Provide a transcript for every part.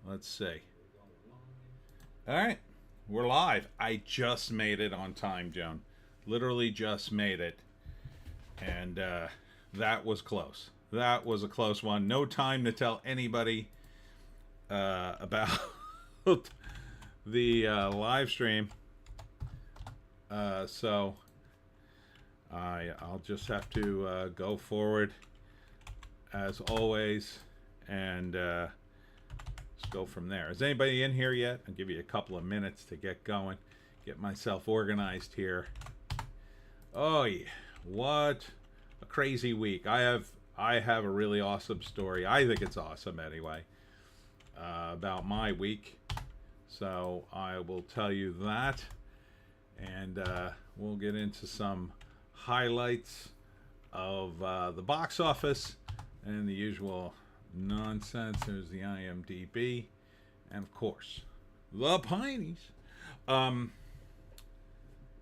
Let's see. All right, we're live. I just made it on time, Joan. Literally just made it, and that was close. That was a close one. No time to tell anybody about the live stream. So I'll just have to go forward as always, and let's go from there. Is anybody in here yet? I'll give you a couple of minutes to get going, get myself organized here. Oh yeah, what a crazy week! I have a really awesome story. I think it's awesome anyway, about my week. So I will tell you that, and we'll get into some highlights of the box office and the usual nonsense. There's the IMDb, and of course, the Pineys. Um,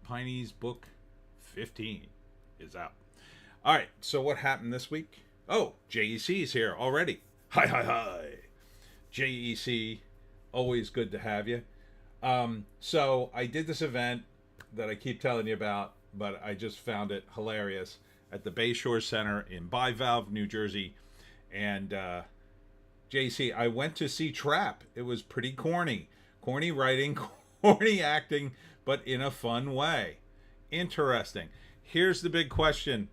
Pineys book 15 is out. All right, so what happened this week? Oh, JEC is here already. Hi, hi, hi. JEC, always good to have you. So I did this event that I keep telling you about, but I just found it hilarious at the Bayshore Center in Bivalve, New Jersey. And JC, I went to see Trap. It was pretty corny. Corny writing, corny acting, but in a fun way. Interesting. Here's the big question.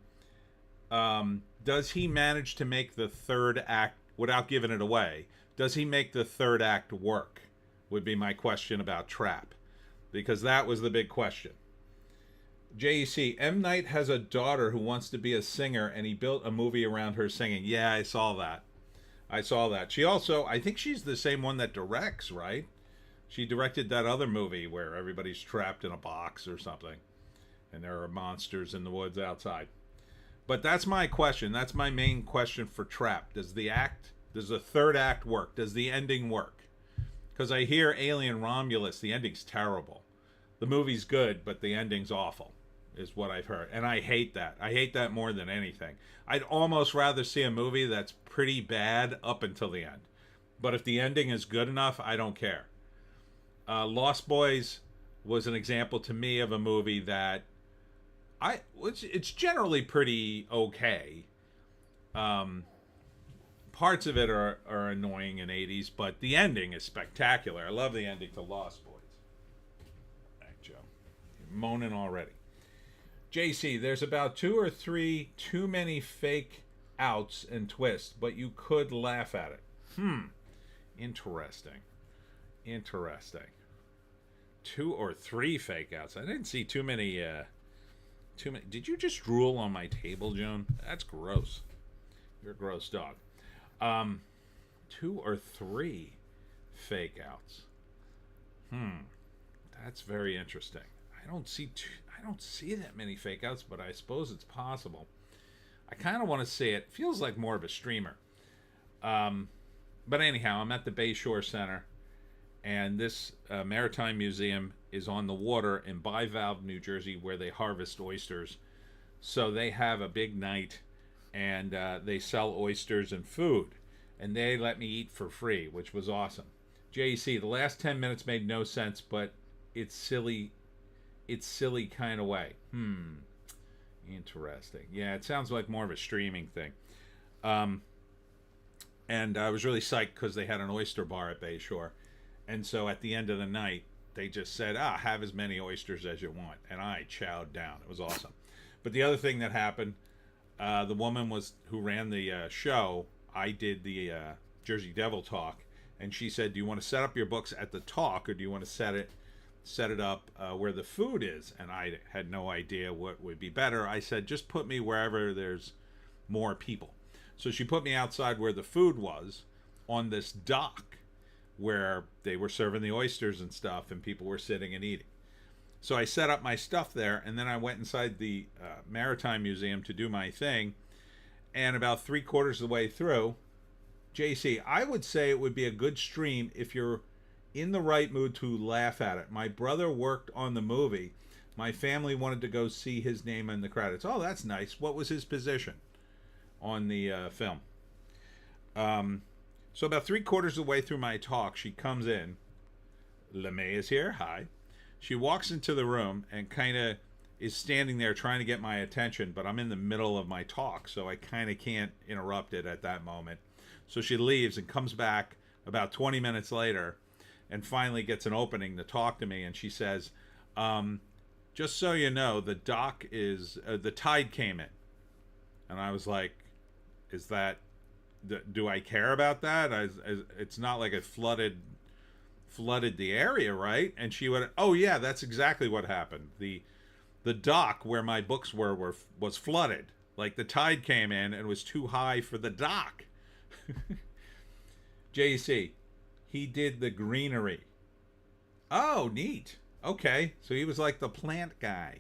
Does he manage to make the third act, without giving it away, does he make the third act work? Would be my question about Trap. Because that was the big question. JEC, M. Night has a daughter who wants to be a singer, and he built a movie around her singing. Yeah, I saw that. I saw that. She also, I think she's the same one that directs, right? She directed that other movie where everybody's trapped in a box or something, and there are monsters in the woods outside. But that's my question. That's my main question for Trap. Does the third act work? Does the ending work? Because I hear Alien Romulus, the ending's terrible. The movie's good, but the ending's awful, is what I've heard. And I hate that. I hate that more than anything. I'd almost rather see a movie that's pretty bad up until the end. But if the ending is good enough, I don't care. Lost Boys was an example to me of a movie that it's generally pretty okay. Parts of it are annoying in 80s, but the ending is spectacular. I love the ending to Lost Boys. Thank Joe. You're moaning already. JC, there's about 2 or 3 too many fake outs and twists, but you could laugh at it. Interesting. Interesting. 2 or 3 fake outs. I didn't see too many. Too many. Did you just drool on my table, Joan? That's gross. You're a gross dog. 2 or 3 fake outs. That's very interesting. I don't see that many fake outs, but I suppose it's possible. I kind of want to see it. It feels like more of a streamer. But anyhow, I'm at the Bayshore Center, and this maritime museum is on the water in Bivalve, New Jersey, where they harvest oysters. So they have a big night, and they sell oysters and food, and they let me eat for free, which was awesome. JC, the last 10 minutes made no sense, but it's silly kind of way. Interesting. Yeah, it sounds like more of a streaming thing. And I was really psyched because they had an oyster bar at Bayshore. And so at the end of the night, they just said, have as many oysters as you want. And I chowed down. It was awesome. But the other thing that happened, the woman who ran the show, I did the Jersey Devil talk, and she said, do you want to set up your books at the talk, or do you want to set it up where the food is? And I had no idea what would be better. I said, just put me wherever there's more people. So she put me outside where the food was, on this dock where they were serving the oysters and stuff, and people were sitting and eating. So I set up my stuff there, and then I went inside the Maritime Museum to do my thing. And about 3/4 of the way through, JC, I would say it would be a good stream if you're in the right mood to laugh at it. My brother worked on the movie. My family wanted to go see his name in the credits. Oh, that's nice. What was his position on the film? So about 3/4 of the way through my talk, she comes in. LeMay is here. Hi. She walks into the room and kind of is standing there trying to get my attention, but I'm in the middle of my talk, so I kind of can't interrupt it at that moment. So she leaves and comes back about 20 minutes later and finally gets an opening to talk to me, and she says, just so you know, the dock is, the tide came in. And I was like, is that, do I care about that? It's not like it flooded the area, right? And she went, oh yeah, that's exactly what happened. The dock where my books was flooded. Like the tide came in and was too high for the dock. JC, he did the greenery. Oh, neat. Okay, so he was like the plant guy,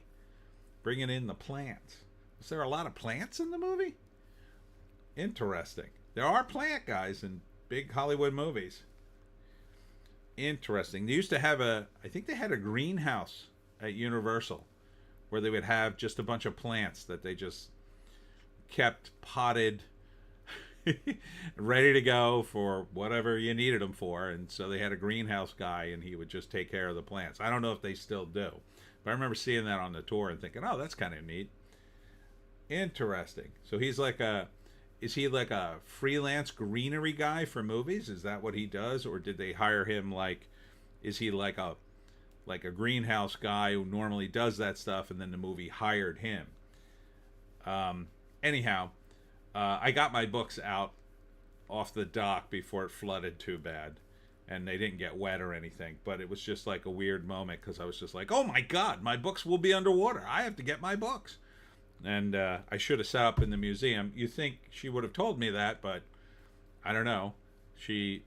bringing in the plants. Was there a lot of plants in the movie? Interesting. There are plant guys in big Hollywood movies. Interesting. They used to have I think they had a greenhouse at Universal where they would have just a bunch of plants that they just kept potted, ready to go for whatever you needed them for. And so they had a greenhouse guy, and he would just take care of the plants. I don't know if they still do, but I remember seeing that on the tour and thinking, oh, that's kind of neat. Interesting. So he's like is he like a freelance greenery guy for movies? Is that what he does? Or did they hire him is he like a greenhouse guy who normally does that stuff, and then the movie hired him? Anyhow, I got my books out off the dock before it flooded too bad, and they didn't get wet or anything, but it was just like a weird moment because I was just like, oh my God, my books will be underwater. I have to get my books. And I should have set up in the museum. You think she would have told me that, but I don't know. She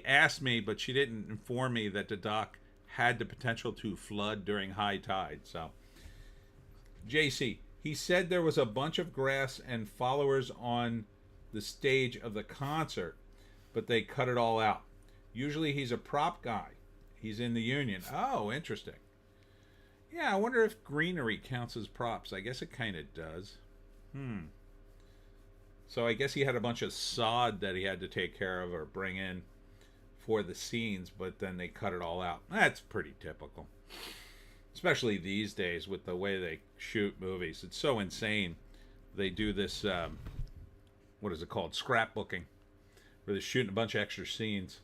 asked me, but she didn't inform me that the dock had the potential to flood during high tide. So, JC, he said there was a bunch of grass and followers on the stage of the concert, but they cut it all out. Usually he's a prop guy. He's in the union. Oh, interesting. Yeah, I wonder if greenery counts as props. I guess it kind of does. So I guess he had a bunch of sod that he had to take care of or bring in for the scenes, but then they cut it all out. That's pretty typical. Especially these days with the way they shoot movies. It's so insane. They do this, what is it called? Scrapbooking. Where they're shooting a bunch of extra scenes.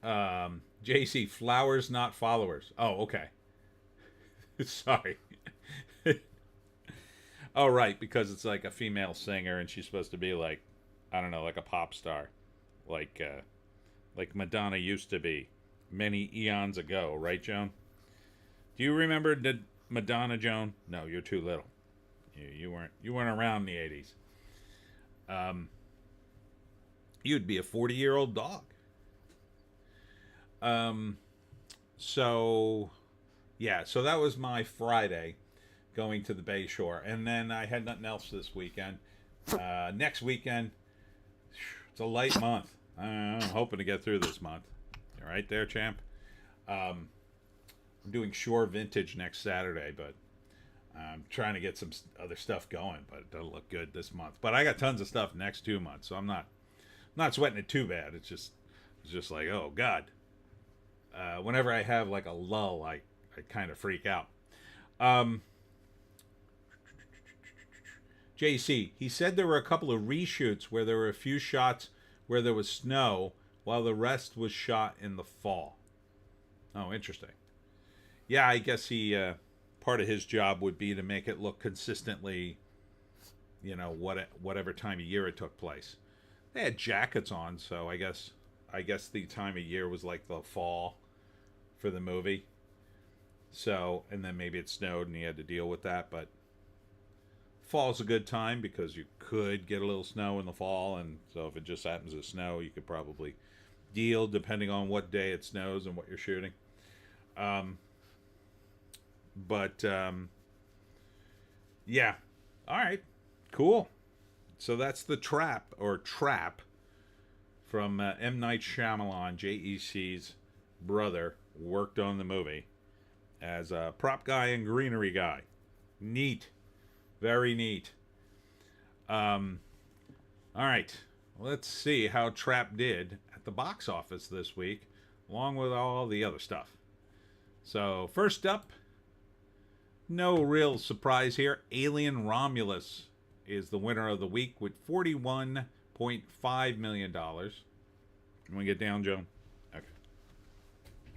JC, flowers, not followers. Oh, okay. Sorry. Oh, right, because it's like a female singer and she's supposed to be like, I don't know, like a pop star. Like Madonna used to be many eons ago, right, Joan? Do you remember Madonna, Joan? No, you're too little. You weren't around in the 80s. You'd be a 40-year-old dog. So that was my Friday, going to the Bay Shore. And then I had nothing else this weekend. Next weekend, it's a light month. I'm hoping to get through this month. You right there, champ? I'm doing Shore Vintage next Saturday, but I'm trying to get some other stuff going, but it doesn't look good this month. But I got tons of stuff next 2 months, so I'm not sweating it too bad. It's just like, oh, God. Whenever I have like a lull, I kind of freak out. JC, he said there were a couple of reshoots where there were a few shots where there was snow while the rest was shot in the fall. Oh, interesting. Yeah, I guess he part of his job would be to make it look consistently, whatever time of year it took place. They had jackets on, so I guess the time of year was like the fall for the movie. So, and then maybe it snowed and he had to deal with that, but fall's a good time because you could get a little snow in the fall, and so if it just happens to snow, you could probably deal depending on what day it snows and what you're shooting. Yeah. All right. Cool. So that's The Trap, or Trap, from M. Night Shyamalan, JEC's brother, worked on the movie as a prop guy and greenery guy. Neat. Very neat. All right. let's see how Trap did at the box office this week, along with all the other stuff. So, first up, no real surprise here. Alien Romulus is the winner of the week with $41.5 million. Can we get down, Joan? Okay.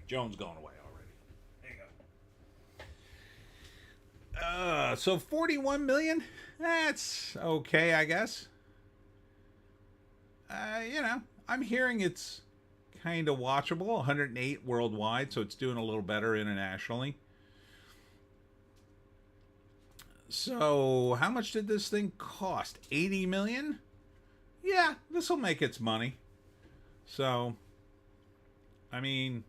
Joan's going away already. There you go. So 41 million? That's okay, I guess. I'm hearing it's kind of watchable. 108 worldwide, so it's doing a little better internationally. So, how much did this thing cost? 80 million? Yeah, this will make its money. So, I mean,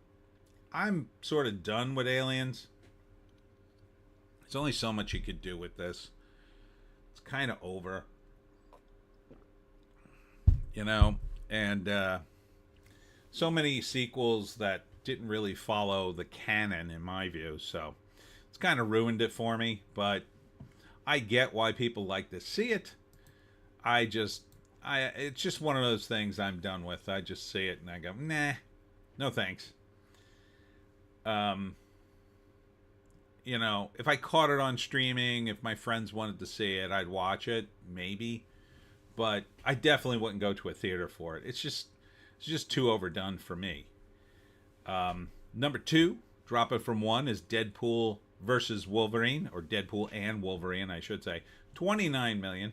I'm sort of done with Aliens. There's only so much you could do with this. It's kind of over. And so many sequels that didn't really follow the canon, in my view. So, it's kind of ruined it for me, but I get why people like to see it. It's just one of those things I'm done with. I just see it and I go, nah, no thanks. If I caught it on streaming, if my friends wanted to see it, I'd watch it, maybe. But I definitely wouldn't go to a theater for it. It's just too overdone for me. Number 2, dropping from 1, is Deadpool versus Wolverine, or Deadpool and Wolverine, I should say. 29 million.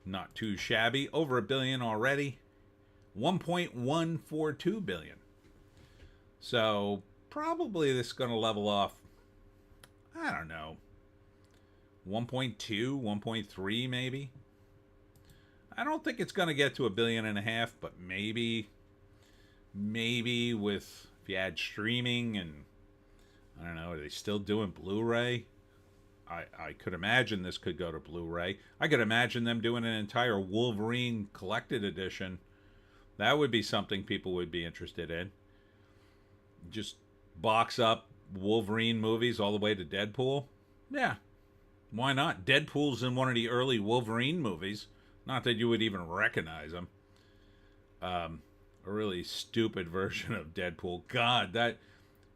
Not too shabby. Over $1 billion already. 1.142 billion. So probably this is going to level off, I don't know, 1.2, 1.3 maybe. I don't think it's going to get to $1.5 billion, but maybe with, if you add streaming and, I don't know, are they still doing Blu-ray? I could imagine this could go to Blu-ray. I could imagine them doing an entire Wolverine collected edition. That would be something people would be interested in. Just box up Wolverine movies all the way to Deadpool. Yeah, why not? Deadpool's in one of the early Wolverine movies. Not that you would even recognize him. A really stupid version of Deadpool. God, that...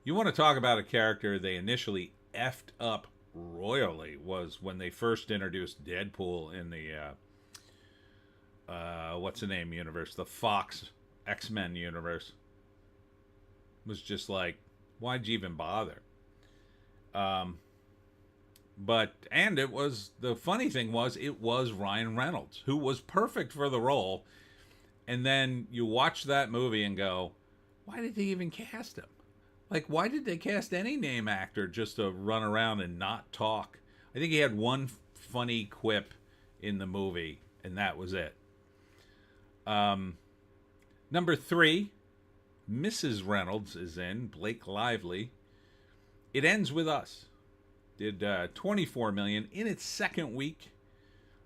You want to talk about a character they initially effed up royally was when they first introduced Deadpool in the what's the name universe, the Fox X-Men universe. It was just like, why'd you even bother? But it was, the funny thing was, it was Ryan Reynolds, who was perfect for the role. And then you watch that movie and go, why did they even cast him? Like, why did they cast any name actor just to run around and not talk? I think he had one funny quip in the movie, and that was it. Number 3, Mrs. Reynolds is in, Blake Lively. It Ends With Us. Did 24 million in its second week,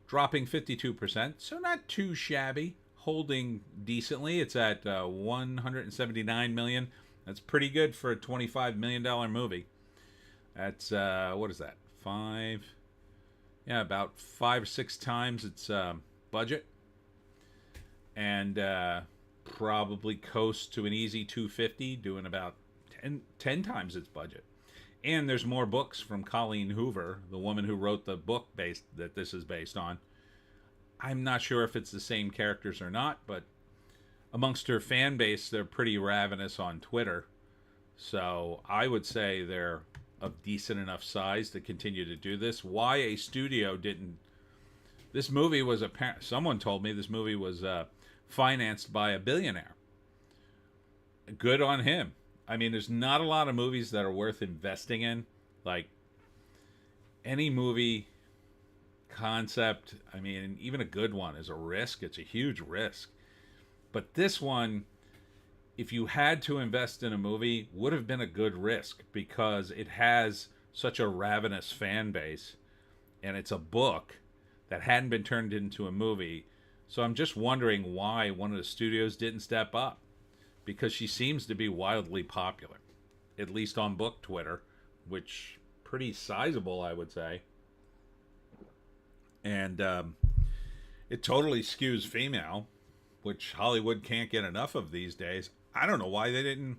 dropping 52%. So not too shabby, holding decently. It's at 179 million. That's pretty good for a $25 million movie. That's, what is that? About 5 or 6 times its budget. And probably coast to an easy 250, doing about 10 times its budget. And there's more books from Colleen Hoover, the woman who wrote the book that this is based on. I'm not sure if it's the same characters or not, but amongst her fan base, they're pretty ravenous on Twitter. So I would say they're of decent enough size to continue to do this. Why a studio didn't... This movie was someone told me this movie was financed by a billionaire. Good on him. I mean, there's not a lot of movies that are worth investing in. Like, any movie concept, I mean, even a good one is a risk. It's a huge risk. But this one, if you had to invest in a movie, would have been a good risk because it has such a ravenous fan base. And it's a book that hadn't been turned into a movie. So I'm just wondering why one of the studios didn't step up. Because she seems to be wildly popular, at least on book Twitter, which pretty sizable, I would say. And it totally skews female. which Hollywood can't get enough of these days. I don't know why they didn't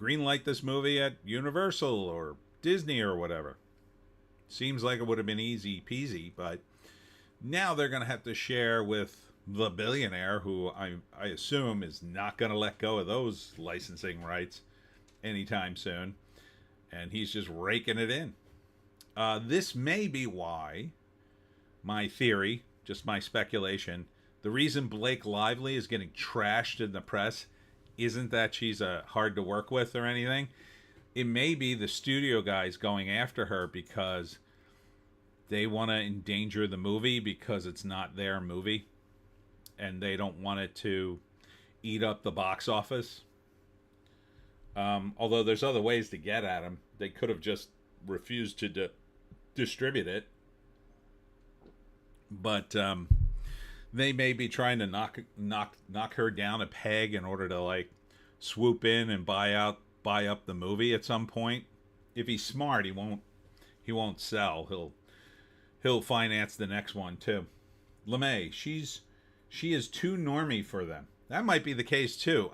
greenlight this movie at Universal or Disney or whatever. Seems like it would have been easy peasy, but now they're going to have to share with the billionaire, who I assume is not going to let go of those licensing rights anytime soon, and he's just raking it in. This may be why, my theory, just my speculation, the reason Blake Lively is getting trashed in the press isn't that she's hard to work with or anything. It may be the studio guys going after her because they want to endanger the movie because it's not their movie, and they don't want it to eat up the box office. Although there's other ways to get at them. They could have just refused to distribute it. But they may be trying to knock her down a peg in order to like swoop in and buy up the movie at some point. If he's smart, he won't sell. He'll finance the next one too. LeMay, she is too normie for them. That might be the case too.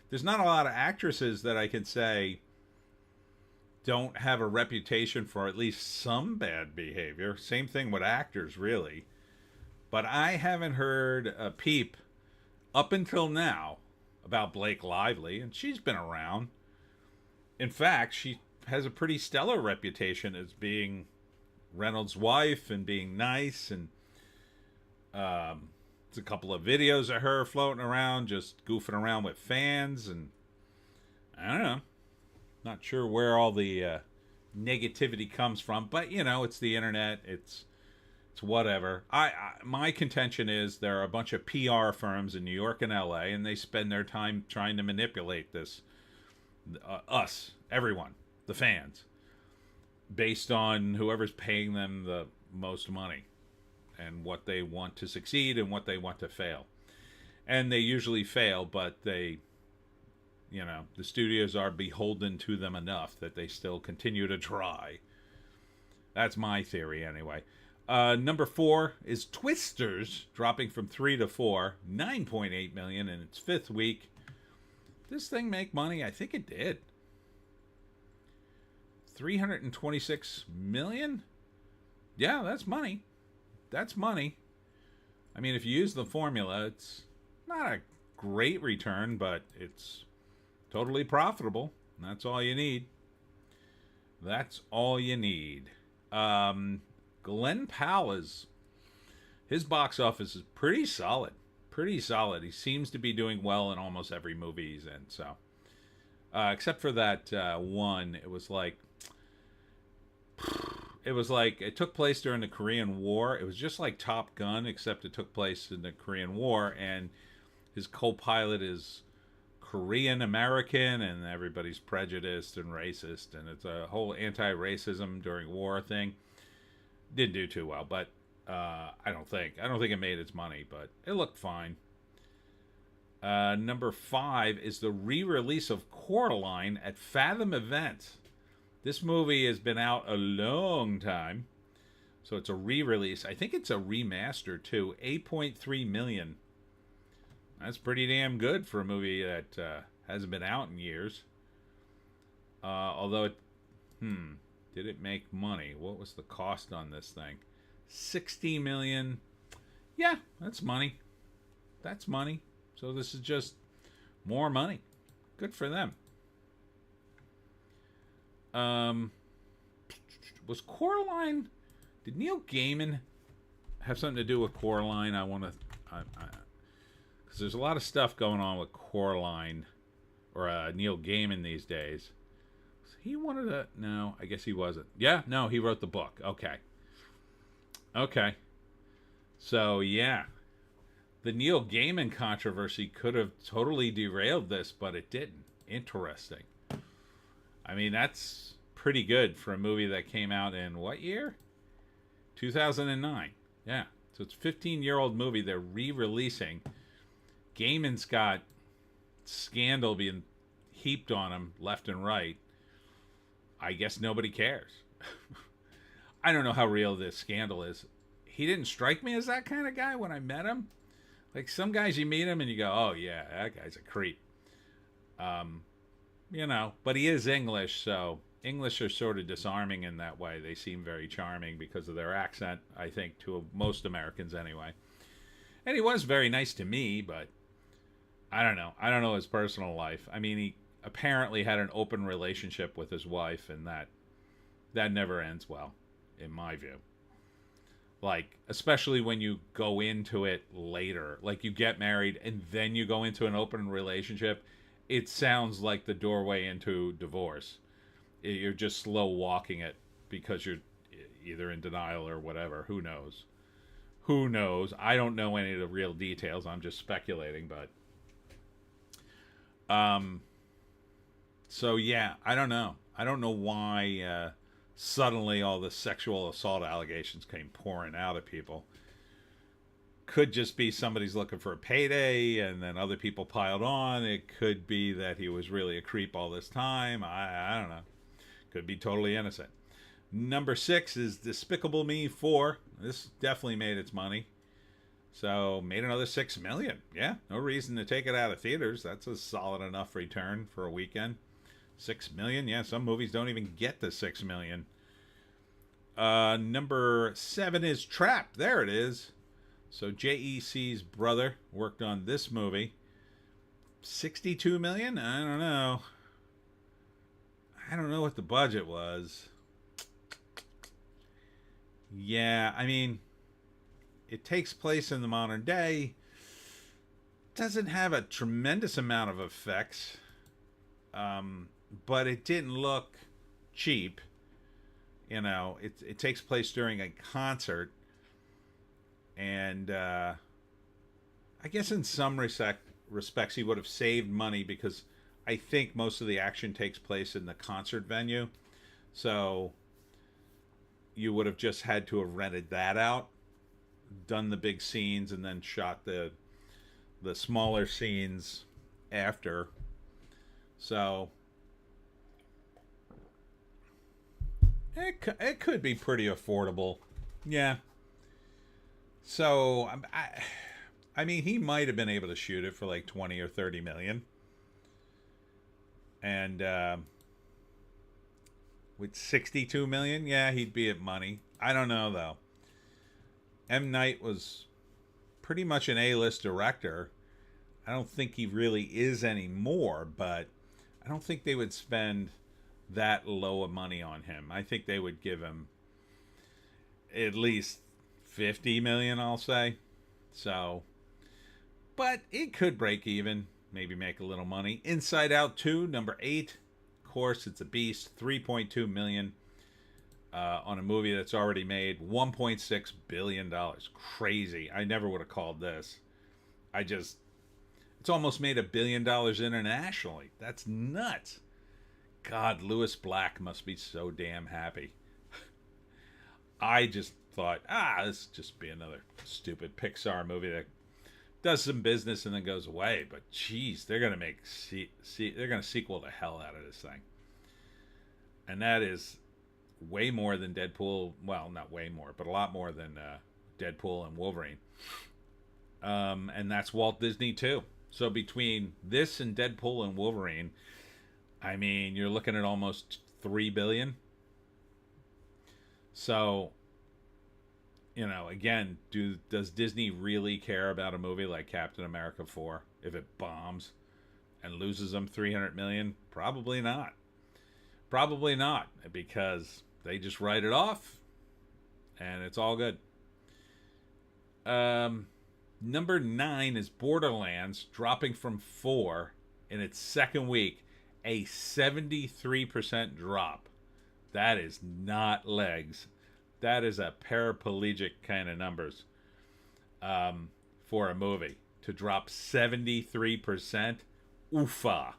There's not a lot of actresses that I can say don't have a reputation for at least some bad behavior. Same thing with actors, really. But I haven't heard a peep up until now about Blake Lively, and she's been around. In fact, she has a pretty stellar reputation as being Reynolds' wife and being nice, and there's a couple of videos of her floating around just goofing around with fans, and I don't know, not sure where all the negativity comes from, but it's the internet, it's whatever. My contention is there are a bunch of PR firms in New York and LA, and they spend their time trying to manipulate this us, everyone, the fans, based on whoever's paying them the most money and what they want to succeed and what they want to fail. And they usually fail, but the studios are beholden to them enough that they still continue to try. That's my theory anyway. Number 4 is Twisters, dropping from 3 to 4, 9.8 million in its 5th week. This thing make money? I think it did. 326 million? Yeah, that's money. That's money. I mean, if you use the formula, it's not a great return, but it's totally profitable. That's all you need. That's all you need. Glenn Powell his box office is pretty solid. Pretty solid. He seems to be doing well in almost every movie he's in. So, except for that one, it was like it took place during the Korean War. It was just like Top Gun, except it took place in the Korean War, and his co-pilot is Korean American, and everybody's prejudiced and racist, and it's a whole anti-racism during war thing. Didn't do too well, but I don't think it made its money, but it looked fine. Number 5 is the re-release of Coraline at Fathom Events. This movie has been out a long time, so it's a re-release. I think it's a remaster too. 8.3 million. That's pretty damn good for a movie that hasn't been out in years. Although did it make money? What was the cost on this thing? 60 million. Yeah, that's money. That's money. So this is just more money. Good for them. Was Coraline... Did Neil Gaiman have something to do with Coraline? I want to... Because there's a lot of stuff going on with Coraline or Neil Gaiman these days. He wanted to... No, I guess he wasn't. Yeah, no, he wrote the book. Okay. So, yeah. The Neil Gaiman controversy could have totally derailed this, but it didn't. Interesting. I mean, that's pretty good for a movie that came out in what year? 2009. Yeah. So it's a 15-year-old movie they're re-releasing. Gaiman's got scandal being heaped on him left and right. I guess nobody cares. I don't know how real this scandal is. He didn't strike me as that kind of guy when I met him. Like some guys, you meet him and you go, "Oh yeah, that guy's a creep." Um, but he is English, so English are sort of disarming in that way. They seem very charming because of their accent, I think, to most Americans anyway. And he was very nice to me, but I don't know. I don't know his personal life. I mean, he apparently had an open relationship with his wife, and that never ends well, in my view. Like, especially when you go into it later, like you get married and then you go into an open relationship, it sounds like the doorway into divorce. You're just slow walking it because you're either in denial or whatever. Who knows? Who knows? I don't know any of the real details. I'm just speculating, but so yeah, I don't know. I don't know why suddenly all the sexual assault allegations came pouring out of people. Could just be somebody's looking for a payday and then other people piled on. It could be that he was really a creep all this time. I don't know. Could be totally innocent. Number 6 is Despicable Me 4. This definitely made its money. So made another $6 million. Yeah, no reason to take it out of theaters. That's a solid enough return for a weekend. $6 million. Yeah, some movies don't even get to $6 million. Number 7 is Trapped. There it is. So JEC's brother worked on this movie. $62 million? I don't know. I don't know what the budget was. Yeah, I mean, it takes place in the modern day. Doesn't have a tremendous amount of effects. But it didn't look cheap. It takes place during a concert. And I guess in some respects he would have saved money because I think most of the action takes place in the concert venue. So you would have just had to have rented that out, done the big scenes, and then shot the smaller scenes after. So it could be pretty affordable. Yeah. So I mean, he might have been able to shoot it for like 20 or 30 million. And with 62 million, yeah, he'd be at money. I don't know though. M. Night was pretty much an A-list director. I don't think he really is anymore, but I don't think they would spend that low of money on him. I think they would give him at least 50 million, I'll say. So, but it could break even, maybe make a little money. Inside Out 2, number 8. Of course, it's a beast. 3.2 million on a movie that's already made $1.6 billion. Crazy. I never would have called this. It's almost made $1 billion internationally. That's nuts. God, Lewis Black must be so damn happy. I just thought, this just be another stupid Pixar movie that does some business and then goes away. But geez, they're gonna they're gonna sequel the hell out of this thing, and that is way more than Deadpool. Well, not way more, but a lot more than Deadpool and Wolverine. And that's Walt Disney too. So between this and Deadpool and Wolverine, I mean, you're looking at almost $3 billion. So, again, does Disney really care about a movie like Captain America 4 if it bombs and loses them $300 million? Probably not. Probably not, because they just write it off and it's all good. Number 9 is Borderlands, dropping from 4 in its second week. A 73% drop. That is not legs. That is a paraplegic kind of numbers for a movie. To drop 73%, oofa.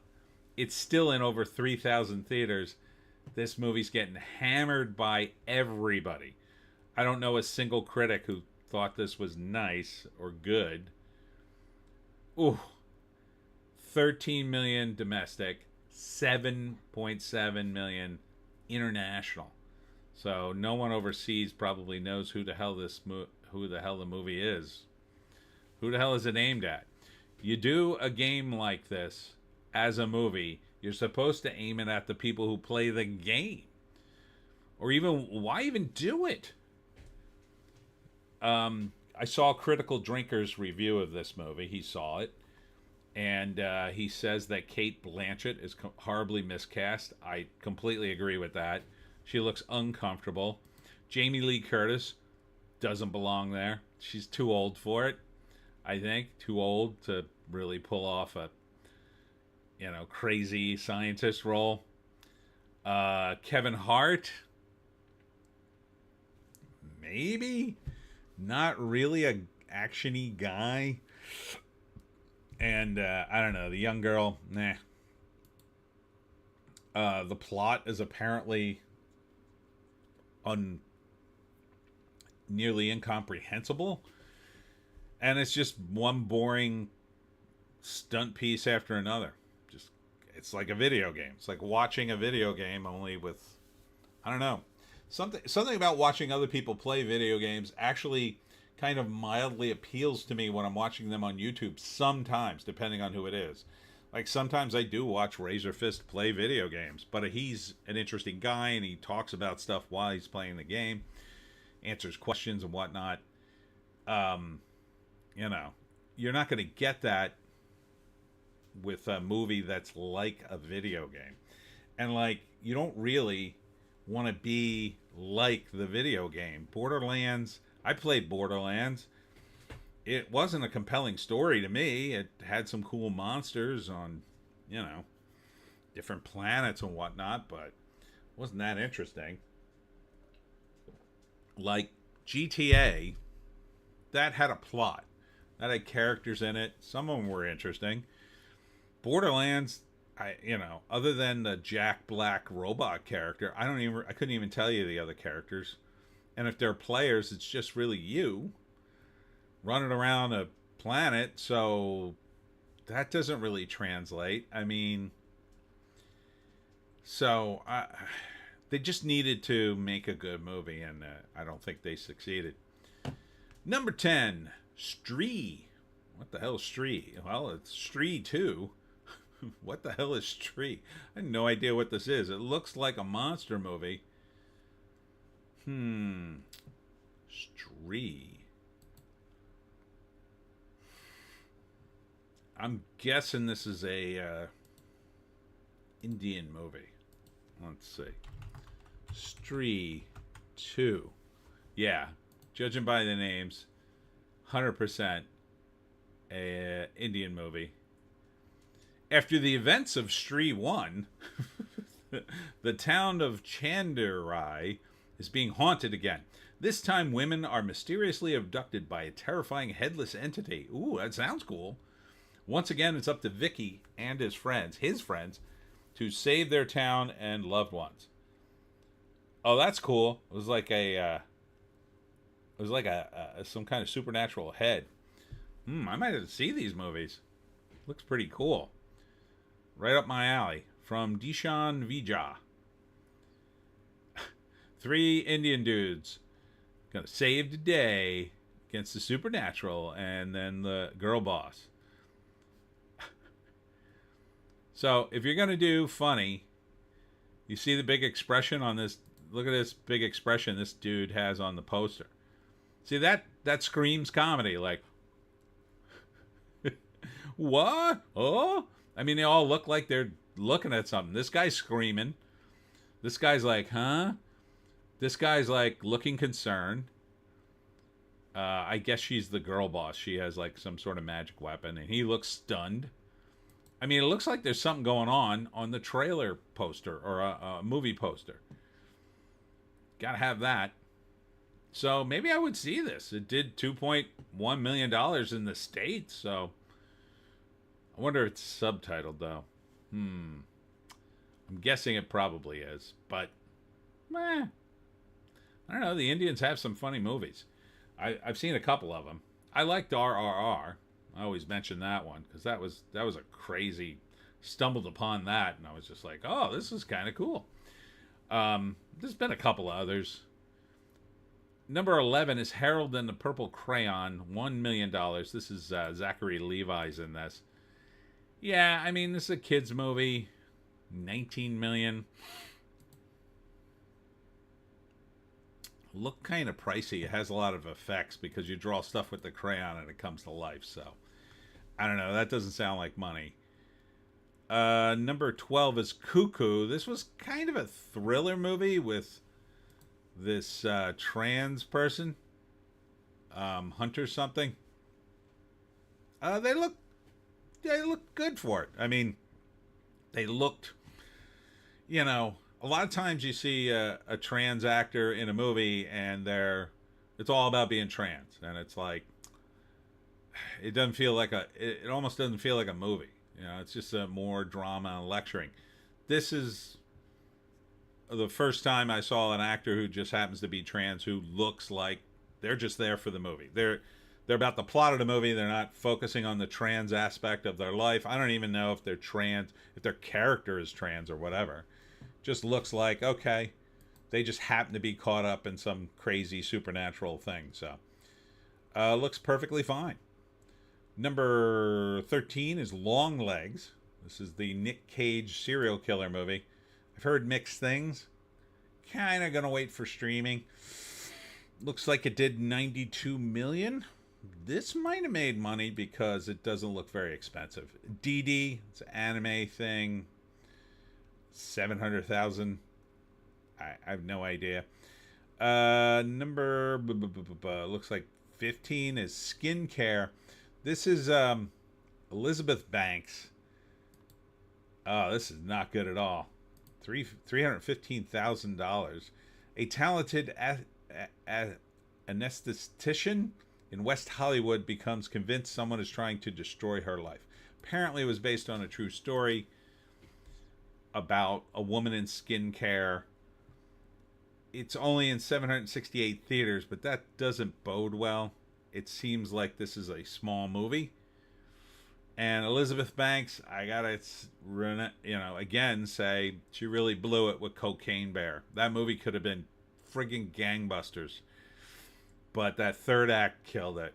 It's still in over 3,000 theaters. This movie's getting hammered by everybody. I don't know a single critic who thought this was nice or good. Ooh. 13 million domestic. 7.7 million international. So no one overseas probably knows who the hell the movie is. Who the hell is it aimed at? You do a game like this as a movie, you're supposed to aim it at the people who play the game. Or even, why even do it? I saw Critical Drinker's review of this movie. He saw it. And he says that Kate Blanchett is horribly miscast. I completely agree with that. She looks uncomfortable. Jamie Lee Curtis doesn't belong there. She's too old for it, I think. Too old to really pull off a, crazy scientist role. Kevin Hart, maybe. Not really a actiony guy. And I don't know, the young girl, nah. The plot is apparently nearly incomprehensible, and it's just one boring stunt piece after another. Just, it's like a video game. It's like watching a video game, only with, I don't know, something about watching other people play video games actually kind of mildly appeals to me when I'm watching them on YouTube sometimes, depending on who it is. Like, sometimes I do watch Razor Fist play video games, but he's an interesting guy, and he talks about stuff while he's playing the game, answers questions and whatnot. You're not going to get that with a movie that's like a video game. And, like, you don't really want to be like the video game. Borderlands, I played Borderlands. It wasn't a compelling story to me. It had some cool monsters on, different planets and whatnot, but it wasn't that interesting. Like GTA, that had a plot. That had characters in it. Some of them were interesting. Borderlands, other than the Jack Black robot character, I couldn't even tell you the other characters. And if they're players, it's just really you running around a planet, so that doesn't really translate. I mean, so they just needed to make a good movie, and I don't think they succeeded. Number 10, Stree. What the hell is Stree? Well, it's Stree 2. What the hell is Stree? I have no idea what this is. It looks like a monster movie. Stree. I'm guessing this is a Indian movie. Let's see. Stree 2. Yeah, judging by the names, 100% a Indian movie. After the events of Stree 1, the town of Chandirai is being haunted again. This time, women are mysteriously abducted by a terrifying headless entity. Ooh, that sounds cool. Once again, it's up to Vicky and his friends, to save their town and loved ones. Oh, that's cool. It was like some kind of supernatural head. I might have to see these movies. Looks pretty cool. Right up my alley. From Dishan Vijay. 3 Indian dudes gonna save the day against the supernatural and then the girl boss. So, if you're going to do funny, you see the big expression on this. Look at this big expression this dude has on the poster. See, that screams comedy. Like, what? Oh? I mean, they all look like they're looking at something. This guy's screaming. This guy's like, huh? This guy's like looking concerned. I guess she's the girl boss. She has like some sort of magic weapon, and he looks stunned. I mean, it looks like there's something going on the trailer poster or a movie poster. Gotta have that. So maybe I would see this. It did $2.1 million in the States, so I wonder if it's subtitled, though. I'm guessing it probably is, but I don't know. The Indians have some funny movies. I've seen a couple of them. I liked RRR. I always mention that one because that was a crazy, stumbled upon that, and I was just like, oh, this is kind of cool. There's been a couple of others. Number 11 is Harold and the Purple Crayon, $1 million. This is Zachary Levi's in this. Yeah, I mean, this is a kid's movie. 19 million. Look kind of pricey. It has a lot of effects because you draw stuff with the crayon and it comes to life. So, I don't know. That doesn't sound like money. Number 12 is Cuckoo. This was kind of a thriller movie with this trans person. Hunter something. They look good for it. I mean, they looked, you know, a lot of times you see a trans actor in a movie and it's all about being trans. And it's like, it doesn't feel like it almost doesn't feel like a movie. You know, it's just a more drama and lecturing. This is the first time I saw an actor who just happens to be trans who looks like they're just there for the movie. They're about the plot of the movie. They're not focusing on the trans aspect of their life. I don't even know if they're trans, if their character is trans or whatever. Just looks like, okay, they just happen to be caught up in some crazy supernatural thing. So, looks perfectly fine. Number 13 is Long Legs. This is the Nick Cage serial killer movie. I've heard mixed things. Kind of going to wait for streaming. Looks like it did 92 million. This might have made money because it doesn't look very expensive. DD, it's an anime thing. 700,000. I have no idea. Number looks like 15 is Skincare. This is Elizabeth Banks. Oh, this is not good at all. $315,000. A talented anesthetician in West Hollywood becomes convinced someone is trying to destroy her life. Apparently, it was based on a true story about a woman in skincare. It's only in 768 theaters, but that doesn't bode well. It seems like this is a small movie. And Elizabeth Banks, I gotta, again say she really blew it with Cocaine Bear. That movie could have been friggin' gangbusters, but that third act killed it.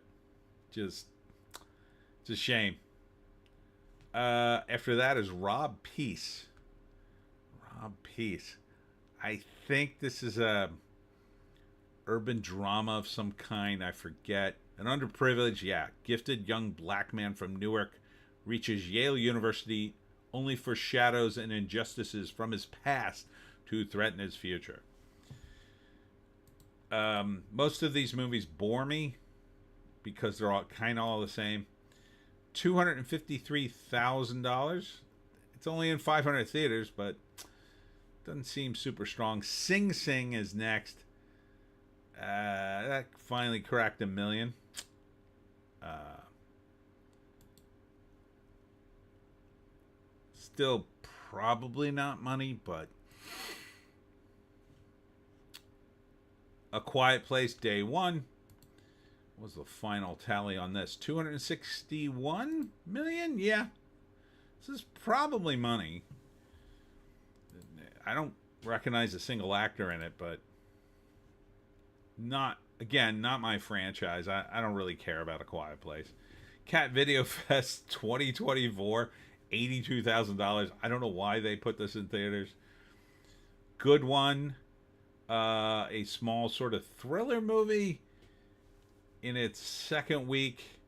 It's a shame. After that is Rob Peace. Rob Peace. I think this is a urban drama of some kind. I forget. An underprivileged, gifted young black man from Newark reaches Yale University only for shadows and injustices from his past to threaten his future. Most of these movies bore me because they're all kind of all the same. $253,000. It's only in 500 theaters, but doesn't seem super strong. Sing Sing is next. That finally cracked $1 million. Still probably not money, but A Quiet Place Day One. What was the final tally on this? 261 million? Yeah. This is probably money. I don't recognize a single actor in it, but not my franchise. I don't really care about A Quiet Place. Cat Video Fest 2024, $82,000. I don't know why they put this in theaters. Good One, a small sort of thriller movie in its second week.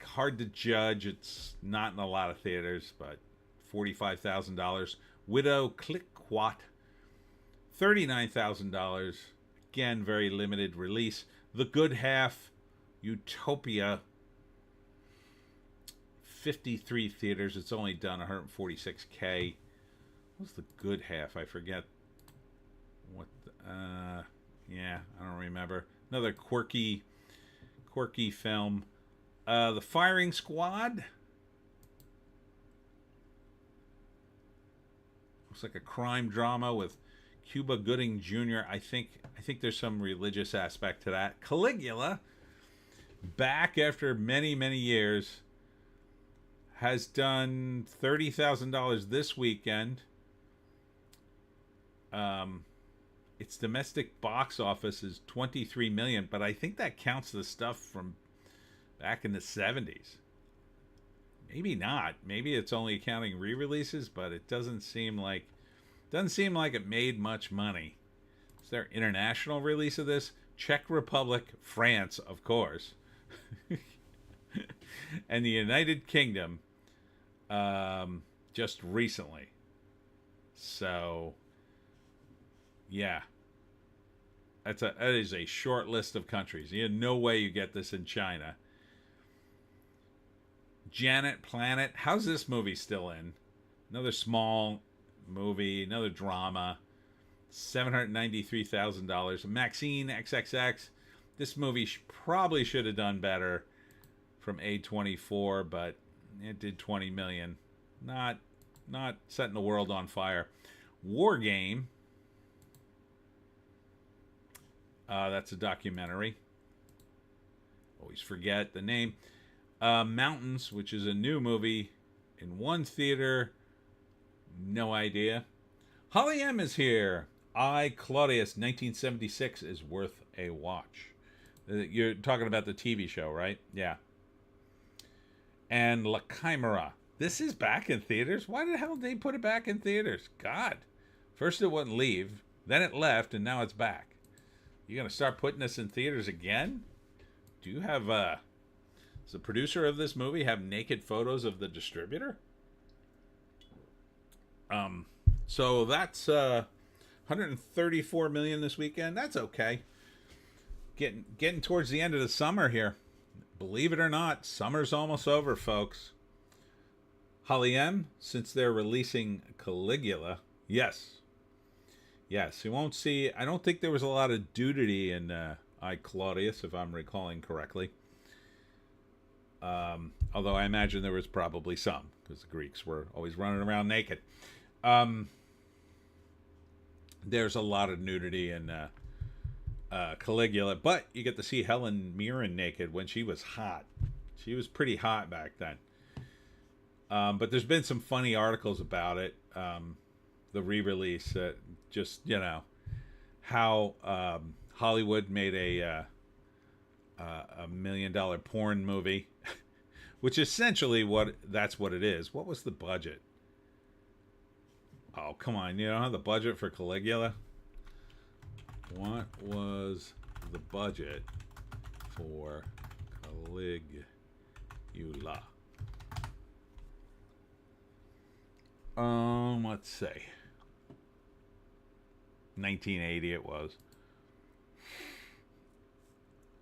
Hard to judge. It's not in a lot of theaters, but $45,000. Widow Click-Quat, $39,000. Again, very limited release. The Good Half, Utopia, 53 theaters. It's only done $146K. What's The Good Half? I forget. What? I don't remember. Another quirky film. The Firing Squad. Looks like a crime drama with Cuba Gooding Jr. I think there's some religious aspect to that. Caligula, back after many, many years, has done $30,000 this weekend. its domestic box office is 23 million, but I think that counts the stuff from back in the 70s. Maybe not. Maybe it's only counting re-releases, but it doesn't seem like it made much money. Is there international release of this? Czech Republic, France, of course, and the United Kingdom just recently. So, yeah, that is a short list of countries. You have no way you get this in China. Janet Planet. How's this movie still in? Another small movie, another drama. $793,000. Maxine XXX. This movie probably should have done better from A24, but it did 20 million. Not setting the world on fire. War Game. That's a documentary. Always forget the name. Mountains, which is a new movie in one theater. No idea. Holly M is here. I, Claudius, 1976 is worth a watch. You're talking about the TV show, right? Yeah. And La Chimera. This is back in theaters? Why the hell did they put it back in theaters? God. First it wouldn't leave, then it left, and now it's back. You gonna start putting this in theaters again? Do you have, does the producer of this movie have naked photos of the distributor? So that's 134 million this weekend. That's okay. Getting towards the end of the summer here. Believe it or not, summer's almost over, folks. Holly M, since they're releasing Caligula, yes, you won't see. I don't think there was a lot of nudity in I, Claudius, if I'm recalling correctly. Although I imagine there was probably some, because the Greeks were always running around naked. There's a lot of nudity in Caligula, but you get to see Helen Mirren naked when she was hot. She was pretty hot back then. But there's been some funny articles about it. The re-release, just, how Hollywood made a $1 million porn movie, which essentially that's what it is. What was the budget? Oh, come on. You don't have the budget for Caligula? What was the budget for Caligula? Let's see. 1980 it was.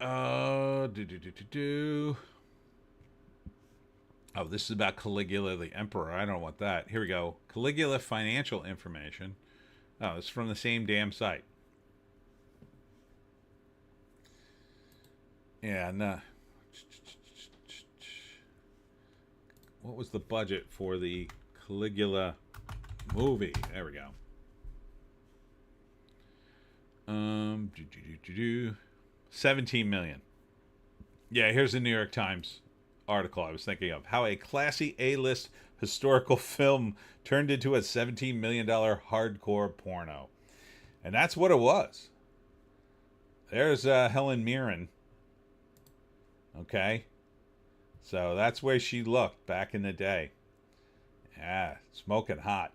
Oh, this is about Caligula the Emperor. I don't want that. Here we go. Caligula financial information. Oh, it's from the same damn site. Yeah, no. What was the budget for the Caligula movie? There we go. 17 million. Yeah, here's the New York Times article I was thinking of. How a classy A-list historical film turned into a $17 million hardcore porno. And that's what it was. There's Helen Mirren. Okay. So that's where she looked back in the day. Yeah, smoking hot.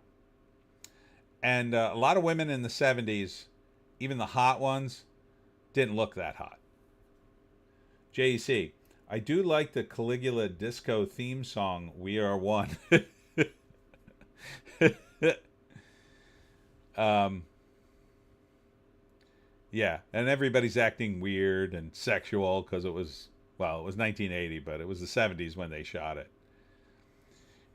And a lot of women in the 70s, even the hot ones, didn't look that hot. JEC, I do like the Caligula disco theme song, We Are One. Yeah, and everybody's acting weird and sexual because it was 1980, but it was the 70s when they shot it.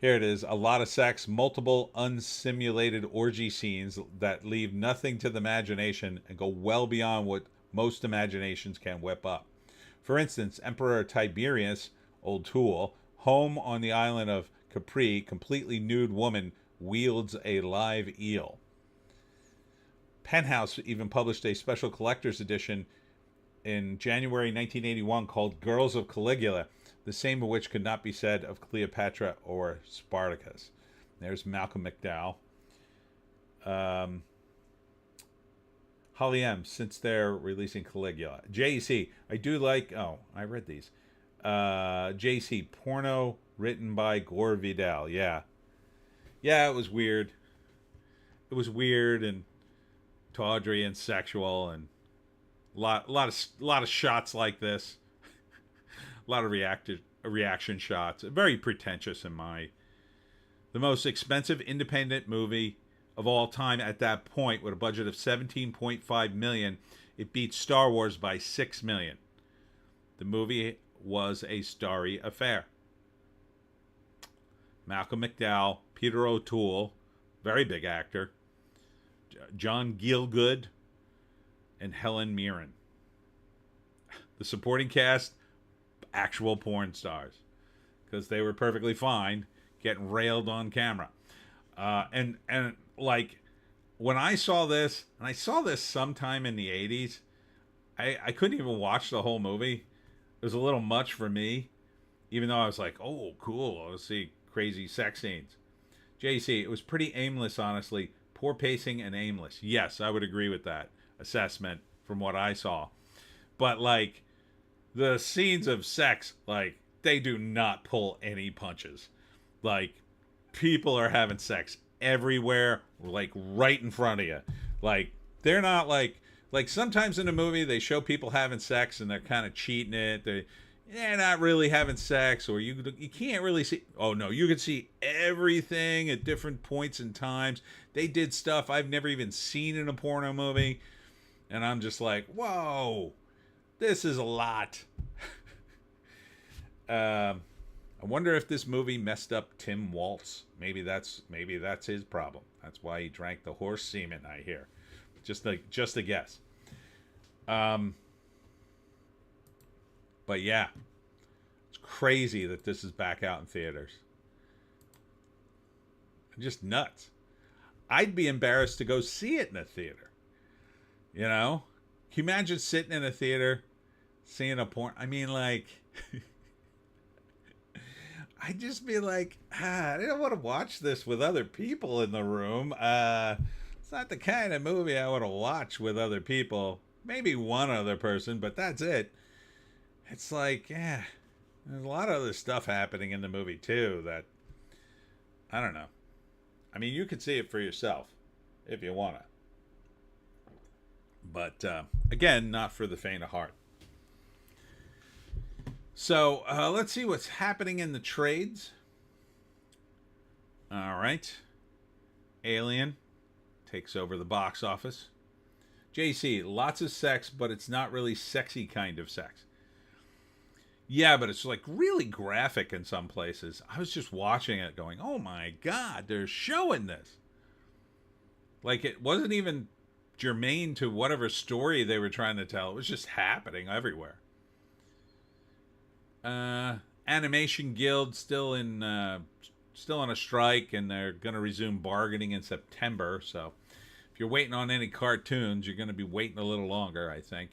Here it is. A lot of sex, multiple unsimulated orgy scenes that leave nothing to the imagination and go well beyond what most imaginations can whip up. For instance, Emperor Tiberius, old tool, home on the island of Capri, completely nude woman wields a live eel. Penthouse even published a special collector's edition in January 1981 called Girls of Caligula, the same of which could not be said of Cleopatra or Spartacus. There's Malcolm McDowell. Holly M, since they're releasing Caligula. JC, I do like, oh, I read these. JC, porno written by Gore Vidal. Yeah. Yeah, it was weird. It was weird and tawdry and sexual and lot of shots like this. A lot of reaction shots. Very pretentious in my... The most expensive independent movie of all time at that point, with a budget of $17.5 million. It beat Star Wars by $6 million. The movie was a starry affair. Malcolm McDowell, Peter O'Toole, very big actor, John Gielgud, and Helen Mirren. The supporting cast, actual porn stars, because they were perfectly fine getting railed on camera. And like, when I saw this, and I saw this sometime in the 80s, I couldn't even watch the whole movie. It was a little much for me, even though I was like, oh, cool, I'll see crazy sex scenes. JC, it was pretty aimless, honestly. Poor pacing and aimless. Yes, I would agree with that assessment from what I saw. But, like, the scenes of sex, like, they do not pull any punches. Like, people are having sex everywhere, like, right in front of you. Like, they're not like sometimes in a movie they show people having sex and they're kind of cheating it. They're not really having sex, or you can't really see. Oh no, you can see everything at different points and times. They did stuff I've never even seen in a porno movie, and I'm just like, whoa, this is a lot. I wonder if this movie messed up Tim Waltz. Maybe that's his problem. That's why he drank the horse semen, I hear. Just a guess. But yeah, it's crazy that this is back out in theaters. Just nuts. I'd be embarrassed to go see it in a theater. You know? Can you imagine sitting in a theater, seeing a porn? I mean, like... I'd just be like, I don't want to watch this with other people in the room. It's not the kind of movie I want to watch with other people. Maybe one other person, but that's it. It's like, yeah, there's a lot of other stuff happening in the movie too that, I don't know. I mean, you can see it for yourself if you want to. But, again, not for the faint of heart. So, let's see what's happening in the trades. All right. Alien takes over the box office. JC, lots of sex, but it's not really sexy kind of sex. Yeah, but it's like really graphic in some places. I was just watching it going, oh my God, they're showing this. Like, it wasn't even germane to whatever story they were trying to tell. It was just happening everywhere. Animation Guild still on a strike, and they're going to resume bargaining in September. So if you're waiting on any cartoons, you're going to be waiting a little longer, I think.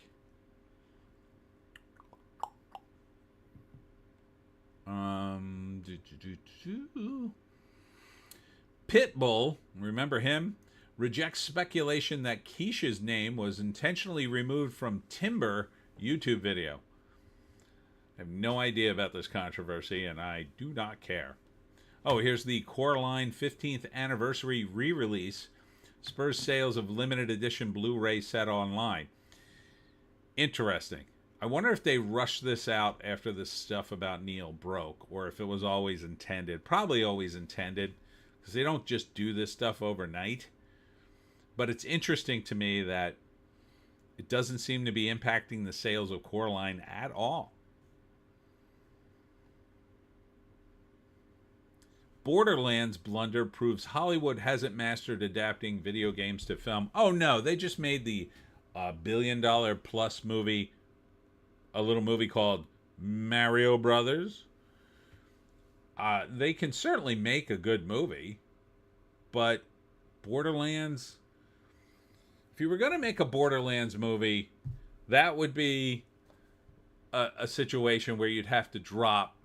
Pitbull, remember him? Rejects speculation that Keisha's name was intentionally removed from Timber YouTube video. I have no idea about this controversy, and I do not care. Oh, here's the Coraline 15th anniversary re-release. Spurs sales of limited edition Blu-ray set online. Interesting. I wonder if they rushed this out after this stuff about Neil broke, or if it was always intended. Probably always intended, because they don't just do this stuff overnight. But it's interesting to me that it doesn't seem to be impacting the sales of Coraline at all. Borderlands blunder proves Hollywood hasn't mastered adapting video games to film. Oh no, they just made the $1 billion plus movie, a little movie called Mario Brothers. They can certainly make a good movie, but Borderlands, if you were going to make a Borderlands movie, that would be a situation where you'd have to drop,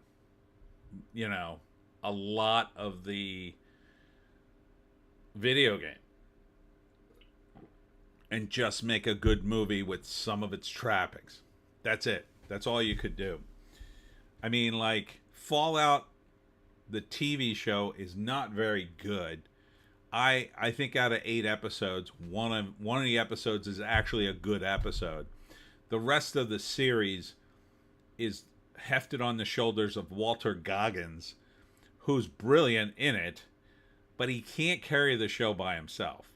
a lot of the video game. and just make a good movie with some of its trappings. That's it. That's all you could do. I mean, like, Fallout, the TV show, is not very good. I think out of 8 episodes, one of the episodes is actually a good episode. The rest of the series is hefted on the shoulders of Walter Goggins, who's brilliant in it, but he can't carry the show by himself.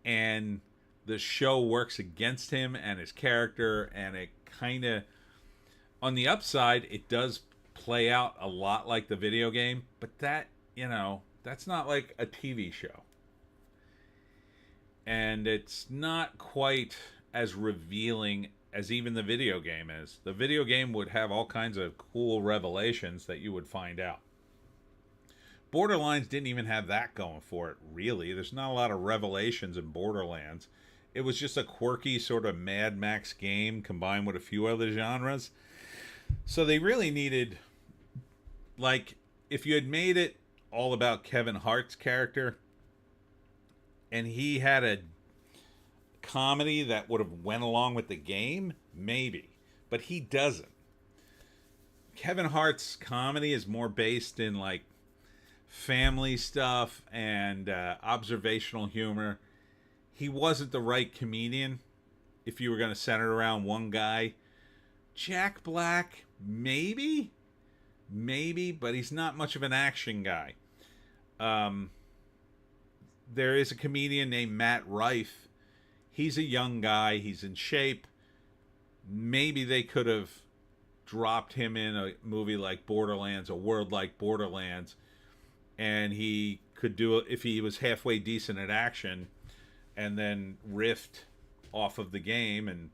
And the show works against him and his character, and it kind of, on the upside, it does play out a lot like the video game, but that, that's not like a TV show. And it's not quite as revealing as even the video game is. The video game would have all kinds of cool revelations that you would find out. Borderlands didn't even have that going for it, really. There's not a lot of revelations in Borderlands. It was just a quirky sort of Mad Max game combined with a few other genres. So they really needed, like, if you had made it all about Kevin Hart's character, and he had a comedy that would have went along with the game, maybe. But he doesn't. Kevin Hart's comedy is more based in, like, family stuff and observational humor. He wasn't the right comedian if you were going to center around one guy. Jack Black, maybe, but he's not much of an action guy. There is a comedian named Matt Rife. He's a young guy. He's in shape. Maybe they could have dropped him in a movie like Borderlands, a world like Borderlands, and he could do it if he was halfway decent at action, and then riffed off of the game and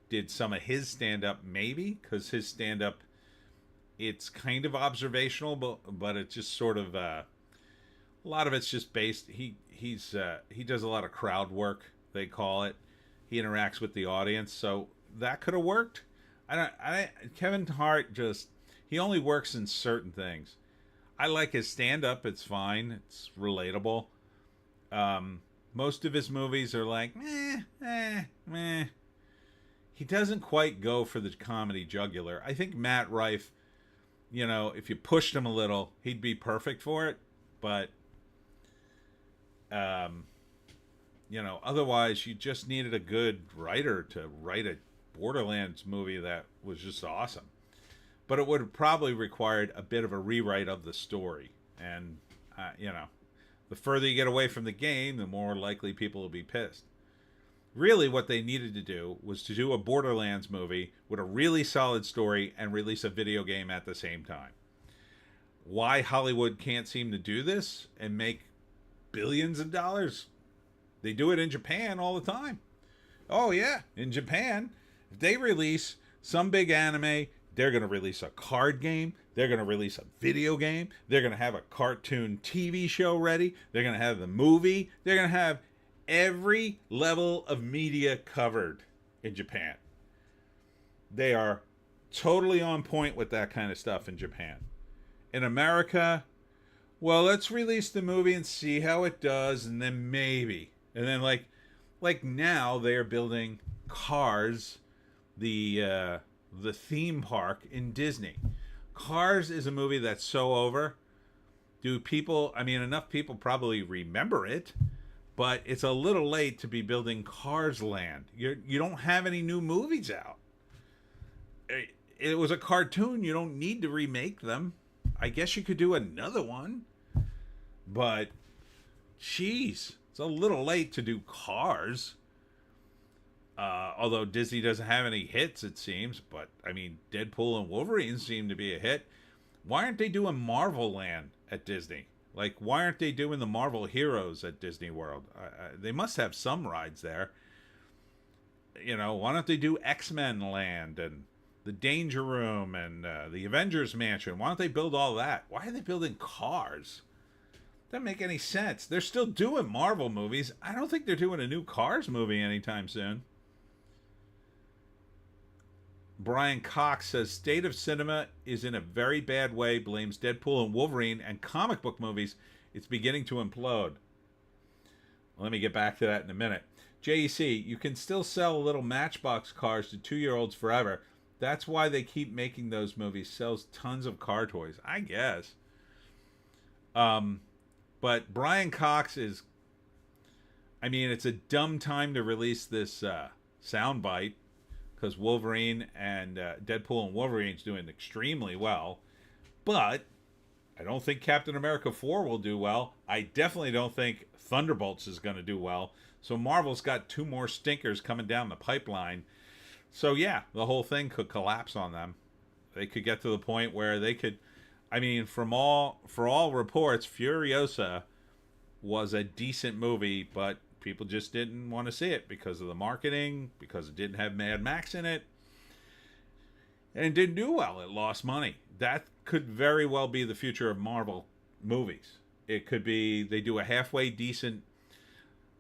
did some of his stand-up, maybe, because his stand-up, it's kind of observational, but it's just sort of a lot of it's just based. He does a lot of crowd work, they call it. He interacts with the audience, so that could have worked. Kevin Hart he only works in certain things. I like his stand-up. It's fine. It's relatable. Most of his movies are like, meh. He doesn't quite go for the comedy jugular. I think Matt Rife, if you pushed him a little, he'd be perfect for it. But, otherwise, you just needed a good writer to write a Borderlands movie that was just awesome. But it would have probably required a bit of a rewrite of the story. And, the further you get away from the game, the more likely people will be pissed. Really, what they needed to do was to do a Borderlands movie with a really solid story and release a video game at the same time. Why Hollywood can't seem to do this and make billions of dollars? They do it in Japan all the time. Oh, yeah, in Japan, if they release some big anime, they're going to release a card game. They're going to release a video game. They're going to have a cartoon TV show ready. They're going to have the movie. They're going to have every level of media covered in Japan. They are totally on point with that kind of stuff in Japan. In America, well, let's release the movie and see how it does, and then maybe. And then like now they're building Cars, the theme park in Disney. Cars is a movie that's so over. Enough people probably remember it, but it's a little late to be building Cars Land. You don't have any new movies out. It was a cartoon. You don't need to remake them. I guess you could do another one. But, jeez, it's a little late to do Cars. Although Disney doesn't have any hits, it seems. But, Deadpool and Wolverine seem to be a hit. Why aren't they doing Marvel Land at Disney? Like, why aren't they doing the Marvel Heroes at Disney World? They must have some rides there. Why don't they do X-Men Land and the Danger Room and the Avengers Mansion? Why don't they build all that? Why are they building Cars? Doesn't make any sense. They're still doing Marvel movies. I don't think they're doing a new Cars movie anytime soon. Brian Cox says, state of cinema is in a very bad way, blames Deadpool and Wolverine and comic book movies. It's beginning to implode. Let me get back to that in a minute. JEC, you can still sell little Matchbox cars to 2-year-olds forever. That's why they keep making those movies. Sells tons of car toys, I guess. But Brian Cox is... I mean, it's a dumb time to release this soundbite because Wolverine and Deadpool and Wolverine's doing extremely well. But I don't think Captain America 4 will do well. I definitely don't think Thunderbolts is going to do well. So Marvel's got 2 more stinkers coming down the pipeline. So yeah, the whole thing could collapse on them. They could get to the point where they could... I mean, for all reports, Furiosa was a decent movie, but people just didn't want to see it because of the marketing, because it didn't have Mad Max in it, and it didn't do well. It lost money. That could very well be the future of Marvel movies. It could be they do a halfway decent...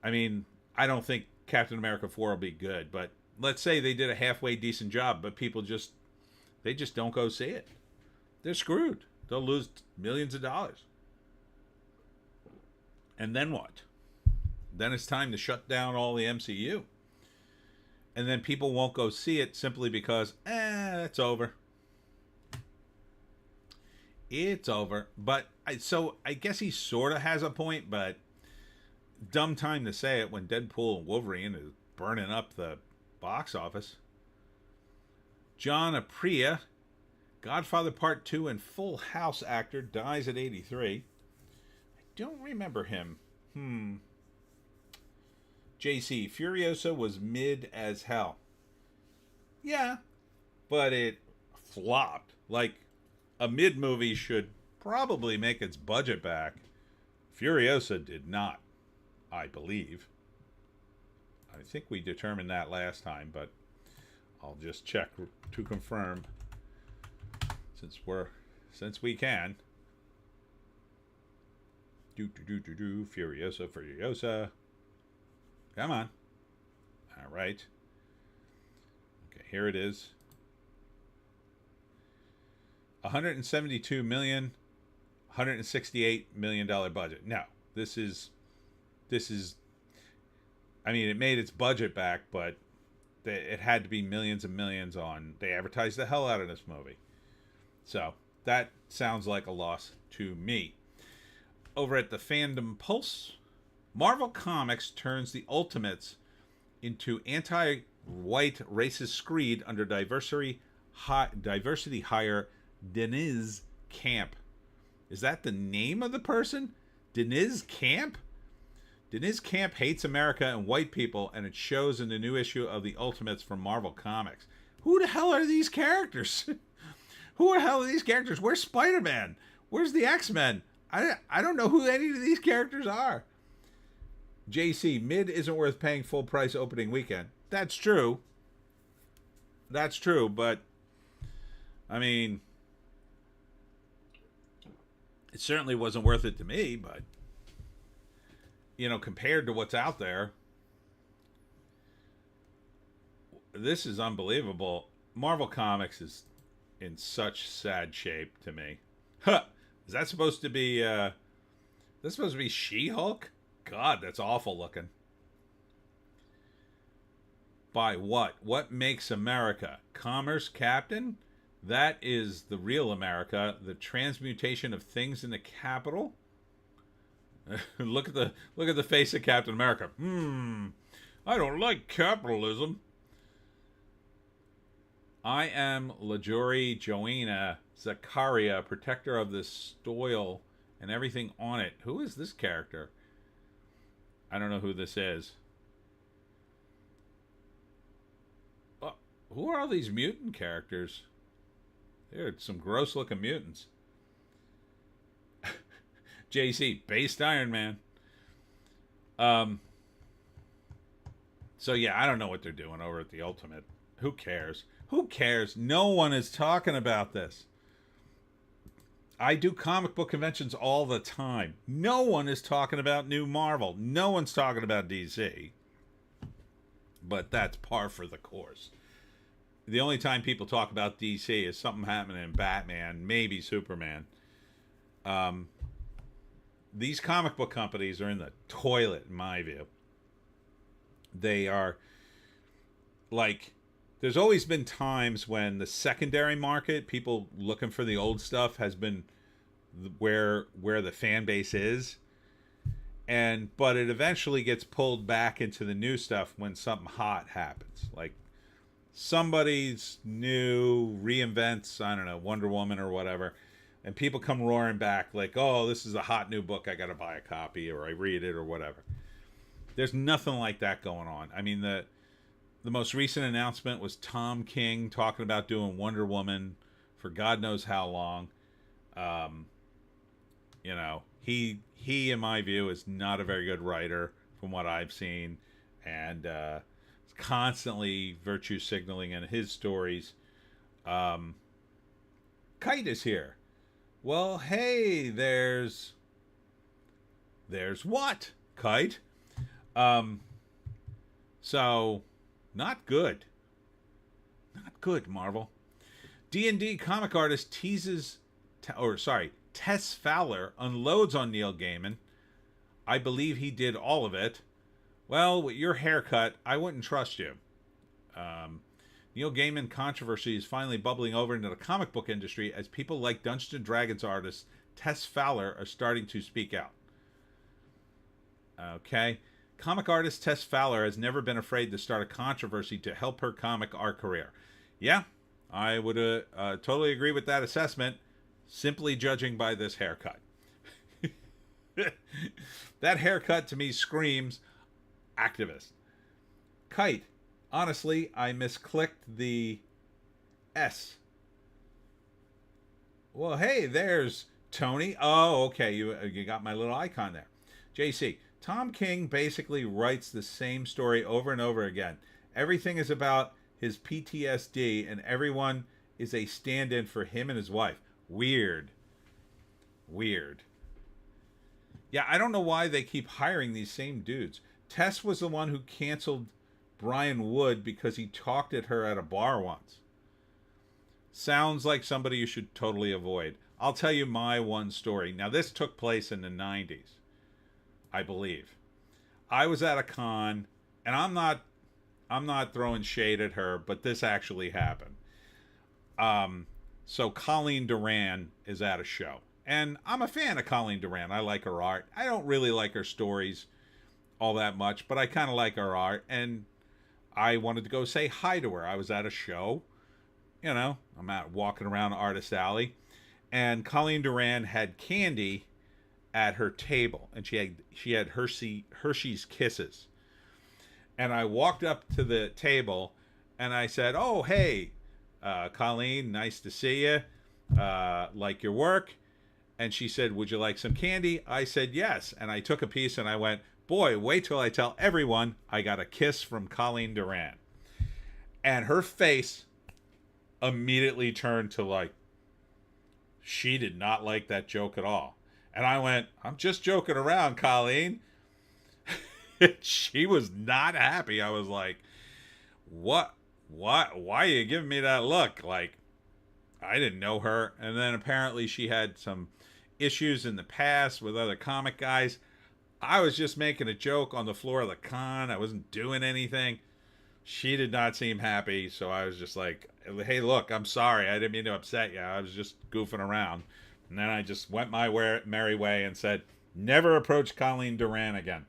I mean, I don't think Captain America 4 will be good, but let's say they did a halfway decent job, but people just don't go see it. They're screwed. They'll lose millions of dollars. And then what? Then it's time to shut down all the MCU. And then people won't go see it simply because, it's over. It's over. But, I guess he sort of has a point, but dumb time to say it when Deadpool and Wolverine is burning up the box office. John Aprea, Godfather Part 2 and Full House actor, dies at 83. I don't remember him. JC, Furiosa was mid as hell. Yeah, but it flopped. Like, a mid movie should probably make its budget back. Furiosa did not, I believe. I think we determined that last time, but I'll just check to confirm since we can. Furiosa. Come on. All right. Okay, here it is. 172 million, $168 million budget. No, this is. I mean, it made its budget back, but it had to be millions and millions on. They advertised the hell out of this movie, so that sounds like a loss to me. Over at the Fandom Pulse, Marvel Comics turns the Ultimates into anti-white racist screed under diversity hire Deniz Camp. Is that the name of the person? Deniz Camp? Deniz Camp hates America and white people, and it shows in the new issue of the Ultimates from Marvel Comics. Who the hell are these characters? Who the hell are these characters? Where's Spider-Man? Where's the X-Men? I don't know who any of these characters are. JC, mid isn't worth paying full price opening weekend. That's true. That's true, but I mean, it certainly wasn't worth it to me, but you know, compared to what's out there, this is unbelievable. Marvel Comics is in such sad shape to me. Huh. Is that supposed to be She-Hulk? God, that's awful looking. By what? What makes America? Commerce Captain? That is the real America. The transmutation of things in the capital? Look at the face of Captain America. I don't like capitalism. I am Lajori Joanna Zakaria, protector of the Stoil and everything on it. Who is this character? I don't know who this is. Who are all these mutant characters? They're some gross looking mutants. JC, based Iron Man. So yeah, I don't know what they're doing over at the Ultimate. Who cares? Who cares? No one is talking about this. I do comic book conventions all the time. No one is talking about new Marvel. No one's talking about DC. But that's par for the course. The only time people talk about DC is something happening in Batman, maybe Superman. These comic book companies are in the toilet, in my view. They are like, there's always been times when the secondary market, people looking for the old stuff, has been where the fan base is. But it eventually gets pulled back into the new stuff when something hot happens. Like somebody's new reinvents, I don't know, Wonder Woman or whatever, and people come roaring back like, oh, this is a hot new book, I gotta buy a copy, or I read it, or whatever. There's nothing like that going on. I mean, the most recent announcement was Tom King talking about doing Wonder Woman for God knows how long. You know, he in my view is not a very good writer from what I've seen, and constantly virtue signaling in his stories. Kite is here. Well, hey, there's what, Kite? So not good. Not good, Marvel. D&D comic artist Tess Fowler unloads on Neil Gaiman. I believe he did all of it. Well, with your haircut, I wouldn't trust you. Neil Gaiman controversy is finally bubbling over into the comic book industry as people like Dungeons & Dragons artist Tess Fowler are starting to speak out. Okay. Comic artist Tess Fowler has never been afraid to start a controversy to help her comic art career. Yeah, I would totally agree with that assessment, simply judging by this haircut. That haircut to me screams activist. Kite, honestly, I misclicked the S. Well, hey, there's Tony. Oh, okay, you got my little icon there. JC, Tom King basically writes the same story over and over again. Everything is about his PTSD, and everyone is a stand-in for him and his wife. Weird. Yeah, I don't know why they keep hiring these same dudes. Tess was the one who canceled Brian Wood because he talked at her at a bar once. Sounds like somebody you should totally avoid. I'll tell you my one story. Now, this took place in the 90s. I believe. I was at a con, and I'm not throwing shade at her, but this actually happened. So Colleen Duran is at a show, and I'm a fan of Colleen Duran. I like her art. I don't really like her stories all that much, but I kind of like her art, and I wanted to go say hi to her. I was at a show, you know, I'm out walking around Artist Alley, and Colleen Duran had candy at her table, and she had Hershey's Kisses. And I walked up to the table and I said, oh, hey, Colleen, nice to see you, like your work. And she said, would you like some candy? I said yes, and I took a piece and I went, boy, wait till I tell everyone I got a kiss from Colleen Duran. And her face immediately turned to like, she did not like that joke at all. And I went, I'm just joking around, Colleen. She was not happy. I was like, what? Why are you giving me that look? Like, I didn't know her. And then apparently she had some issues in the past with other comic guys. I was just making a joke on the floor of the con. I wasn't doing anything. She did not seem happy. So I was just like, hey, look, I'm sorry. I didn't mean to upset you. I was just goofing around. And then I just went my merry way and said, never approach Colleen Duran again.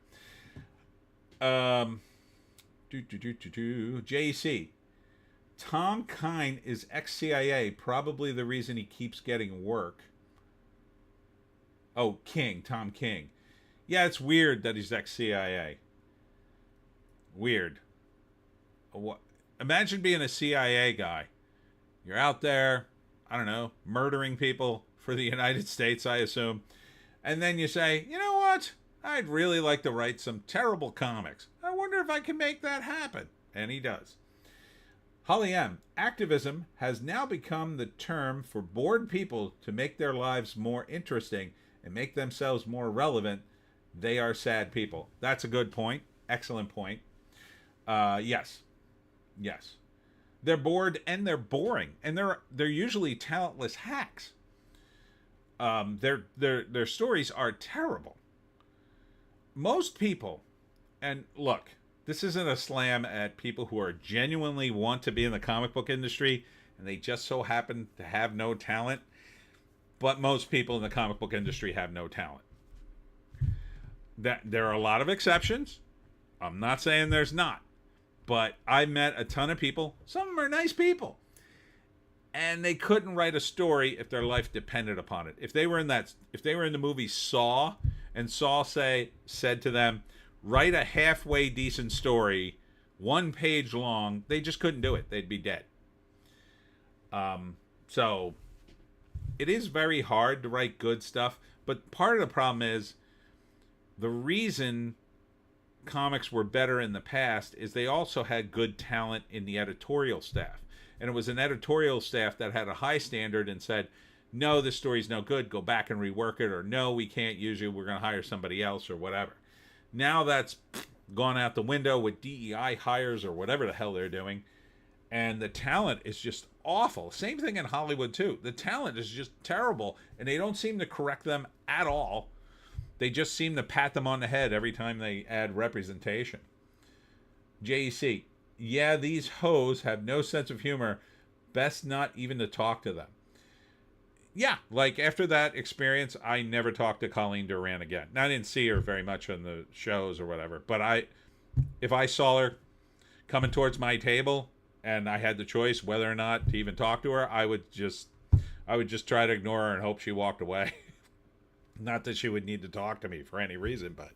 JC. Tom Kine is ex-CIA, probably the reason he keeps getting work. Oh, Tom King. Yeah, it's weird that he's ex-CIA. Weird. Imagine being a CIA guy. You're out there, I don't know, murdering people for the United States, I assume. And then you say, you know what? I'd really like to write some terrible comics. I wonder if I can make that happen. And he does. Holly M. Activism has now become the term for bored people to make their lives more interesting and make themselves more relevant. They are sad people. That's a good point. Excellent point. Yes. They're bored and they're boring. And they're usually talentless hacks. Their stories are terrible. Most people, and look, This isn't a slam at people who are genuinely want to be in the comic book industry and they just so happen to have no talent. But most people in the comic book industry have no talent. That there are a lot of exceptions. I'm not saying there's not. But I met a ton of people. Some of them are nice people. And they couldn't write a story if their life depended upon it. If they were in the movie Saw, and Saw said to them, write a halfway decent story, 1 page long, they just couldn't do it. They'd be dead. So it is very hard to write good stuff, but part of the problem is the reason comics were better in the past is they also had good talent in the editorial staff. And it was an editorial staff that had a high standard and said, no, this story's no good, go back and rework it, or no, we can't use you, we're going to hire somebody else, or whatever. Now that's gone out the window with DEI hires or whatever the hell they're doing. And the talent is just awful. Same thing in Hollywood, too. The talent is just terrible, and they don't seem to correct them at all. They just seem to pat them on the head every time they add representation. JEC, yeah, these hoes have no sense of humor. Best not even to talk to them. Yeah, like after that experience, I never talked to Colleen Durant again. Now, I didn't see her very much on the shows or whatever, but if I saw her coming towards my table and I had the choice whether or not to even talk to her, I would just try to ignore her and hope she walked away. Not that she would need to talk to me for any reason, but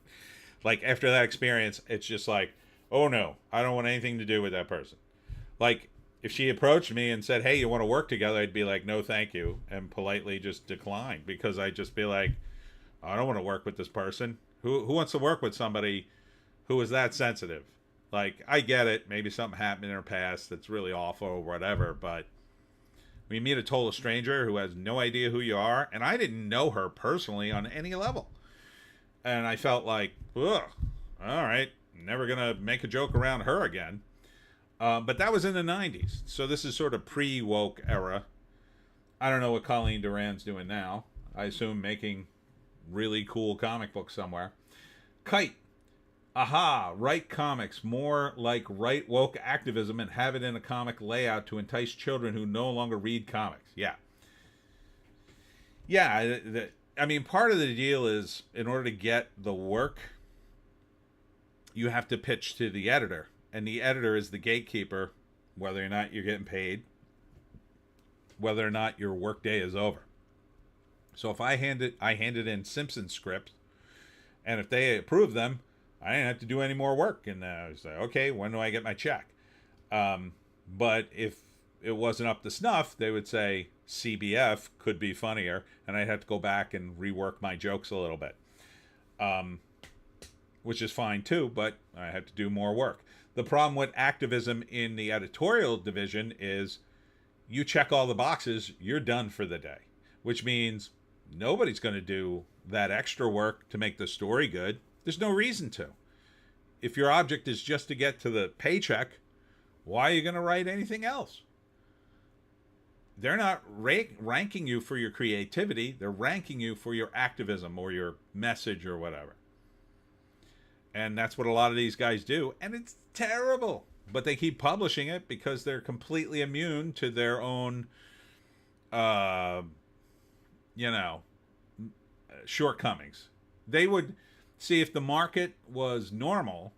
like after that experience, it's just like, oh no, I don't want anything to do with that person. Like if she approached me and said, hey, you want to work together? I'd be like, no, thank you. And politely just decline, because I'd just be like, I don't want to work with this person. Who wants to work with somebody who is that sensitive? Like, I get it. Maybe something happened in her past that's really awful or whatever, but when you meet a total stranger who has no idea who you are, and I didn't know her personally on any level, and I felt like, ugh, all right, never going to make a joke around her again. But that was in the 90s, so this is sort of pre-woke era. I don't know what Colleen Durant's doing now. I assume making really cool comic books somewhere. Kite. Aha, write comics more like right woke activism and have it in a comic layout to entice children who no longer read comics. Yeah. Yeah, I mean, part of the deal is in order to get the work, you have to pitch to the editor. And the editor is the gatekeeper, whether or not you're getting paid, whether or not your workday is over. So if I handed in Simpson scripts, and if they approve them, I didn't have to do any more work. And I was like, okay, when do I get my check? But if it wasn't up to snuff, they would say CBF could be funnier, and I'd have to go back and rework my jokes a little bit, which is fine too, but I have to do more work. The problem with activism in the editorial division is you check all the boxes, you're done for the day, which means nobody's going to do that extra work to make the story good. There's no reason to. If your object is just to get to the paycheck, why are you going to write anything else? They're not ranking you for your creativity. They're ranking you for your activism or your message or whatever. And that's what a lot of these guys do. And it's terrible. But they keep publishing it because they're completely immune to their own, shortcomings. They would see if the market was normal,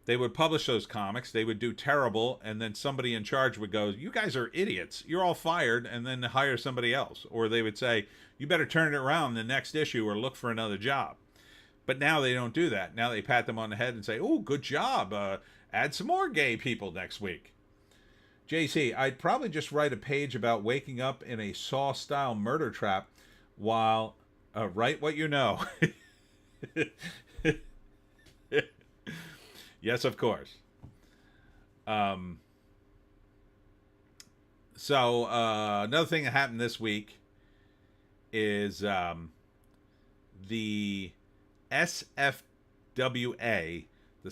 they would publish those comics, they would do terrible, and then somebody in charge would go, you guys are idiots, you're all fired, and then hire somebody else. Or they would say, you better turn it around in the next issue or look for another job. But now they don't do that. Now they pat them on the head and say, oh, good job, add some more gay people next week. JC, I'd probably just write a page about waking up in a Saw-style murder trap while write what you know. Yes, of course. So another thing that happened this week is the SFWA, the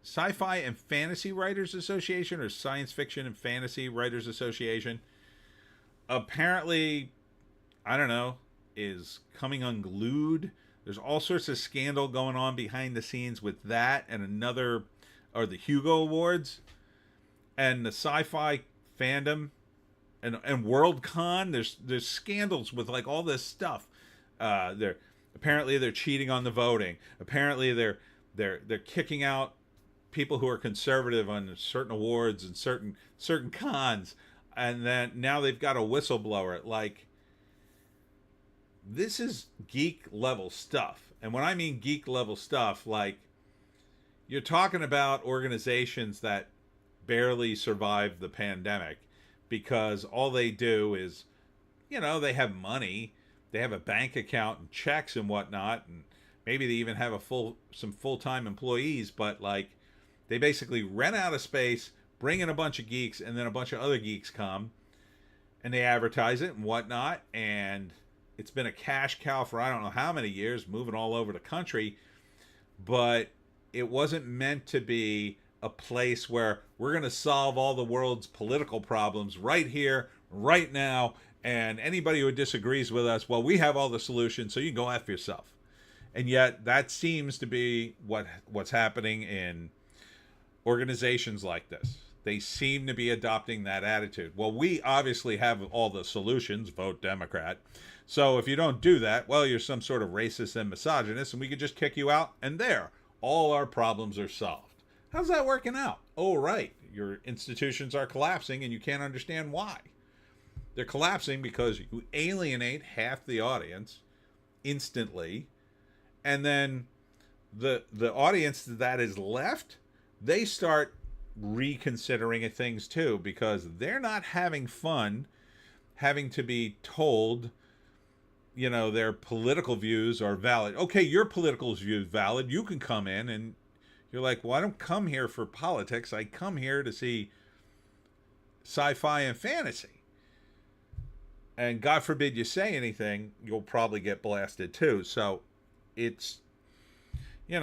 Sci-Fi and Fantasy Writers Association, or Science Fiction and Fantasy Writers Association, apparently, I don't know, is coming unglued There's all sorts of scandal going on behind the scenes with that and another, or the Hugo Awards, and the sci-fi fandom, and Worldcon. There's scandals with like all this stuff. They're apparently they're cheating on the voting. Apparently they're kicking out people who are conservative on certain awards and certain cons, and then now they've got a whistleblower. Like, this is geek level stuff. And when I mean geek level stuff, like, you're talking about organizations that barely survived the pandemic because all they do is, they have money, they have a bank account and checks and whatnot, and maybe they even have some full-time employees, but like, they basically rent out a space, bring in a bunch of geeks, and then a bunch of other geeks come, and they advertise it and whatnot, and it's been a cash cow for I don't know how many years, moving all over the country, but it wasn't meant to be a place where we're going to solve all the world's political problems right here, right now, and anybody who disagrees with us, well, we have all the solutions, so you can go F yourself. And yet that seems to be what's happening in organizations like this. They seem to be adopting that attitude. Well, we obviously have all the solutions, vote Democrat. So if you don't do that, well, you're some sort of racist and misogynist, and we could just kick you out, and there, all our problems are solved. How's that working out? Oh, right. Your institutions are collapsing, and you can't understand why. They're collapsing because you alienate half the audience instantly, and then the audience that is left, they start reconsidering things too, because they're not having fun having to be told, their political views are valid. Okay, your political view is valid. You can come in, and you're like, well, I don't come here for politics. I come here to see sci-fi and fantasy. And God forbid you say anything, you'll probably get blasted too. So it's, you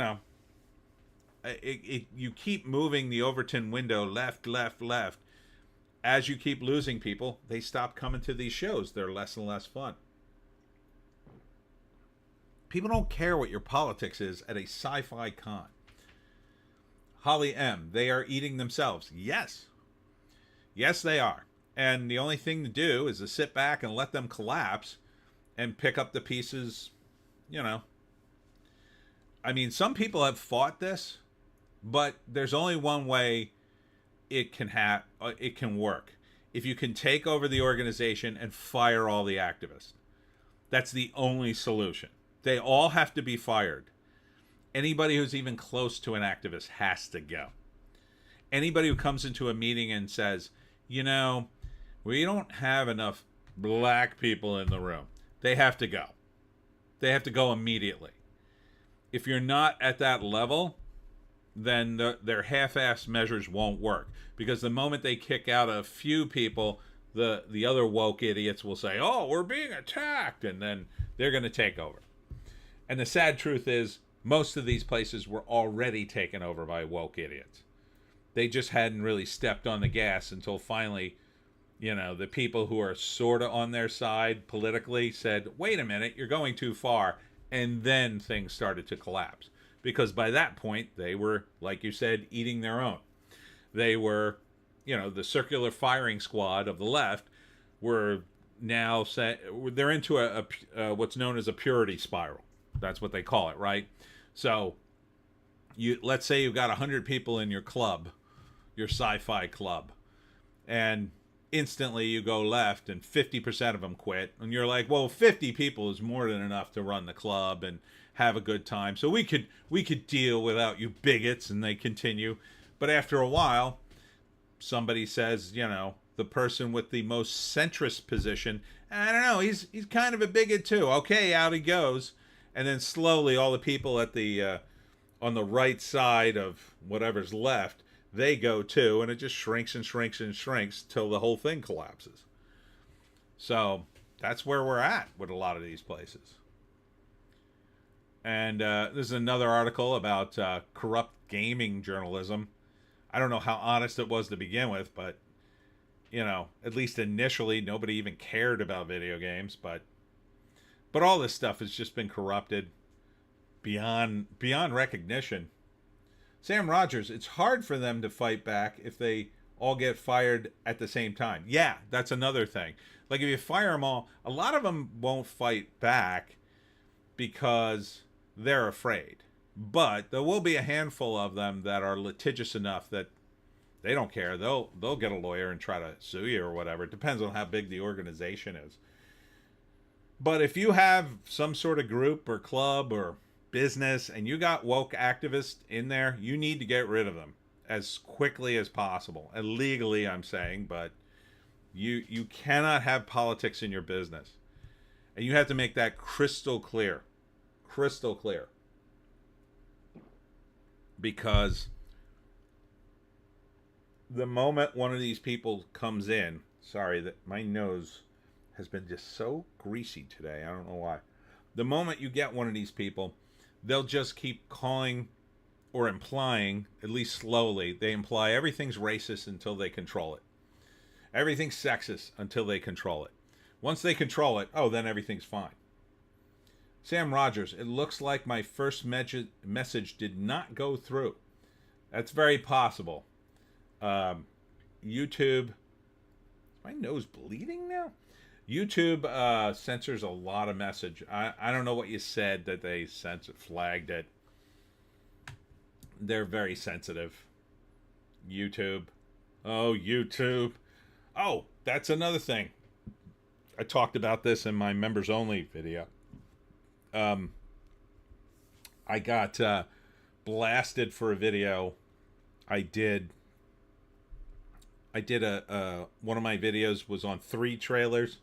keep moving the Overton window left, left, left. As you keep losing people, they stop coming to these shows. They're less and less fun. People don't care what your politics is at a sci-fi con. Holly M., they are eating themselves. Yes. Yes, they are. And the only thing to do is to sit back and let them collapse and pick up the pieces, I mean, some people have fought this, but there's only one way it can work. If you can take over the organization and fire all the activists. That's the only solution. They all have to be fired. Anybody who's even close to an activist has to go. Anybody who comes into a meeting and says, we don't have enough black people in the room, they have to go. They have to go immediately. If you're not at that level, then their half-assed measures won't work. Because the moment they kick out a few people, the other woke idiots will say, oh, we're being attacked, and then they're going to take over. And the sad truth is, most of these places were already taken over by woke idiots. They just hadn't really stepped on the gas until finally, the people who are sort of on their side politically said, wait a minute, you're going too far. And then things started to collapse. Because by that point, they were, like you said, eating their own. They were, the circular firing squad of the left were now they're into a what's known as a purity spiral. That's what they call it, right? So let's say you've got 100 people in your club, your sci-fi club, and instantly you go left and 50% of them quit, and you're like, well, 50 people is more than enough to run the club and have a good time, so we could deal without you bigots. And they continue. But after a while, somebody says, the person with the most centrist position, I don't know, he's kind of a bigot too. Okay, out he goes. And then slowly all the people at the on the right side of whatever's left, they go too, and it just shrinks and shrinks and shrinks till the whole thing collapses. So that's where we're at with a lot of these places. And this is another article about corrupt gaming journalism. I don't know how honest it was to begin with, but, at least initially nobody even cared about video games. But all this stuff has just been corrupted. beyond recognition. Sam Rogers, it's hard for them to fight back if they all get fired at the same time. Yeah, that's another thing. Like if you fire them all, a lot of them won't fight back because they're afraid. But there will be a handful of them that are litigious enough that they don't care. They'll get a lawyer and try to sue you or whatever. It depends on how big the organization is. But if you have some sort of group or club or business and you got woke activists in there, you need to get rid of them as quickly as possible. And legally, I'm saying, but you cannot have politics in your business. And you have to make that crystal clear. Crystal clear. Because the moment one of these people comes in, sorry that my nose has been just so greasy today. I don't know why. The moment you get one of these people, they'll just keep calling or implying, at least slowly, they imply everything's racist until they control it. Everything's sexist until they control it. Once they control it, oh, then everything's fine. Sam Rogers, it looks like my first message did not go through. That's very possible. YouTube, is my nose bleeding now? YouTube censors a lot of message. I don't know what you said that they flagged it. They're very sensitive. YouTube. Oh, YouTube. Oh, that's another thing. I talked about this in my members only video. I got blasted for a video I did. One of my videos was on 3 trailers.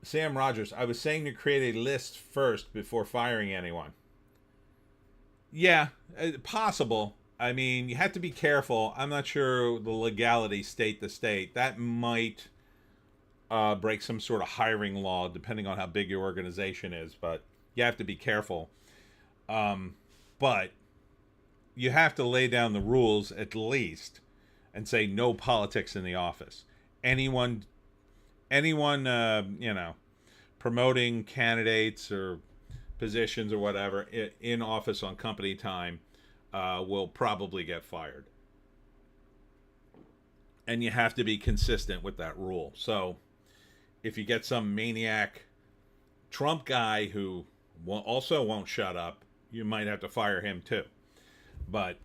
Sam Rogers, I was saying to create a list first before firing anyone. Yeah, possible. I mean, you have to be careful. I'm not sure the legality state to state. That might break some sort of hiring law, depending on how big your organization is. But you have to be careful. But you have to lay down the rules at least and say no politics in the office. Anyone promoting candidates or positions or whatever in office on company time will probably get fired. And you have to be consistent with that rule. So if you get some maniac Trump guy who also won't shut up, you might have to fire him too. But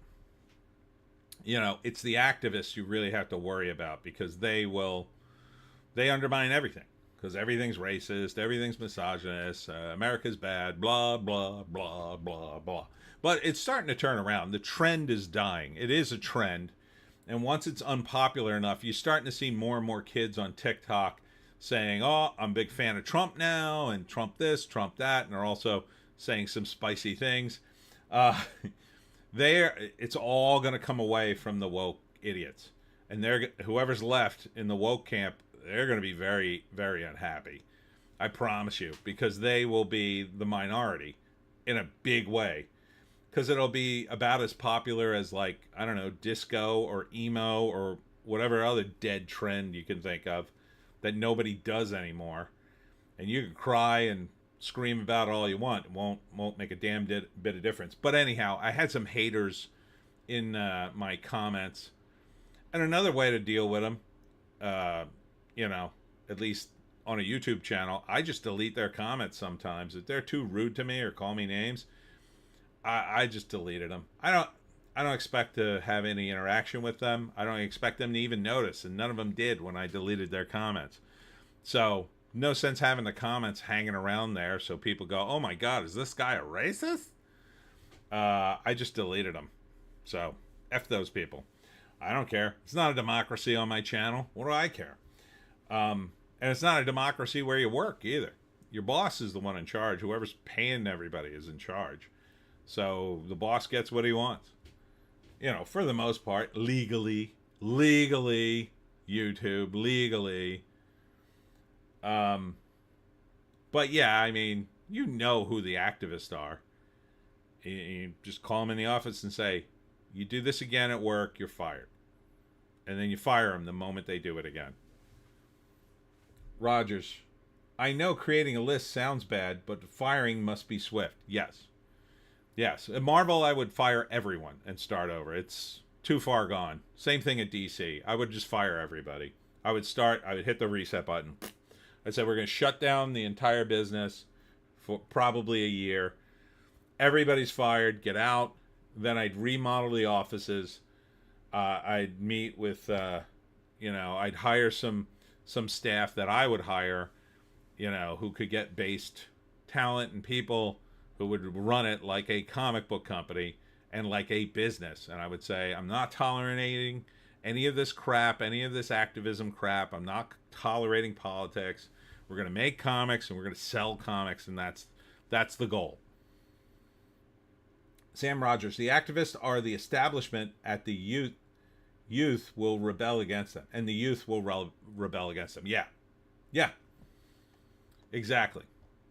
it's the activists you really have to worry about, because they undermine everything, because everything's racist, everything's misogynist, America's bad, blah, blah, blah, blah, blah. But it's starting to turn around. The trend is dying. It is a trend. And once it's unpopular enough, you're starting to see more and more kids on TikTok saying, oh, I'm a big fan of Trump now, and Trump this, Trump that, and they're also saying some spicy things. It's all going to come away from the woke idiots. And whoever's left in the woke camp, they're going to be very, very unhappy. I promise you, because they will be the minority in a big way. Because it'll be about as popular as, like, I don't know, disco or emo or whatever other dead trend you can think of that nobody does anymore. And you can cry and scream about it all you want. It won't make a damn bit of difference. But anyhow, I had some haters in my comments. And another way to deal with them, at least on a YouTube channel, I just delete their comments sometimes. If they're too rude to me or call me names, I just deleted them. I don't expect to have any interaction with them. I don't expect them to even notice, and none of them did when I deleted their comments. So no sense having the comments hanging around there so people go, oh my God, is this guy a racist? I just deleted them. So F those people. I don't care. It's not a democracy on my channel. What do I care? And it's not a democracy where you work either. Your boss is the one in charge. Whoever's paying everybody is in charge. So the boss gets what he wants. For the most part, legally, YouTube, legally. But yeah, I mean, who the activists are. You just call them in the office and say, you do this again at work, you're fired. And then you fire them the moment they do it again. Rogers, I know creating a list sounds bad, but firing must be swift. Yes. Yes. At Marvel, I would fire everyone and start over. It's too far gone. Same thing at DC. I would just fire everybody. I would hit the reset button. I said, we're going to shut down the entire business for probably a year. Everybody's fired. Get out. Then I'd remodel the offices. I'd meet with, I'd hire some staff that I would hire, who could get based talent and people who would run it like a comic book company and like a business. And I would say, I'm not tolerating any of this crap, any of this activism crap. I'm not tolerating politics. We're going to make comics and we're going to sell comics, and that's the goal. Sam Rogers, the activists are the establishment at the youth. Youth will rebel against them, and the youth will rebel against them. Yeah. Yeah. Exactly.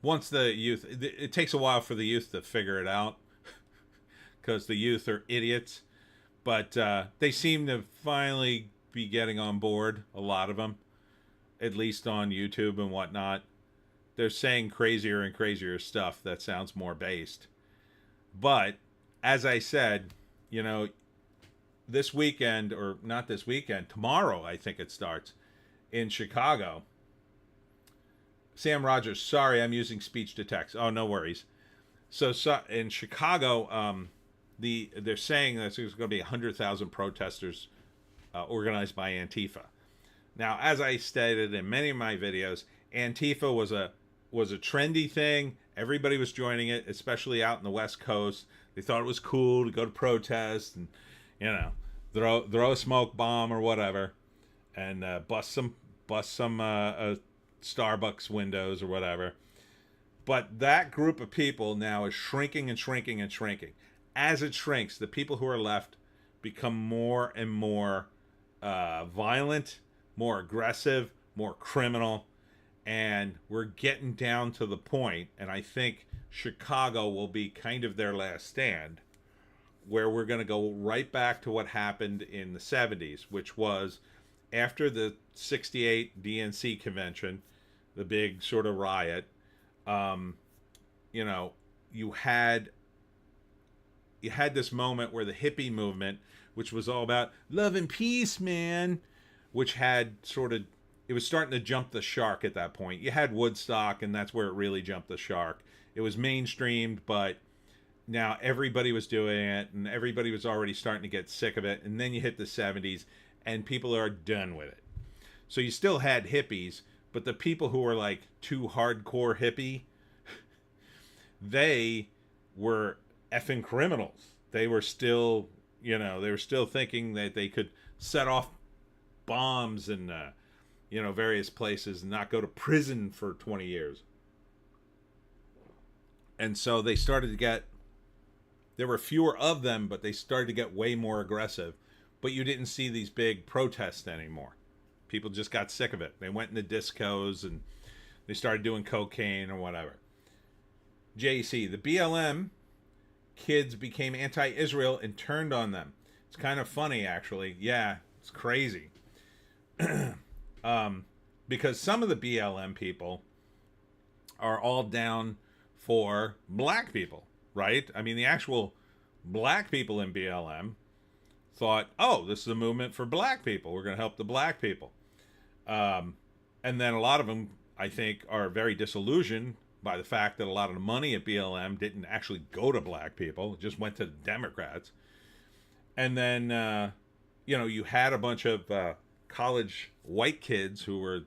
Once the youth, it takes a while for the youth to figure it out because the youth are idiots, but they seem to finally be getting on board, a lot of them, at least on YouTube and whatnot. They're saying crazier and crazier stuff that sounds more based. But as I said, this weekend, or not this weekend, tomorrow, I think it starts in Chicago. Sam Rogers, sorry, I'm using speech to text. Oh, no worries. So in Chicago, they're saying that there's going to be 100,000 protesters organized by Antifa. Now, as I stated in many of my videos, Antifa was a trendy thing. Everybody was joining it, especially out in the West Coast. They thought it was cool to go to protest and, throw a smoke bomb or whatever, and bust some Starbucks windows or whatever. But that group of people now is shrinking and shrinking and shrinking. As it shrinks, the people who are left become more and more violent, more aggressive, more criminal, and we're getting down to the point, and I think Chicago will be kind of their last stand, where we're going to go right back to what happened in the 70s, which was after the 68 DNC convention, the big sort of riot. You had this moment where the hippie movement, which was all about love and peace, man, which had it was starting to jump the shark at that point. You had Woodstock, and that's where it really jumped the shark. It was mainstreamed, but now everybody was doing it, and everybody was already starting to get sick of it. And then you hit the 70s, and people are done with it. So you still had hippies, but the people who were like too hardcore hippie, they were effing criminals. They were still, thinking that they could set off bombs in, various places and not go to prison for 20 years. And so they started to get, there were fewer of them, but they started to get way more aggressive. But you didn't see these big protests anymore. People just got sick of it. They went into discos and they started doing cocaine or whatever. JC, the BLM kids became anti-Israel and turned on them. It's kind of funny, actually. Yeah, it's crazy. Because some of the BLM people are all down for black people, right? I mean, the actual black people in BLM thought, oh, this is a movement for black people. We're going to help the black people. And then a lot of them, I think, are very disillusioned by the fact that a lot of the money at BLM didn't actually go to black people. It just went to the Democrats. And then, you had a bunch of college white kids who were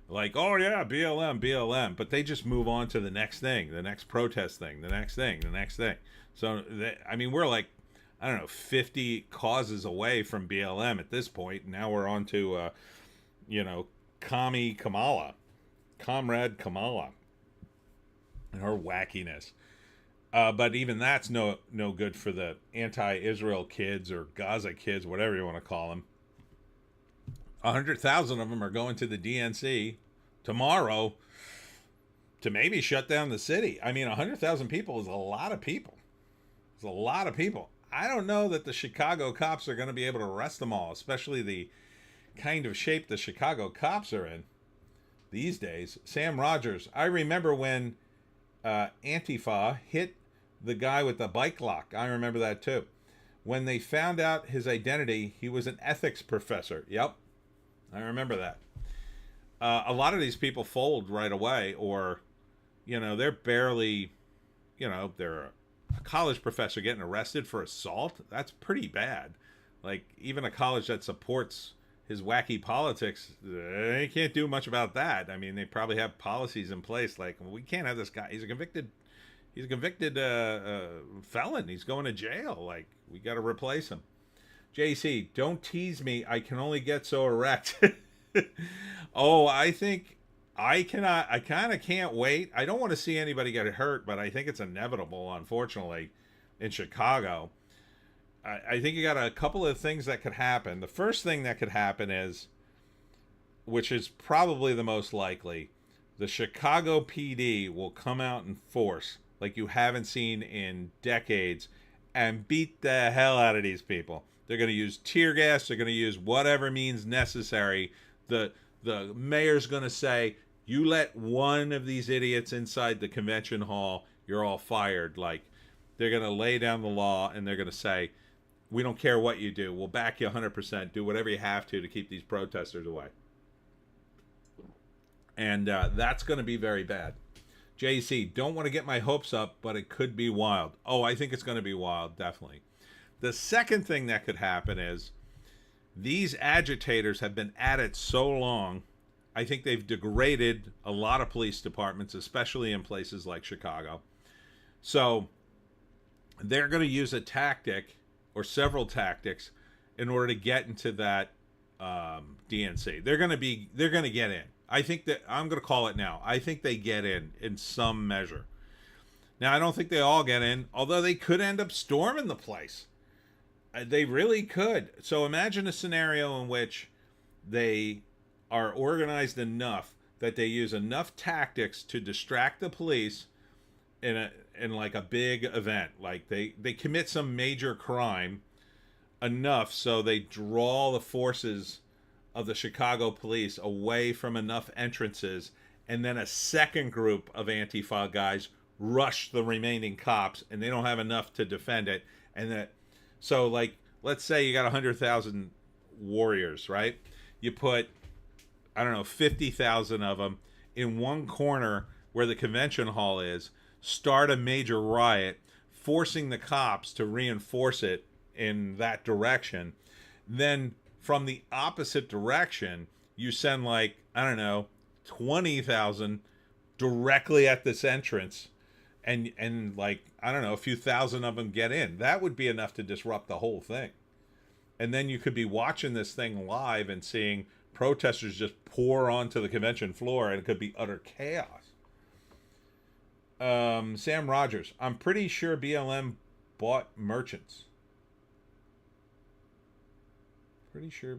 like, oh, yeah, BLM. But they just move on to the next thing, the next protest thing, the next thing, the next thing. So, we're like, 50 causes away from BLM at this point. Now we're on to, Comrade Kamala, and her wackiness. But even that's no good for the anti-Israel kids or Gaza kids, whatever you want to call them. 100,000 of them are going to the DNC tomorrow to maybe shut down the city. 100,000 people is a lot of people. It's a lot of people. I don't know that the Chicago cops are going to be able to arrest them all, especially the kind of shape the Chicago cops are in. these days. Sam Rogers. I remember when Antifa hit the guy with the bike lock. I remember that too. When they found out his identity, he was an ethics professor. Yep, I remember that. A lot of these people fold right away, or, they're barely, they're a college professor getting arrested for assault. That's pretty bad. Like, even a college that supports his wacky politics, they can't do much about that. I mean, they probably have policies in place like, well, we can't have this guy. He's a convicted felon. He's going to jail. Like, we got to replace him. JC, don't tease me. I can only get so erect. Oh, I think I kind of can't wait. I don't want to see anybody get hurt, but I think it's inevitable, unfortunately, in Chicago. I think you got a couple of things that could happen. The first thing that could happen is, which is probably the most likely, the Chicago PD will come out in force like you haven't seen in decades and beat the hell out of these people. They're going to use tear gas. They're going to use whatever means necessary. The mayor's going to say, you let one of these idiots inside the convention hall, you're all fired. Like, they're going to lay down the law, and they're going to say, we don't care what you do. We'll back you 100%. Do whatever you have to keep these protesters away. And that's going to be very bad. JC, don't want to get my hopes up, but it could be wild. Oh, I think it's going to be wild, definitely. The second thing that could happen is, these agitators have been at it so long, I think they've degraded a lot of police departments, especially in places like Chicago. So they're going to use a tactic or several tactics in order to get into that DNC. They're going to get in. I think that I'm going to call it now. I think they get in some measure. Now, I don't think they all get in, although they could end up storming the place. They really could. So imagine a scenario in which they are organized enough that they use enough tactics to distract the police in like a big event. Like they commit some major crime enough so they draw the forces of the Chicago police away from enough entrances, and then a second group of Antifa guys rush the remaining cops, and they don't have enough to defend it, and that. So, like, let's say you got 100,000 warriors, right? You put, 50,000 of them in one corner where the convention hall is, start a major riot, forcing the cops to reinforce it in that direction. Then, from the opposite direction, you send, 20,000 directly at this entrance. And a few thousand of them get in. That would be enough to disrupt the whole thing. And then you could be watching this thing live and seeing protesters just pour onto the convention floor, and it could be utter chaos. Sam Rogers, I'm pretty sure BLM bought merchants. Pretty sure.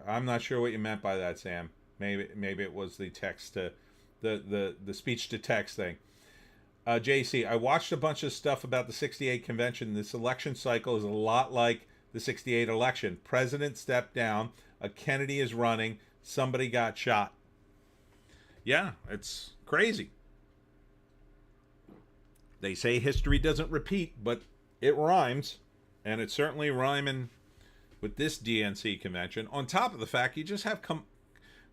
I'm not sure what you meant by that, Sam. Maybe it was the text to the speech to text thing. JC, I watched a bunch of stuff about the 68 convention. This election cycle is a lot like the 68 election. President stepped down. A Kennedy is running. Somebody got shot. Yeah, it's crazy. They say history doesn't repeat, but it rhymes. And it's certainly rhyming with this DNC convention. On top of the fact, you just have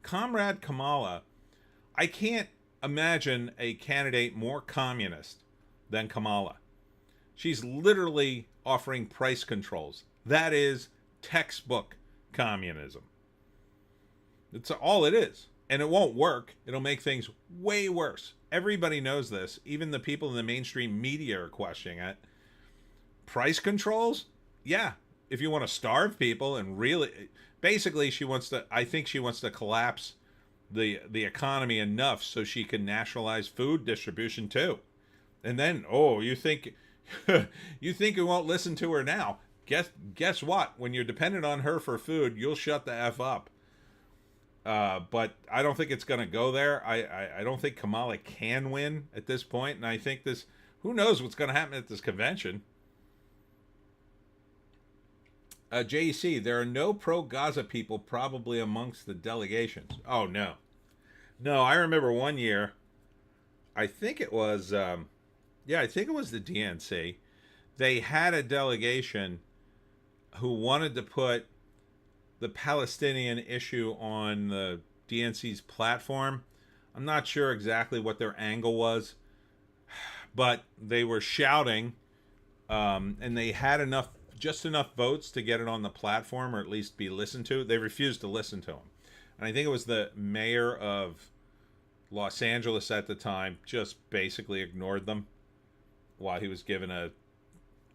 Comrade Kamala. I can't imagine a candidate more communist than Kamala. She's literally offering price controls. That is textbook communism. It's all it is. And it won't work. It'll make things way worse. Everybody knows this. Even the people in the mainstream media are questioning it. Price controls? Yeah. If you want to starve people and really... Basically, I think she wants to collapse the economy enough so she can nationalize food distribution too. And then, you think you won't listen to her now. Guess what? When you're dependent on her for food, you'll shut the F up. But I don't think it's going to go there. I don't think Kamala can win at this point. And I think who knows what's going to happen at this convention. JC, there are no pro-Gaza people probably amongst the delegations. Oh, no. No, I remember one year. I think it was, yeah, I think it was the DNC. They had a delegation who wanted to put the Palestinian issue on the DNC's platform. I'm not sure exactly what their angle was, but they were shouting, and they had just enough votes to get it on the platform or at least be listened to. They refused to listen to him. And I think it was the mayor of Los Angeles at the time just basically ignored them while he was giving I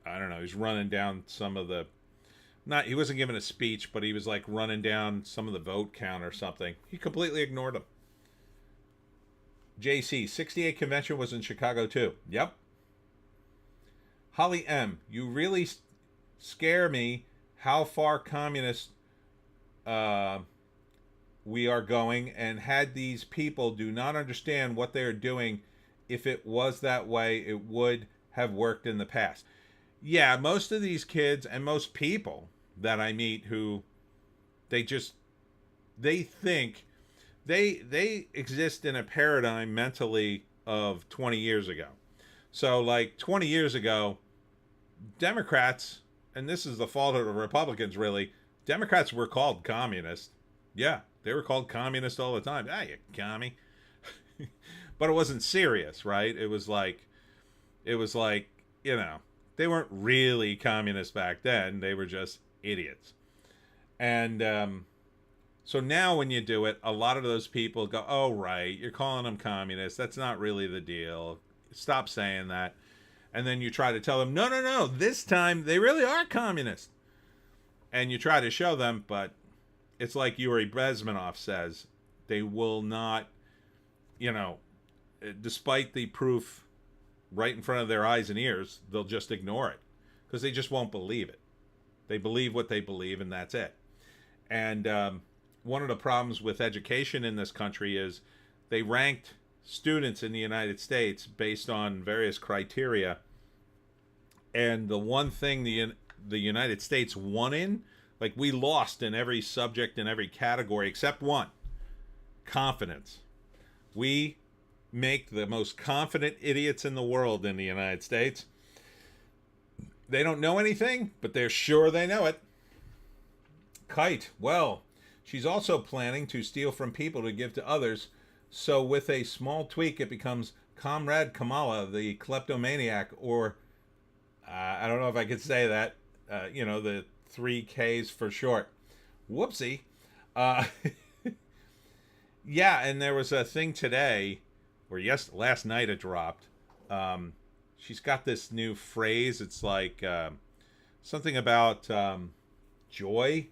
don't know, he was running down some of the, he wasn't giving a speech, but he was like running down some of the vote count or something. He completely ignored them. JC, 68 convention was in Chicago too. Yep. Holly M, you really scare me how far communist we are going, and had these people do not understand what they are doing, if it was that way, it would have worked in the past. Yeah, most of these kids and most people that I meet who they think they exist in a paradigm mentally of 20 years ago. So like 20 years ago, Democrats, and this is the fault of the Republicans really, Democrats were called communist. Yeah, they were called communist all the time. Ah, you commie. But it wasn't serious, right? It was like, you know, they weren't really communist back then. They were just idiots. And so now when you do it, a lot of those people go, oh, right, you're calling them communists. That's not really the deal. Stop saying that. And then you try to tell them, no, no, no, this time they really are communists. And you try to show them, but it's like Yuri Bezmenov says, they will not, you know, despite the proof right in front of their eyes and ears, they'll just ignore it because they just won't believe it. They believe what they believe, and that's it. And one of the problems with education in this country is they ranked students in the United States based on various criteria. And the one thing the United States won in, like we lost in every subject in every category except one, confidence. We make the most confident idiots in the world in the United States. They don't know anything, but they're sure they know it. Kite, well, she's also planning to steal from people to give to others. So with a small tweak, it becomes Comrade Kamala, the kleptomaniac, or I don't know if I could say that, you know, the 3 Ks for short. Whoopsie. Yeah, and there was a thing today, or last night it dropped. She's got this new phrase. It's like something about joy,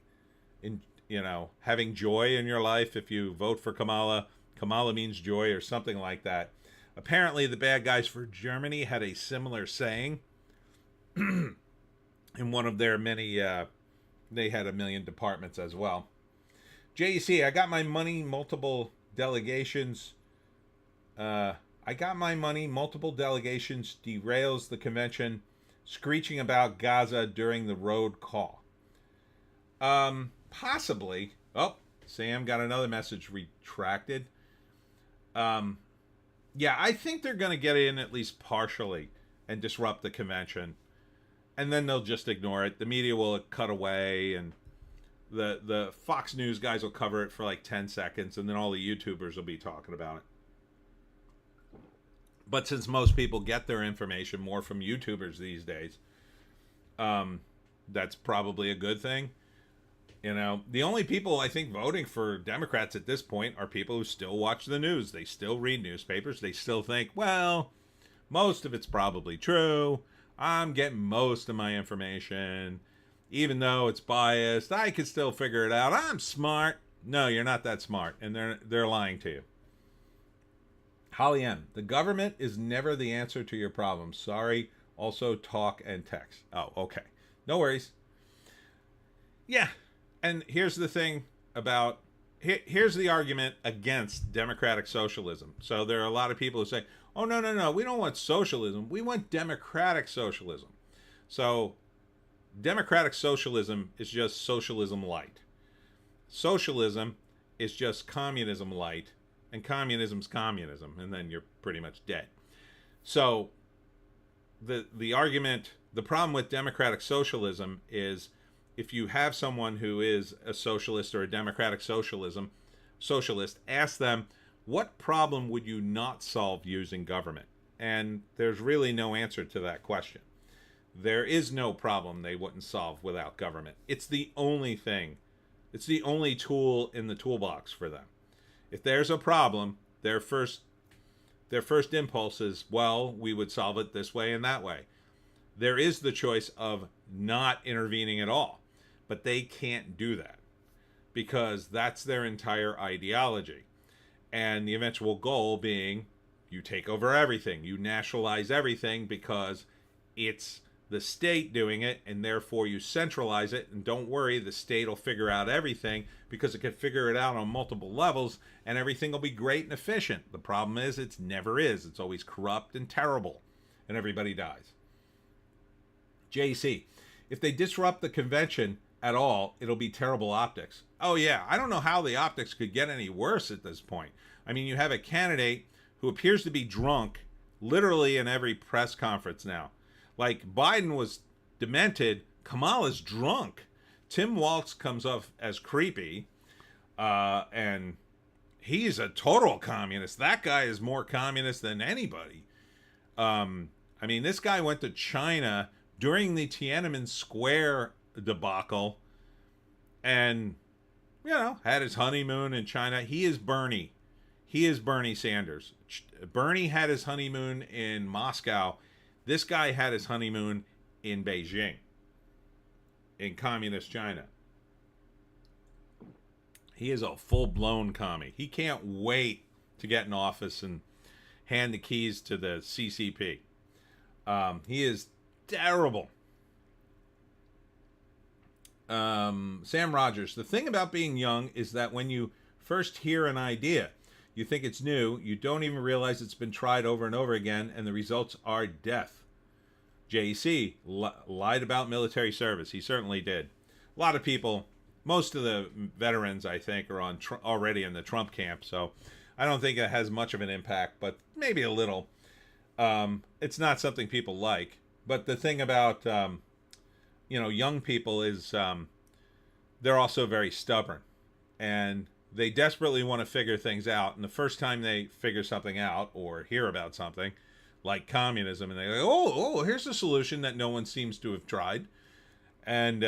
in, you know, having joy in your life. If you vote for Kamala, Kamala means joy or something like that. Apparently, the bad guys for Germany had a similar saying. In one of their many, they had 1 million departments as well. JEC, I got my money, multiple delegations. Multiple delegations derails the convention, screeching about Gaza during the road call. Possibly. Oh, Sam got another message retracted. Yeah, I think they're going to get in at least partially and disrupt the convention. And then they'll just ignore it. The media will cut away, and the Fox News guys will cover it for like 10 seconds, and then all the YouTubers will be talking about it. But since most people get their information more from YouTubers these days, that's probably a good thing. You know, the only people I think voting for Democrats at this point are people who still watch the news. They still read newspapers. They still think, well, most of it's probably true. I'm getting most of my information. Even though it's biased, I can still figure it out. I'm smart. No, you're not that smart. And they're lying to you. Holly M. The government is never the answer to your problems. Sorry. Also talk and text. Oh, okay. No worries. Yeah. And here's the thing about... Here's the argument against democratic socialism. So there are a lot of people who say, oh, no, no, no. We don't want socialism. We want democratic socialism. So democratic socialism is just socialism light. Socialism is just communism light. and communism's communism, and then you're pretty much dead. So the argument, the problem with democratic socialism is if you have someone who is a socialist or a democratic socialist, ask them, what problem would you not solve using government? And there's really no answer to that question. There is no problem they wouldn't solve without government. It's the only thing. It's the only tool in the toolbox for them. If there's a problem, their first impulse is, well, we would solve it this way and that way. There is the choice of not intervening at all, but they can't do that because that's their entire ideology. And the eventual goal being you take over everything, you nationalize everything because it's the state doing it, and therefore you centralize it, and don't worry, the state will figure out everything because it can figure it out on multiple levels, and everything will be great and efficient. The problem is it never is. It's always corrupt and terrible, and everybody dies. JC, if they disrupt the convention at all, it'll be terrible optics. Oh yeah, I don't know how the optics could get any worse at this point. I mean, you have a candidate who appears to be drunk literally in every press conference now. Like, Biden was demented, Kamala's drunk. Tim Walz comes off as creepy, and he's a total communist. That guy is more communist than anybody. I mean, this guy went to China during the Tiananmen Square debacle and, you know, had his honeymoon in China. He is Bernie. He is Bernie Sanders. Bernie had his honeymoon in Moscow. This guy had his honeymoon in Beijing, in communist China. He is a full-blown commie. He can't wait to get in office and hand the keys to the CCP. He is terrible. Sam Rogers, the thing about being young is that when you first hear an idea, you think it's new, you don't even realize it's been tried over and over again, and the results are death. JC lied about military service. He certainly did. A lot of people, most of the veterans, I think, are on already in the Trump camp, so I don't think it has much of an impact, but maybe a little. It's not something people like. But the thing about, young people is they're also very stubborn, and they desperately want to figure things out. And the first time they figure something out or hear about something, like communism, and they go, oh, here's a solution that no one seems to have tried. And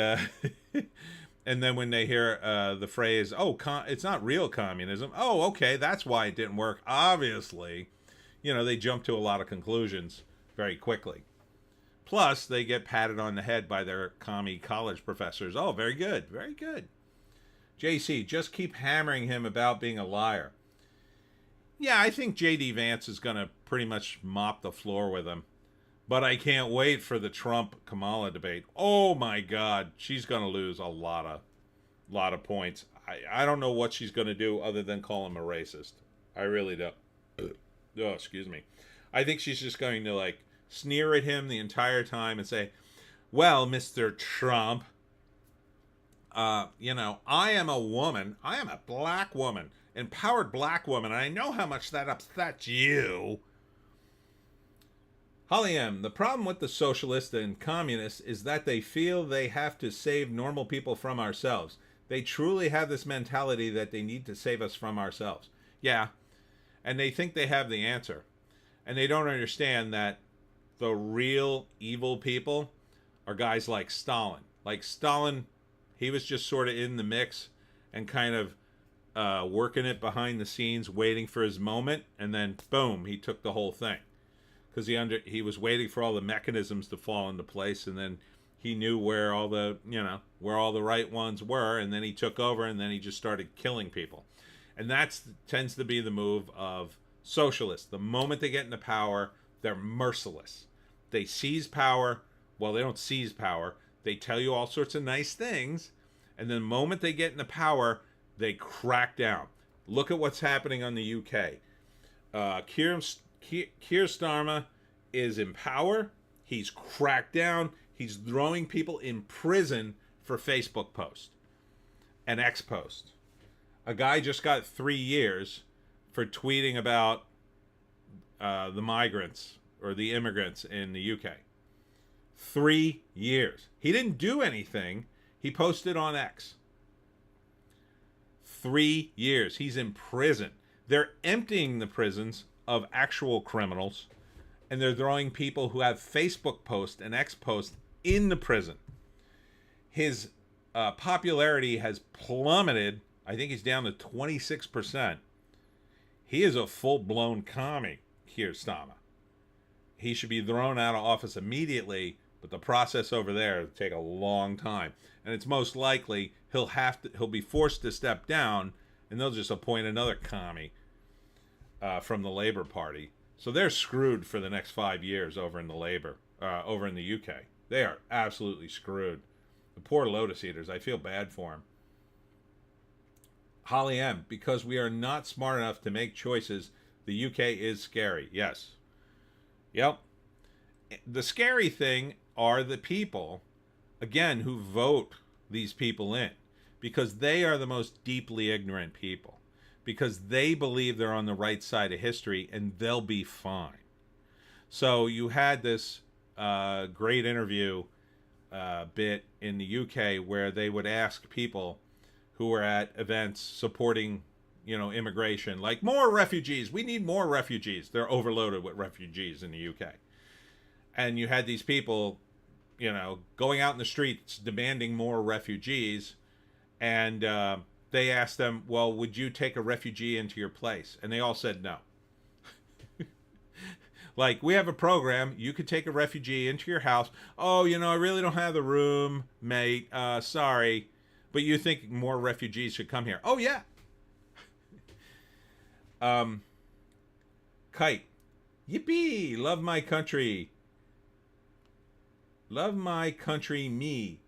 and then when they hear the phrase, it's not real communism. Oh, okay, that's why it didn't work. Obviously, they jump to a lot of conclusions very quickly. Plus, they get patted on the head by their commie college professors. Oh, very good, very good. JC, just keep hammering him about being a liar. Yeah, I think J.D. Vance is going to pretty much mop the floor with him. But I can't wait for the Trump-Kamala debate. Oh, my God. She's going to lose a lot of points. I don't know what she's going to do other than call him a racist. I really don't. Oh, excuse me. I think she's just going to, sneer at him the entire time and say, well, Mr. Trump, I am a woman. I am a black woman. Empowered black woman. And I know how much that upsets you. Holly M., the problem with the socialists and communists is that they feel they have to save normal people from ourselves. They truly have this mentality that they need to save us from ourselves. Yeah, and they think they have the answer. And they don't understand that the real evil people are guys like Stalin. Like Stalin, he was just sort of in the mix and kind of working it behind the scenes, waiting for his moment, and then boom, he took the whole thing. Because he was waiting for all the mechanisms to fall into place, and then he knew where all the right ones were, and then he took over, and then he just started killing people. And that tends to be the move of socialists. The moment they get into power, they're merciless. They seize power. Well, they don't seize power. They tell you all sorts of nice things, and the moment they get into power, they crack down. Look at what's happening on the UK. Keir Starmer is in power. He's cracked down. He's throwing people in prison for Facebook posts and X posts. A guy just got 3 years for tweeting about the migrants or the immigrants in the UK. 3 years. He didn't do anything. He posted on X. 3 years. He's in prison. They're emptying the prisons of actual criminals, and they're throwing people who have Facebook posts and X posts in the prison. His popularity has plummeted. I think he's down to 26%. He is a full-blown commie, Keir Starmer. He should be thrown out of office immediately, but the process over there will take a long time. And it's most likely he'll be forced to step down, and they'll just appoint another commie from the Labour Party. So they're screwed for the next 5 years over in the UK. They are absolutely screwed. The poor Lotus Eaters, I feel bad for them. Holly M, because we are not smart enough to make choices, the UK is scary. Yes. Yep. The scary thing are the people, again, who vote these people in, because they are the most deeply ignorant people, because they believe they're on the right side of history and they'll be fine. So you had this great interview bit in the UK where they would ask people who were at events supporting, immigration, like, more refugees. We need more refugees. They're overloaded with refugees in the UK. And you had these people, going out in the streets demanding more refugees. And they asked them, well, would you take a refugee into your place? And they all said no. Like, we have a program. You could take a refugee into your house. Oh, I really don't have the room, mate. Sorry. But you think more refugees should come here. Oh, yeah. Kite. Yippee. Love my country. Love my country, me.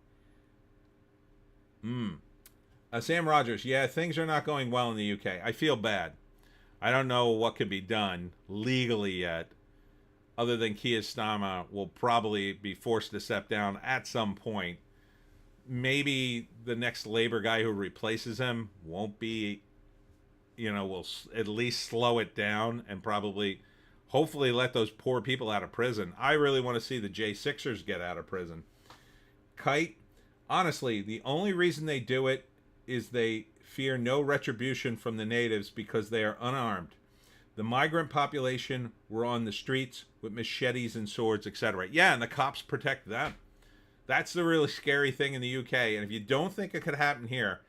Sam Rogers. Yeah, things are not going well in the UK. I feel bad. I don't know what could be done legally yet, other than Keir Starmer will probably be forced to step down at some point. Maybe the next Labour guy who replaces him won't be, will at least slow it down and probably, hopefully let those poor people out of prison. I really want to see the J6ers get out of prison. Kite, honestly, the only reason they do it is they fear no retribution from the natives because they are unarmed. The migrant population were on the streets with machetes and swords, etc. Yeah, and the cops protect them. That's the really scary thing in the UK. And if you don't think it could happen here,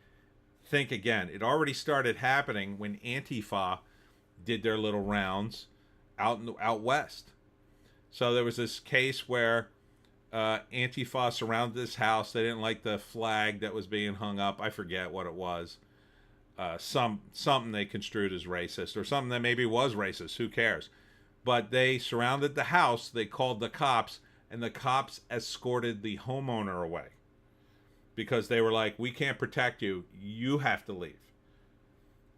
think again. It already started happening when Antifa did their little rounds out west. So there was this case where Antifa surrounded this house. They didn't like the flag that was being hung up. I forget what it was. Something they construed as racist, or something that maybe was racist. Who cares? But they surrounded the house. They called the cops, and the cops escorted the homeowner away because they were like, we can't protect you. You have to leave.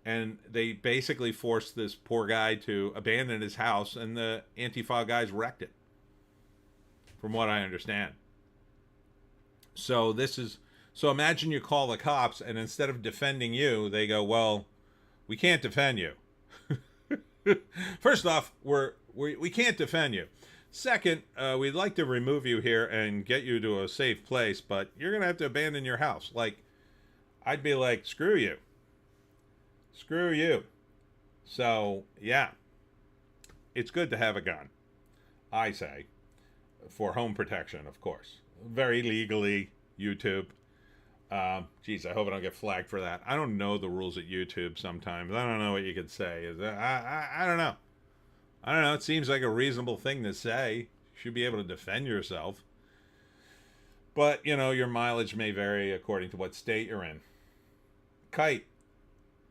And they basically forced this poor guy to abandon his house, and the Antifa guys wrecked it, from what I understand. So imagine you call the cops, and instead of defending you, they go, well, we can't defend you. First off, we can't defend you. Second, we'd like to remove you here and get you to a safe place, but you're going to have to abandon your house. Like, I'd be like, screw you. Screw you. So, yeah. It's good to have a gun, I say, for home protection, of course. Very legally, YouTube. Geez, I hope I don't get flagged for that. I don't know the rules at YouTube sometimes. I don't know what you could say. I don't know. I don't know. It seems like a reasonable thing to say. You should be able to defend yourself. But, your mileage may vary according to what state you're in. Kite.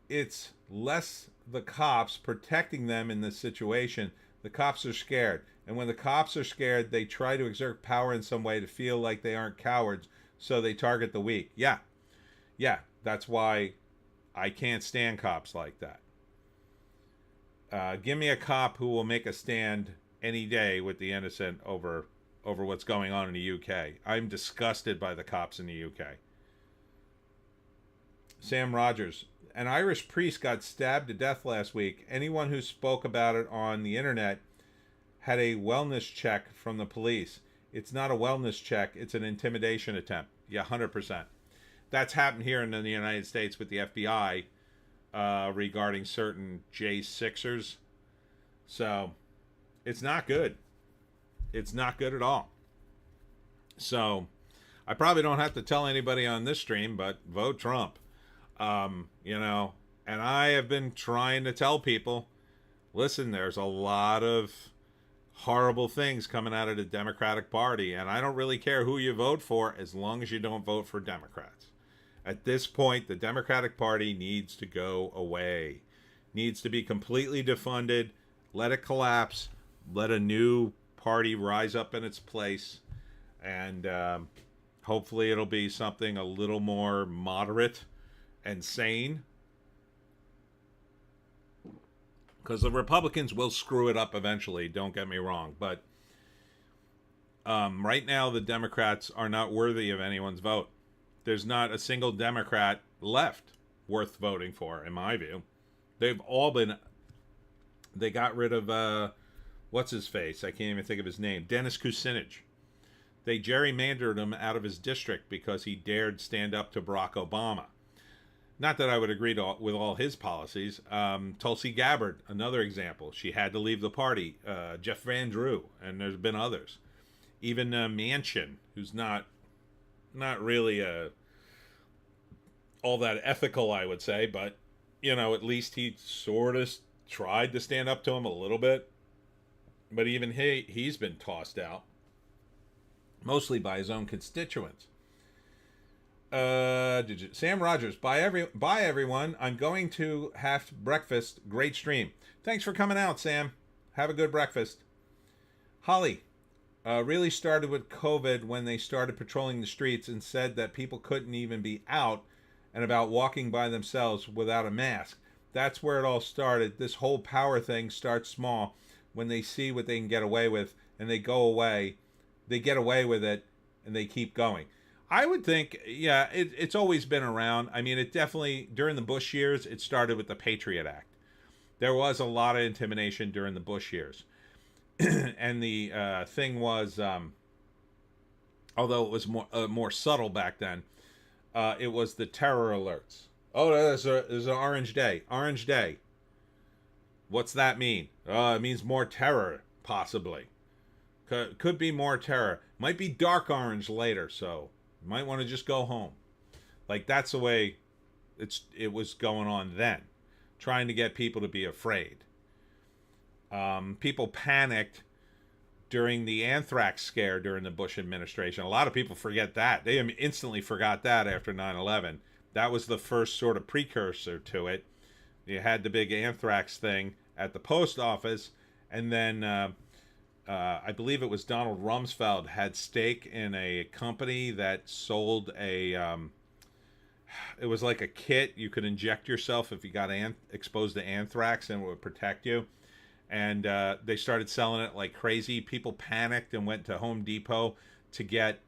It's less the cops protecting them in this situation. The cops are scared. And when the cops are scared, they try to exert power in some way to feel like they aren't cowards. So they target the weak. Yeah. That's why I can't stand cops like that. Give me a cop who will make a stand any day with the innocent over what's going on in the UK. I'm disgusted by the cops in the UK. Sam Rogers. An Irish priest got stabbed to death last week. Anyone who spoke about it on the internet had a wellness check from the police. It's not a wellness check, it's an intimidation attempt. Yeah, 100%. That's happened here in the United States with the FBI regarding certain J6ers. So, it's not good. It's not good at all. So, I probably don't have to tell anybody on this stream, but vote Trump. You know, and I have been trying to tell people, listen, there's a lot of horrible things coming out of the Democratic Party, and I don't really care who you vote for as long as you don't vote for Democrats. At this point, the Democratic Party needs to go away. Needs to be completely defunded, let it collapse, let a new party rise up in its place, and hopefully it'll be something a little more moderate and sane, because the Republicans will screw it up eventually, don't get me wrong, but right now the Democrats are not worthy of anyone's vote. There's not a single Democrat left worth voting for, in my view. They've all been, they got rid of what's his face, I can't even think of his name, Dennis Kucinich. They gerrymandered him out of his district because he dared stand up to Barack Obama. Not that I would agree with all his policies. Tulsi Gabbard, another example. She had to leave the party. Jeff Van Drew, and there's been others. Even Manchin, who's not really all that ethical, I would say, but, you know, at least he sort of tried to stand up to him a little bit. But even he's been tossed out, mostly by his own constituents. Sam Rogers, bye everyone. I'm going to have breakfast. Great stream. Thanks for coming out, Sam. Have a good breakfast. Holly, really started with COVID when they started patrolling the streets and said that people couldn't even be out and about walking by themselves without a mask. That's where it all started. This whole power thing starts small when they see what they can get away with and they go away. They get away with it and they keep going. I would think, yeah, it's always been around. I mean, it definitely, during the Bush years, it started with the Patriot Act. There was a lot of intimidation during the Bush years. And the thing was, although it was more subtle back then, it was the terror alerts. Oh, there's an orange day. Orange day. What's that mean? It means more terror, possibly. Could be more terror. Might be dark orange later, so you might want to just go home. Like, that's the way it was going on then. Trying to get people to be afraid. People panicked during the anthrax scare during the Bush administration. A lot of people forget that. They instantly forgot that after 9/11. That was the first sort of precursor to it. You had the big anthrax thing at the post office, and then I believe it was Donald Rumsfeld had stake in a company that sold a it was like a kit you could inject yourself if you got exposed to anthrax, and it would protect you. And they started selling it like crazy. People panicked and went to Home Depot to get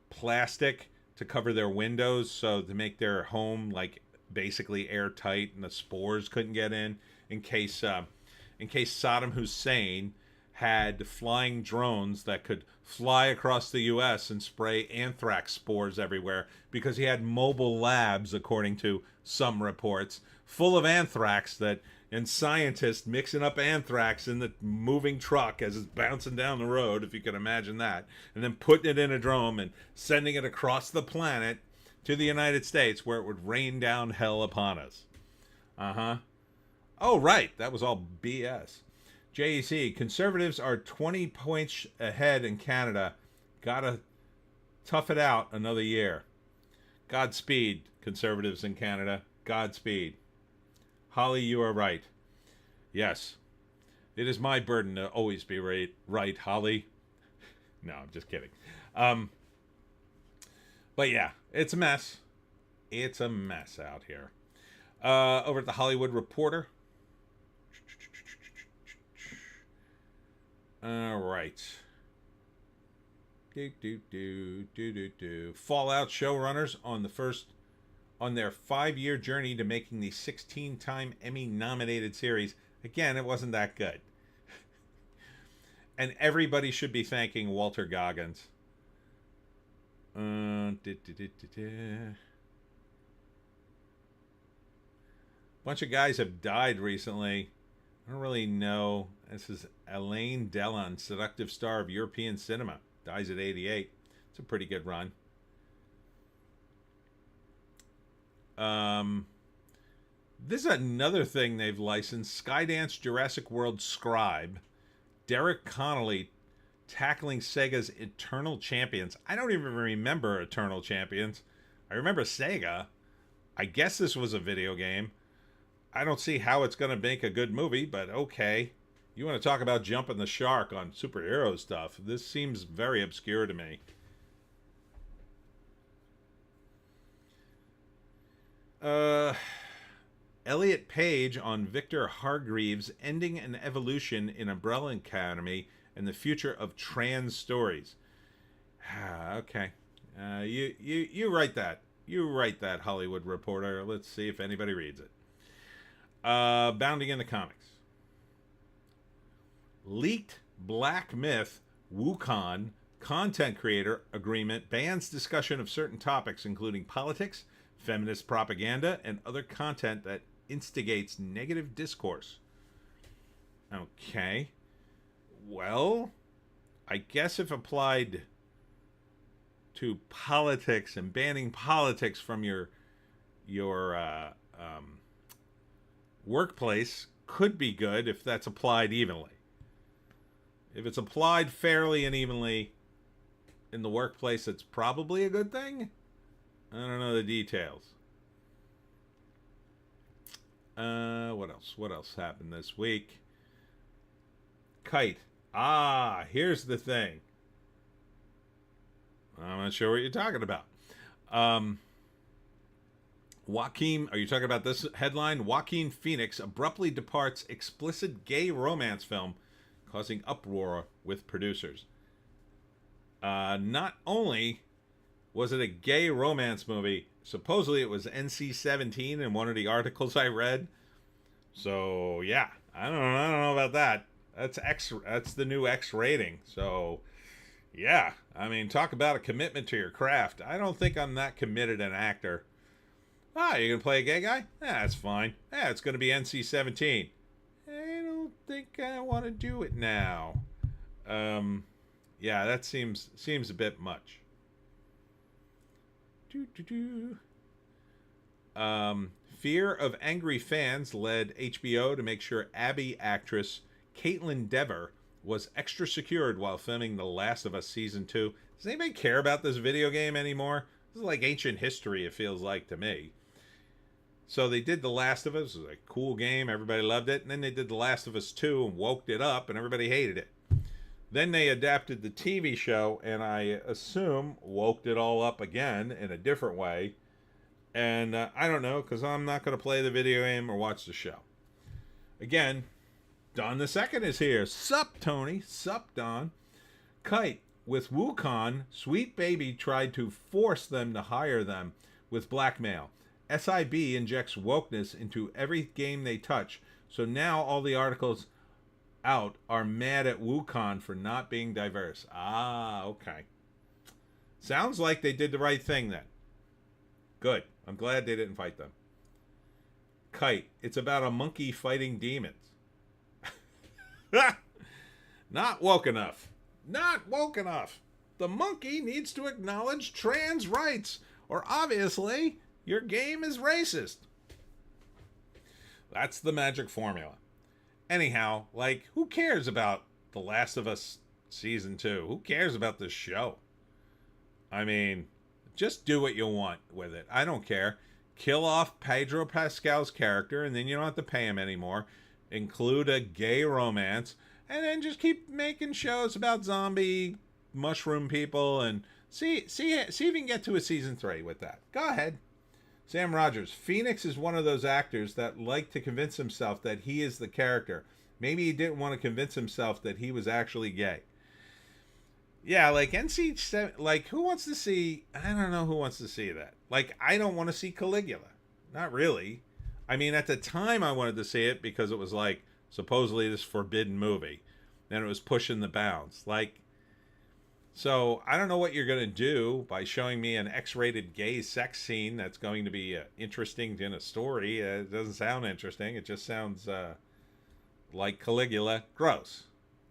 plastic to cover their windows, so to make their home like basically airtight and the spores couldn't get in case Saddam Hussein had flying drones that could fly across the U.S. and spray anthrax spores everywhere, because he had mobile labs, according to some reports, full of anthrax and scientists mixing up anthrax in the moving truck as it's bouncing down the road, if you can imagine that, and then putting it in a drone and sending it across the planet to the United States, where it would rain down hell upon us. Oh, right. That was all BS. JEC, conservatives are 20 points ahead in Canada. Gotta tough it out another year. Godspeed, conservatives in Canada. Godspeed. Holly, you are right. Yes. It is my burden to always be right, Holly. No, I'm just kidding. But yeah, it's a mess. It's a mess out here. Over at the Hollywood Reporter. All right. Fallout showrunners on the first on their 5-year journey to making the 16-time Emmy-nominated series. Again, it wasn't that good. And everybody should be thanking Walter Goggins. Bunch of guys have died recently. I don't really know. This is Alain Delon, seductive star of European cinema. Dies at 88. It's a pretty good run. This is another thing they've licensed. Skydance Jurassic World Scribe. Derek Connolly tackling Sega's Eternal Champions. I don't even remember Eternal Champions. I remember Sega. I guess this was a video game. I don't see how it's going to make a good movie, but okay. You want to talk about jumping the shark on superhero stuff? This seems very obscure to me. Elliot Page on Victor Hargreaves' Ending and Evolution in Umbrella Academy and the Future of Trans Stories. Okay. You write that. You write that, Hollywood Reporter. Let's see if anybody reads it. Bounding into comics. Leaked Black Myth Wukong content creator agreement bans discussion of certain topics, including politics, feminist propaganda, and other content that instigates negative discourse. Okay. Well, I guess if applied to politics and banning politics from your workplace could be good if that's applied evenly. If it's applied fairly and evenly in the workplace, it's probably a good thing. I don't know the details. What else? What else happened this week? Kite. Here's the thing. I'm not sure what you're talking about. Joaquin, are you talking about this headline? Joaquin Phoenix abruptly departs explicit gay romance film, causing uproar with producers. Not only was it a gay romance movie, supposedly it was NC-17 in one of the articles I read. So yeah, I don't know about that. That's X. That's the new X rating. So yeah, I mean, talk about a commitment to your craft. I don't think I'm that committed an actor. You're gonna play a gay guy? Yeah, that's fine. Yeah, it's gonna be NC-17. I don't think I want to do it now. Yeah, that seems a bit much. Fear of angry fans led HBO to make sure Abby actress Caitlin Dever was extra secured while filming The Last of Us Season 2. Does anybody care about this video game anymore? This is like ancient history, it feels like to me. So they did The Last of Us. It was a cool game. Everybody loved it. And then they did The Last of Us 2 and woked it up, and everybody hated it. Then they adapted the TV show, and I assume woked it all up again in a different way. And I don't know, because I'm not going to play the video game or watch the show. Again, Don the Second is here. Sup, Tony. Sup, Don. Kite. With Wukong, Sweet Baby tried to force them to hire them with blackmail. SIB injects wokeness into every game they touch, so now all the articles out are mad at Wukong for not being diverse. Okay. Sounds like they did the right thing then. Good. I'm glad they didn't fight them. Kite. It's about a monkey fighting demons. Not woke enough. Not woke enough. The monkey needs to acknowledge trans rights, or obviously your game is racist. That's the magic formula. Anyhow, like, who cares about The Last of Us Season 2? Who cares about this show? I mean, just do what you want with it. I don't care. Kill off Pedro Pascal's character, and then you don't have to pay him anymore. Include a gay romance, and then just keep making shows about zombie mushroom people, and see if you can get to a Season 3 with that. Go ahead. Sam Rogers. Phoenix is one of those actors that like to convince himself that he is the character. Maybe he didn't want to convince himself that he was actually gay. Yeah, like NC7, like who wants to see, I don't know who wants to see that. Like I don't want to see Caligula. Not really. I mean, at the time I wanted to see it because it was like supposedly this forbidden movie. Then it was pushing the bounds. Like, so I don't know what you're going to do by showing me an X-rated gay sex scene that's going to be interesting in a story. It doesn't sound interesting. It just sounds like Caligula. Gross.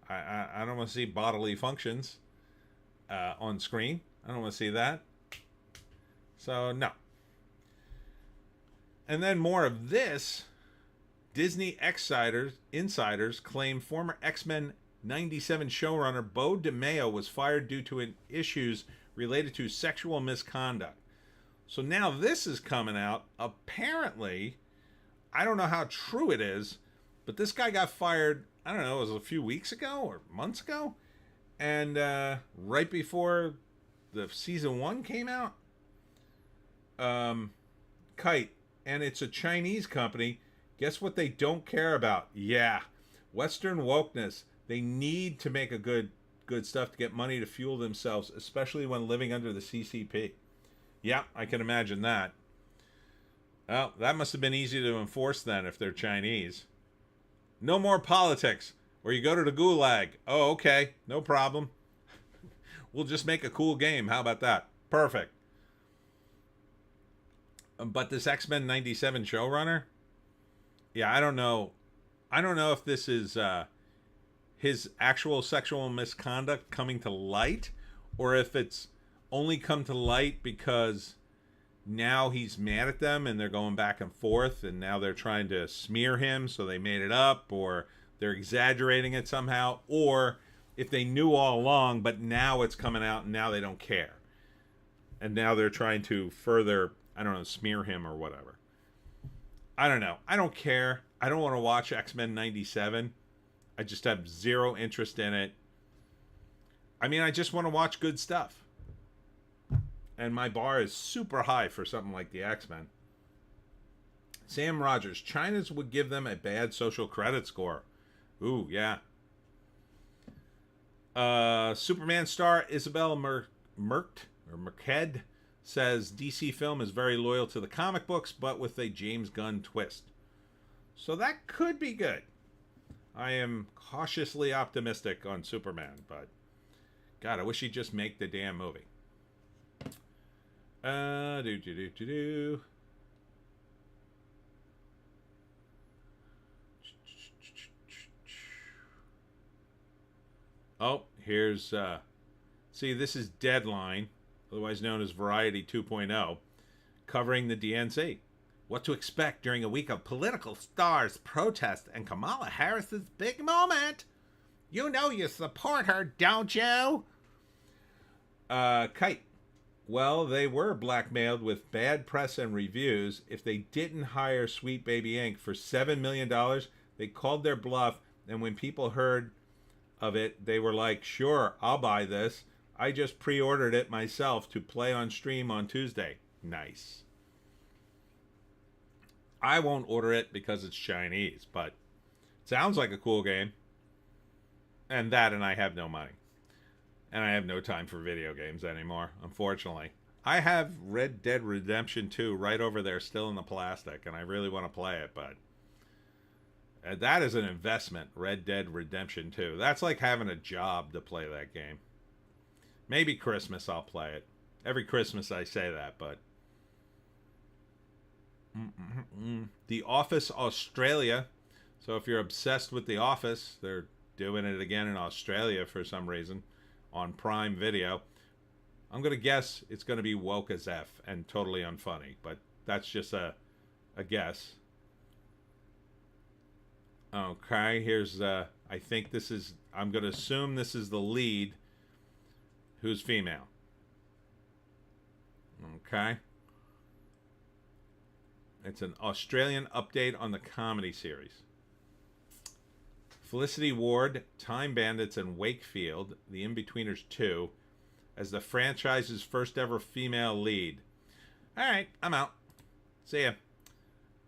I don't want to see bodily functions on screen. I don't want to see that. So, no. And then more of this. Disney insiders claim former X-Men 97 showrunner Bo DeMeo was fired due to issues related to sexual misconduct. So now this is coming out. Apparently, I don't know how true it is, but this guy got fired, I don't know, it was a few weeks ago or months ago. And right before the season 1 came out, Kite, and it's a Chinese company. Guess what they don't care about? Yeah, Western wokeness. They need to make a good stuff to get money to fuel themselves, especially when living under the CCP. Yeah, I can imagine that. Well, that must have been easy to enforce then if they're Chinese. No more politics, or you go to the gulag. Oh, okay, no problem. We'll just make a cool game. How about that? Perfect. But this X-Men 97 showrunner, yeah, I don't know. I don't know if this is his actual sexual misconduct coming to light, or if it's only come to light because now he's mad at them and they're going back and forth and now they're trying to smear him, so they made it up, or they're exaggerating it somehow, or if they knew all along but now it's coming out and now they don't care. And now they're trying to further, I don't know, smear him or whatever. I don't know. I don't care. I don't want to watch X-Men 97. I just have zero interest in it. I mean, I just want to watch good stuff. And my bar is super high for something like the X-Men. Sam Rogers, China's would give them a bad social credit score. Ooh, yeah. Superman star Isabel Merced says DC Film is very loyal to the comic books, but with a James Gunn twist. So that could be good. I am cautiously optimistic on Superman, but God, I wish he'd just make the damn movie. Oh, here's see, this is Deadline, otherwise known as Variety 2.0, covering the DNC. What to expect during a week of political stars, protest, and Kamala Harris's big moment. You know you support her, don't you? Kite. Well, they were blackmailed with bad press and reviews. If they didn't hire Sweet Baby Inc. for $7 million, they called their bluff, and when people heard of it, they were like, sure, I'll buy this. I just pre-ordered it myself to play on stream on Tuesday. Nice. I won't order it because it's Chinese, but it sounds like a cool game. And I have no money. And I have no time for video games anymore, unfortunately. I have Red Dead Redemption 2 right over there still in the plastic, and I really want to play it, but that is an investment, Red Dead Redemption 2. That's like having a job to play that game. Maybe Christmas I'll play it. Every Christmas I say that, but The Office Australia. So if you're obsessed with The Office, they're doing it again in Australia for some reason on Prime Video. I'm going to guess it's going to be woke as F and totally unfunny, but that's just a guess. Okay, here's I think this is, I'm going to assume this is the lead who's female. Okay. It's an Australian update on the comedy series. Felicity Ward, Time Bandits, and Wakefield, The In-Betweeners 2, as the franchise's first ever female lead. Alright, I'm out. See ya.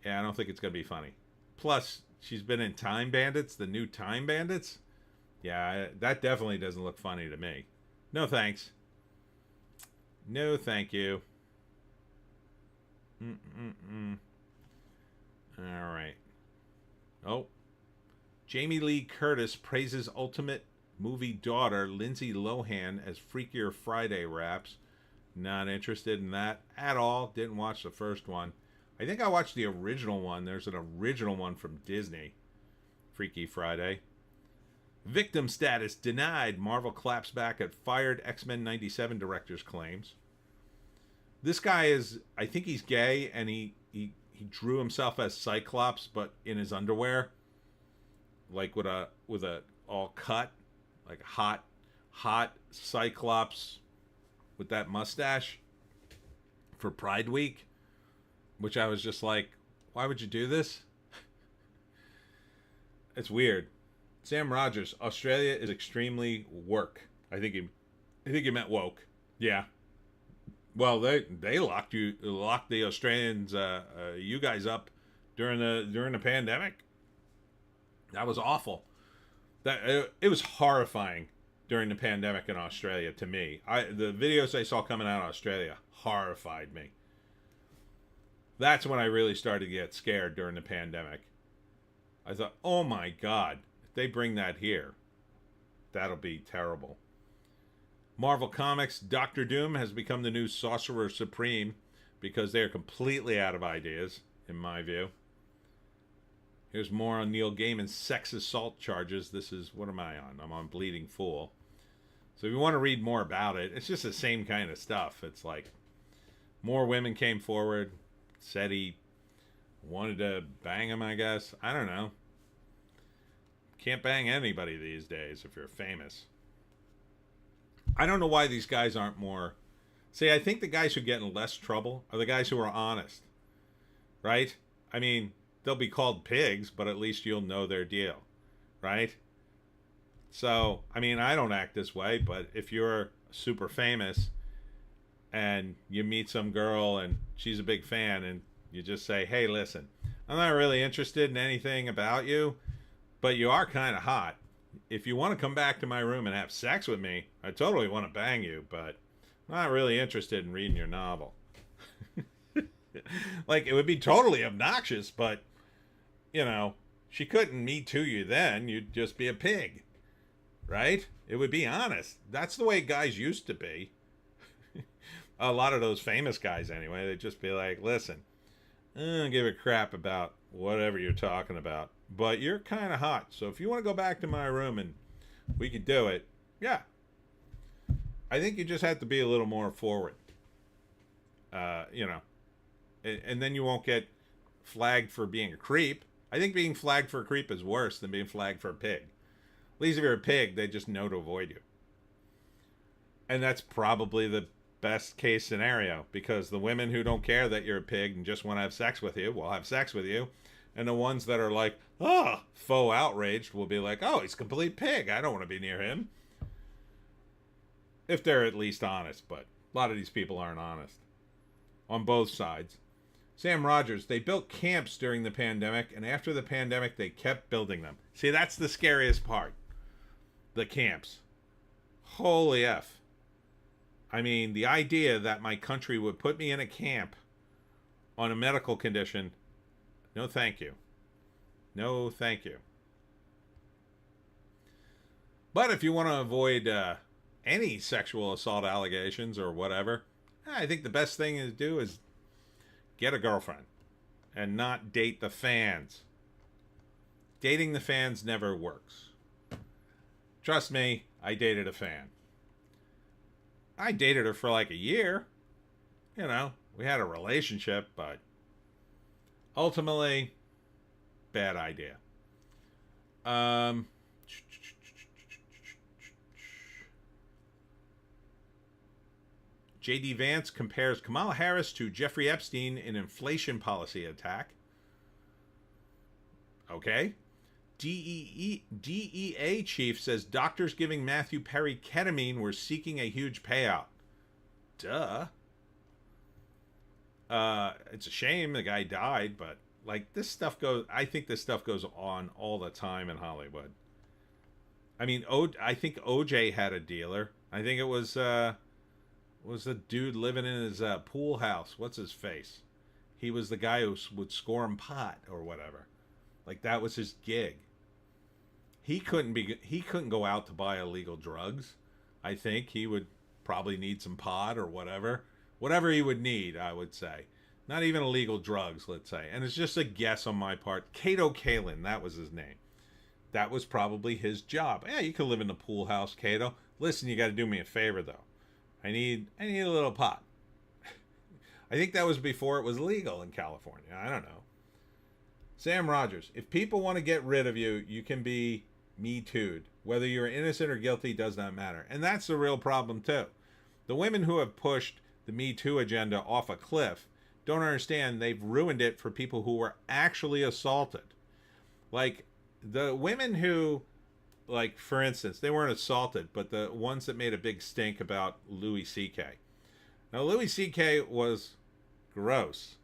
Yeah, I don't think it's going to be funny. Plus, she's been in Time Bandits, the new Time Bandits. Yeah, that definitely doesn't look funny to me. No thanks. No thank you. All right. Oh. Jamie Lee Curtis praises Ultimate Movie daughter Lindsay Lohan as Freakier Friday raps. Not interested in that at all. Didn't watch the first one. I think I watched the original one. There's an original one from Disney. Freaky Friday. Victim status denied. Marvel claps back at fired X-Men 97 director's claims. This guy is, I think he's gay, and he drew himself as Cyclops, but in his underwear. Like with a all cut. Like hot Cyclops with that mustache for Pride Week, which I was just like, why would you do this? It's weird. Sam Rogers, Australia is extremely woke. I think he meant woke. Yeah. Well, they locked the Australians, you guys up during the pandemic. That was awful. It was horrifying during the pandemic in Australia to me. The videos I saw coming out of Australia horrified me. That's when I really started to get scared during the pandemic. I thought, oh my God, if they bring that here, that'll be terrible. Marvel Comics, Doctor Doom has become the new Sorcerer Supreme because they are completely out of ideas, in my view. Here's more on Neil Gaiman's sex assault charges. This is, what am I on? I'm on Bleeding Fool. So if you want to read more about it, it's just the same kind of stuff. It's like more women came forward, said he wanted to bang him, I guess. I don't know. Can't bang anybody these days if you're famous. I don't know why these guys aren't more... See, I think the guys who get in less trouble are the guys who are honest. Right? I mean, they'll be called pigs, but at least you'll know their deal. Right? So, I mean, I don't act this way, but if you're super famous and you meet some girl and she's a big fan and you just say, hey, listen, I'm not really interested in anything about you, but you are kind of hot. If you want to come back to my room and have sex with me, I totally want to bang you, but I'm not really interested in reading your novel. Like, it would be totally obnoxious, but, you know, she couldn't Me Too you then. You'd just be a pig. Right? It would be honest. That's the way guys used to be. A lot of those famous guys, anyway. They'd just be like, listen, I don't give a crap about whatever you're talking about, but you're kind of hot. So if you want to go back to my room and we could do it, yeah. I think you just have to be a little more forward. You know. And then you won't get flagged for being a creep. I think being flagged for a creep is worse than being flagged for a pig. At least if you're a pig, they just know to avoid you. And that's probably the best case scenario, because the women who don't care that you're a pig and just want to have sex with you will have sex with you. And the ones that are like, oh, faux outraged will be like, oh, he's a complete pig. I don't want to be near him. If they're at least honest, but a lot of these people aren't honest. On both sides. Sam Rogers, they built camps during the pandemic, and after the pandemic, they kept building them. See, that's the scariest part. The camps. Holy F. I mean, the idea that my country would put me in a camp on a medical condition, no thank you. No thank you. But if you want to avoid any sexual assault allegations or whatever, I think the best thing to do is get a girlfriend and not date the fans. Dating the fans never works. Trust me, I dated a fan. I dated her for like a year. You know, we had a relationship, but ultimately, bad idea. J.D. Vance compares Kamala Harris to Jeffrey Epstein in inflation policy attack. Okay. DEA chief says doctors giving Matthew Perry ketamine were seeking a huge payout. Duh. It's a shame the guy died, but like this stuff goes, I think this stuff goes on all the time in Hollywood. I mean, I think OJ had a dealer. I think it was a dude living in his pool house. What's his face? He was the guy who would score him pot or whatever. Like that was his gig. He couldn't go out to buy illegal drugs. I think he would probably need some pot or whatever he would need, I would say. Not even illegal drugs, let's say. And it's just a guess on my part. Cato Kalin, that was his name. That was probably his job. Yeah, you can live in the pool house, Cato. Listen, you got to do me a favor though. I need a little pot. I think that was before it was legal in California. I don't know. Sam Rogers, if people want to get rid of you, you can be Me Too'd. Whether you're innocent or guilty does not matter. And that's the real problem too. The women who have pushed the Me Too agenda off a cliff don't understand they've ruined it for people who were actually assaulted. Like the women who, like for instance, they weren't assaulted, but the ones that made a big stink about Louis C.K. Now Louis C.K. was gross,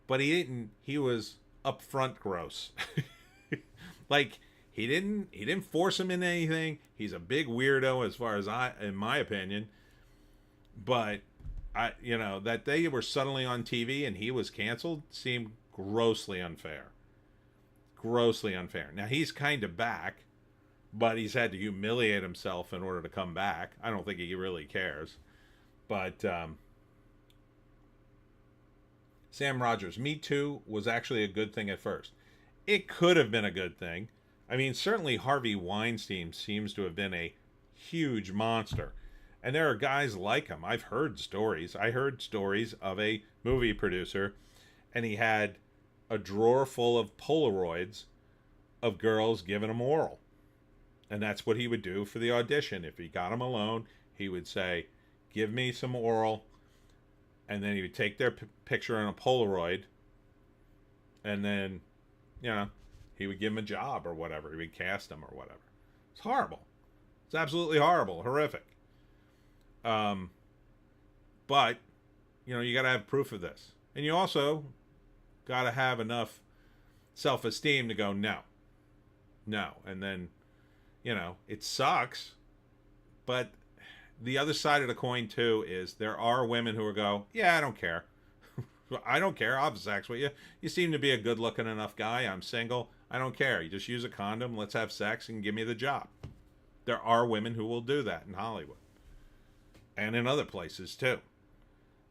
but he was upfront gross. Like he didn't force him into anything. He's a big weirdo as far as in my opinion. But that they were suddenly on TV and he was canceled seemed grossly unfair. Grossly unfair. Now he's kind of back, but he's had to humiliate himself in order to come back. I don't think he really cares. But Sam Rogers, Me Too was actually a good thing at first. It could have been a good thing. I mean, certainly Harvey Weinstein seems to have been a huge monster. And there are guys like him. I've heard stories. I heard stories of a movie producer, and he had a drawer full of Polaroids of girls giving him oral. And that's what he would do for the audition. If he got them alone, he would say, give me some oral. And then he would take their picture in a Polaroid. And then, he would give him a job or whatever. He would cast them or whatever. It's horrible. It's absolutely horrible. Horrific. But, you got to have proof of this. And you also got to have enough self-esteem to go, no. And then, it sucks. But the other side of the coin, too, is there are women who will go, yeah, I don't care. I don't care. I'll have sex with you. You seem to be a good-looking enough guy. I'm single. I don't care. You just use a condom. Let's have sex and give me the job. There are women who will do that in Hollywood. And in other places, too.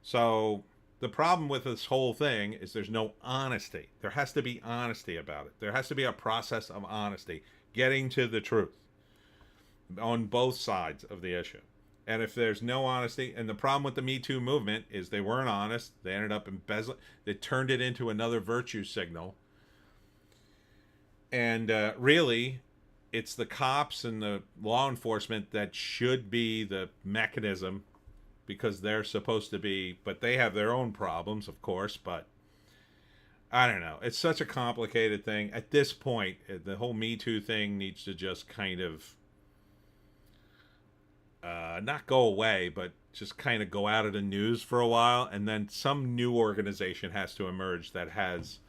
So the problem with this whole thing is there's no honesty. There has to be honesty about it. There has to be a process of honesty, getting to the truth on both sides of the issue. And if there's no honesty, and the problem with the Me Too movement is they weren't honest. They ended up embezzling. They turned it into another virtue signal. And really, it's the cops and the law enforcement that should be the mechanism, because they're supposed to be, but they have their own problems, of course. But I don't know. It's such a complicated thing. At this point, the whole Me Too thing needs to just kind of not go away, but just kind of go out of the news for a while. And then some new organization has to emerge that has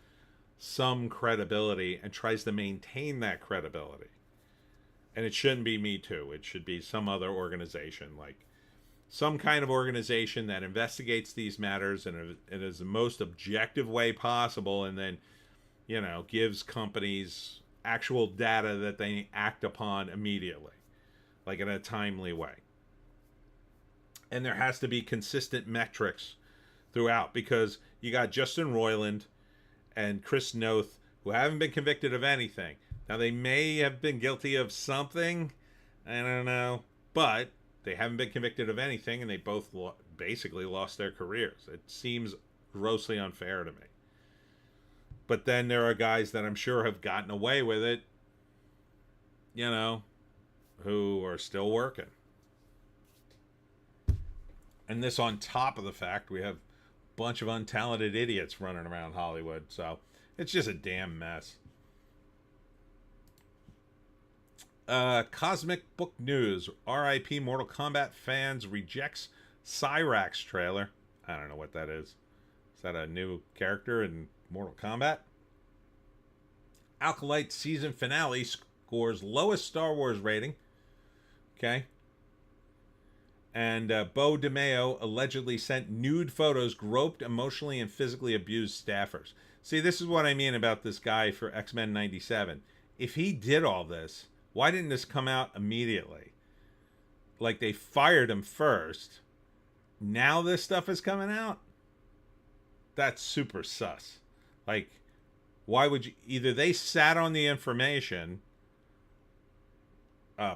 some credibility and tries to maintain that credibility. And it shouldn't be Me Too. It should be some other organization, like some kind of organization that investigates these matters in the most objective way possible, and then, gives companies actual data that they act upon immediately, like in a timely way. And there has to be consistent metrics throughout, because you got Justin Roiland and Chris Noth, who haven't been convicted of anything. Now, they may have been guilty of something, I don't know, but they haven't been convicted of anything, and they both basically lost their careers. It seems grossly unfair to me. But then there are guys that I'm sure have gotten away with it, who are still working. And this on top of the fact we have a bunch of untalented idiots running around Hollywood. So it's just a damn mess. Cosmic Book News. R.I.P. Mortal Kombat fans rejects Cyrax trailer. I don't know what that is. Is that a new character in Mortal Kombat? Alkalite season finale scores lowest Star Wars rating. Okay. And Bo DeMeo allegedly sent nude photos, groped, emotionally, and physically abused staffers. See, this is what I mean about this guy for X-Men 97. If he did all this, why didn't this come out immediately? Like, they fired him first. Now this stuff is coming out? That's super sus. Like, why would you... Either they sat on the information,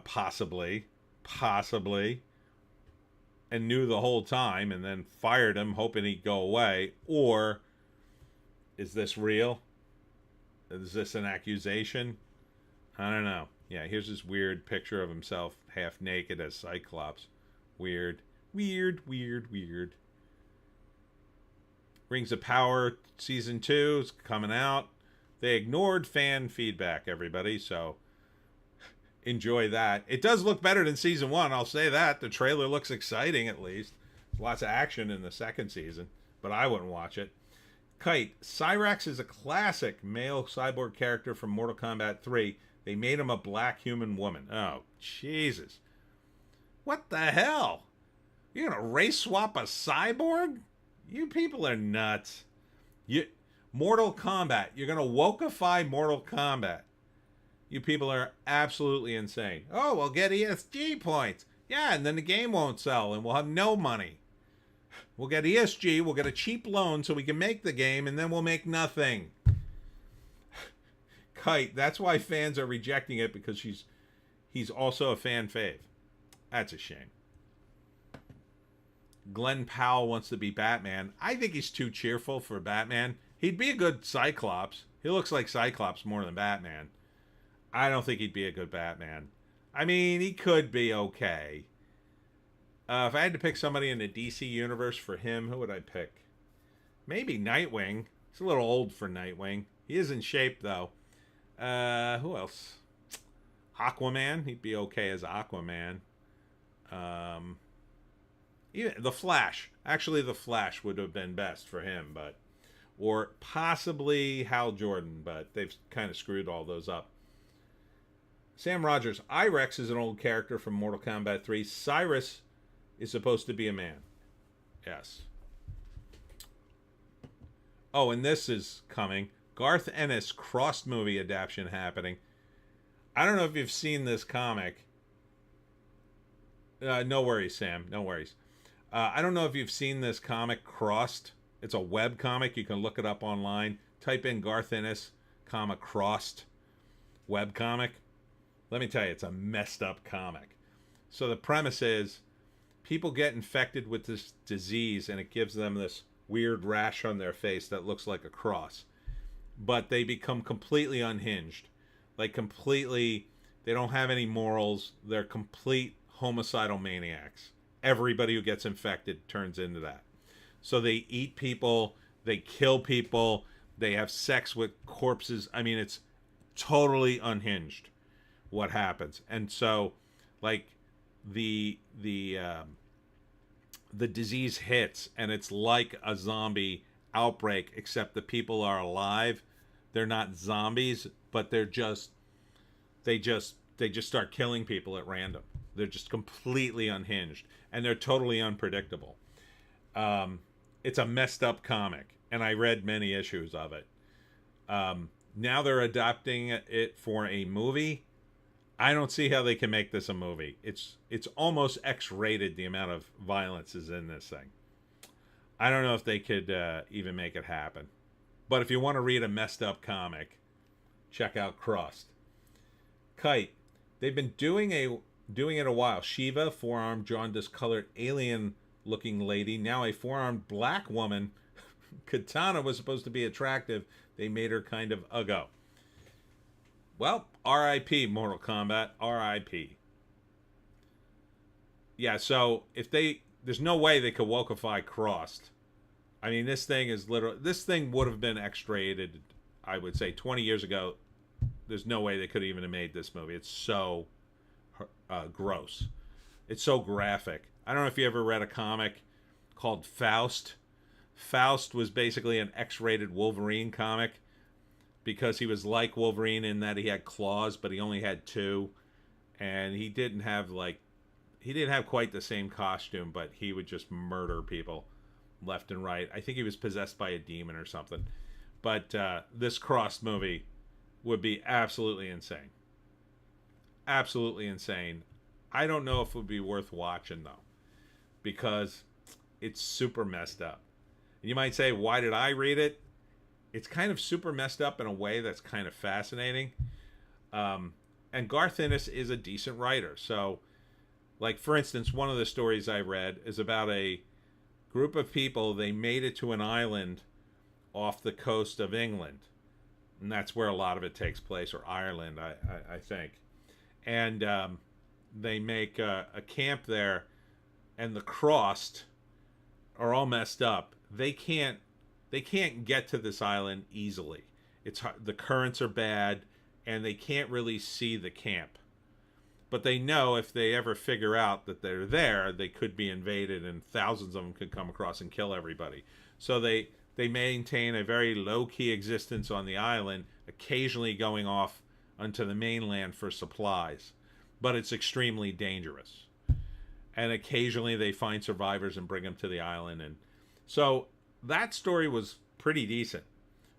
possibly, and knew the whole time and then fired him hoping he'd go away, or is this real? Is this an accusation? I don't know. Yeah, here's this weird picture of himself half naked as Cyclops. Weird. Rings of Power Season 2 is coming out. They ignored fan feedback, everybody, so enjoy that. It does look better than Season 1, I'll say that. The trailer looks exciting, at least. Lots of action in the second season, but I wouldn't watch it. Kite. Cyrax is a classic male cyborg character from Mortal Kombat 3. They made him a black human woman. Oh, Jesus. What the hell? You're going to race swap a cyborg? You people are nuts. Mortal Kombat. You're going to wokeify Mortal Kombat. You people are absolutely insane. Oh, we'll get ESG points. Yeah, and then the game won't sell and we'll have no money. We'll get ESG, we'll get a cheap loan so we can make the game, and then we'll make nothing. Kite, that's why fans are rejecting it, because he's also a fan fave. That's a shame. Glenn Powell wants to be Batman. I think he's too cheerful for Batman. He'd be a good Cyclops. He looks like Cyclops more than Batman. I don't think he'd be a good Batman. I mean, he could be okay. If I had to pick somebody in the DC universe for him, who would I pick? Maybe Nightwing. He's a little old for Nightwing. He is in shape, though. Who else? Aquaman. He'd be okay as Aquaman. Even the Flash. Actually, the Flash would have been best for him, but... Or possibly Hal Jordan, but they've kind of screwed all those up. Sam Rogers. Irex is an old character from Mortal Kombat 3. Cyrus is supposed to be a man. Yes. Oh, and this is coming. Garth Ennis crossed movie adaptation happening. I don't know if you've seen this comic. No worries, Sam. No worries. I don't know if you've seen this comic, Crossed. It's a web comic. You can look it up online. Type in Garth Ennis, Crossed web comic. Let me tell you, it's a messed up comic. So the premise is people get infected with this disease and it gives them this weird rash on their face that looks like a cross. But they become completely unhinged. Like completely, they don't have any morals. They're complete homicidal maniacs. Everybody who gets infected turns into that. So they eat people, they kill people, they have sex with corpses. I mean, it's totally unhinged what happens. And so, like, the disease hits, and it's like a zombie outbreak, except the people are alive. They're not zombies, but they just start killing people at random. They're just completely unhinged, and they're totally unpredictable. It's a messed up comic, and I read many issues of it. Now they're adapting it for a movie. I don't see how they can make this a movie. It's almost X-rated, the amount of violence is in this thing. I don't know if they could even make it happen. But if you want to read a messed up comic, check out Crossed. Kite. They've been doing it a while. Shiva, four-armed, jaundice-colored, alien-looking lady. Now a four-armed black woman. Katana was supposed to be attractive. They made her kind of uggo. Well, R.I.P. Mortal Kombat. R.I.P. Yeah, so if there's no way they could wokeify Crossed. I mean, this thing would have been X-rated, I would say, 20 years ago. There's no way they could even have made this movie. It's so gross. It's so graphic. I don't know if you ever read a comic called Faust. Faust was basically an X-rated Wolverine comic because he was like Wolverine in that he had claws, but he only had two. And he didn't have, like, he didn't have quite the same costume, but he would just murder people left and right. I think he was possessed by a demon or something. But this Crossed movie would be absolutely insane. Absolutely insane. I don't know if it would be worth watching, though, because it's super messed up. You might say, why did I read it? It's kind of super messed up in a way that's kind of fascinating. And Garth Ennis is a decent writer. So, like, for instance, one of the stories I read is about a group of people. They made it to an island off the coast of England. And that's where a lot of it takes place, or Ireland, I think. And they make a camp there, and the Crossed are all messed up. They can't get to this island easily. It's the currents are bad, and they can't really see the camp. But they know if they ever figure out that they're there, they could be invaded, and thousands of them could come across and kill everybody. So they maintain a very low-key existence on the island, occasionally going off onto the mainland for supplies. But it's extremely dangerous. And occasionally they find survivors and bring them to the island. And so that story was pretty decent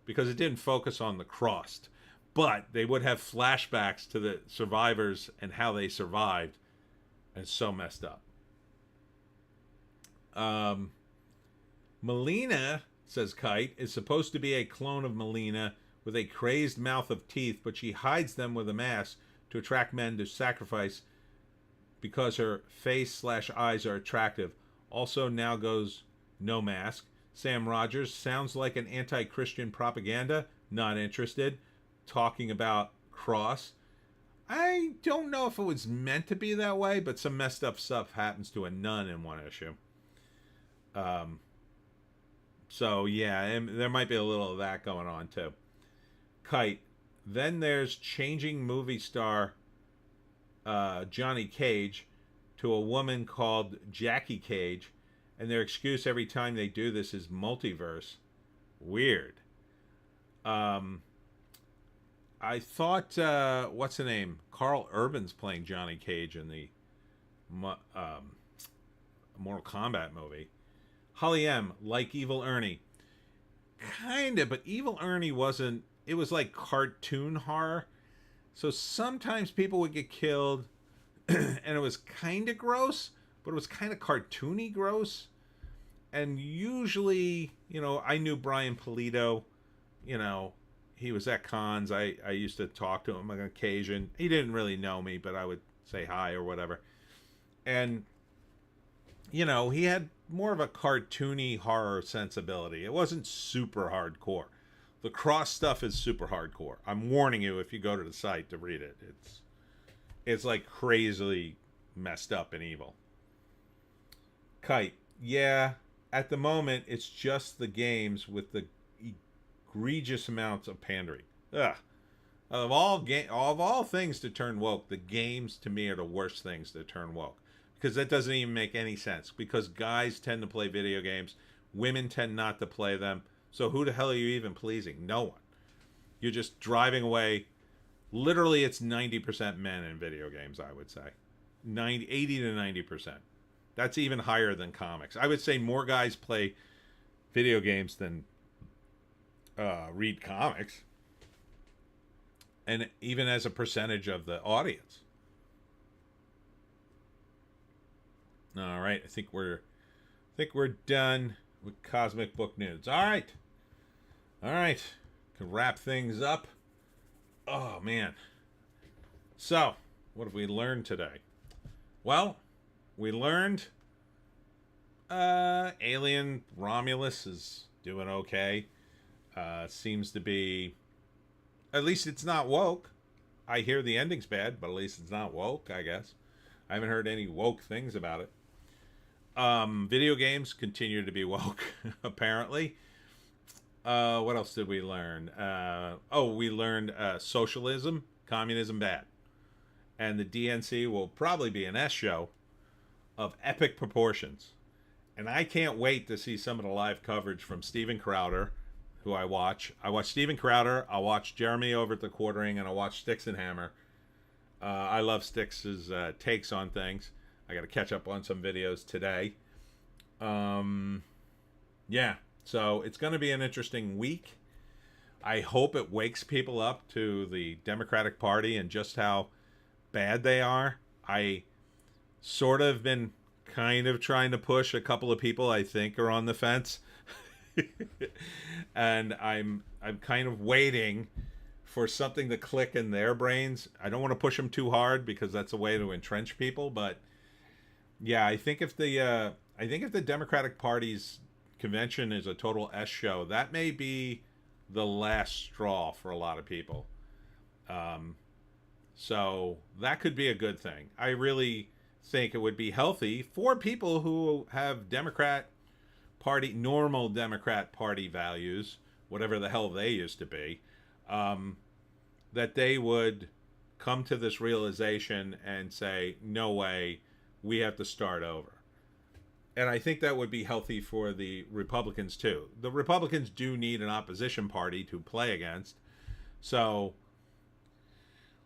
because it didn't focus on the Crossed. But they would have flashbacks to the survivors and how they survived. And it's so messed up. Melina, says Kite, is supposed to be a clone of Melina with a crazed mouth of teeth, but she hides them with a mask to attract men to sacrifice because her face/eyes are attractive. Also now goes no mask. Sam Rogers sounds like an anti-Christian propaganda. Not interested. Talking about Cross. I don't know if it was meant to be that way, but some messed up stuff happens to a nun in one issue. So yeah, and there might be a little of that going on too. Kite. Then there's changing movie star Johnny Cage to a woman called Jackie Cage, and their excuse every time they do this is multiverse. Weird. I thought, what's the name? Carl Urban's playing Johnny Cage in the Mortal Kombat movie. Holly M, like Evil Ernie. Kinda, but Evil Ernie wasn't... It was like cartoon horror. So sometimes people would get killed, and it was kind of gross, but it was kind of cartoony gross. And usually, you know, I knew Brian Pulido, you know... He was at cons. I used to talk to him on occasion. He didn't really know me, but I would say hi or whatever. And, you know, he had more of a cartoony horror sensibility. It wasn't super hardcore. The Cross stuff is super hardcore. I'm warning you if you go to the site to read it. It's like crazily messed up and evil. Kite. Yeah, at the moment, it's just the games with the egregious amounts of pandering. Ugh. Of all things to turn woke, the games to me are the worst things to turn woke, because that doesn't even make any sense. Because guys tend to play video games, women tend not to play them. So who the hell are you even pleasing? No one. You're just driving away. Literally, it's 90% men in video games. I would say 80 to 90%. That's even higher than comics. I would say more guys play video games than read comics, and even as a percentage of the audience. All right, I think we're done with Cosmic Book News. All right, can wrap things up. Oh man, so what have we learned today? Well, we learned alien Romulus is doing okay. Seems to be, at least it's not woke. I hear the ending's bad, but at least it's not woke, I guess. I haven't heard any woke things about it. Video games continue to be woke, apparently. What else did we learn? We learned socialism, communism bad. And the DNC will probably be an S show of epic proportions. And I can't wait to see some of the live coverage from Steven Crowder, who I watch. I watch Steven Crowder, I watch Jeremy over at the Quartering, and I watch Sticks and Hammer. I love Sticks's takes on things. I got to catch up on some videos today. Yeah, so it's going to be an interesting week. I hope it wakes people up to the Democratic Party and just how bad they are. I sort of been kind of trying to push a couple of people I think are on the fence. And I'm kind of waiting for something to click in their brains. I don't want to push them too hard because that's a way to entrench people, but yeah, I think if the Democratic Party's convention is a total S show, that may be the last straw for a lot of people. So that could be a good thing. I really think it would be healthy for people who have normal Democrat Party values, whatever the hell they used to be, that they would come to this realization and say, no way, we have to start over. And I think that would be healthy for the Republicans too. The Republicans do need an opposition party to play against. So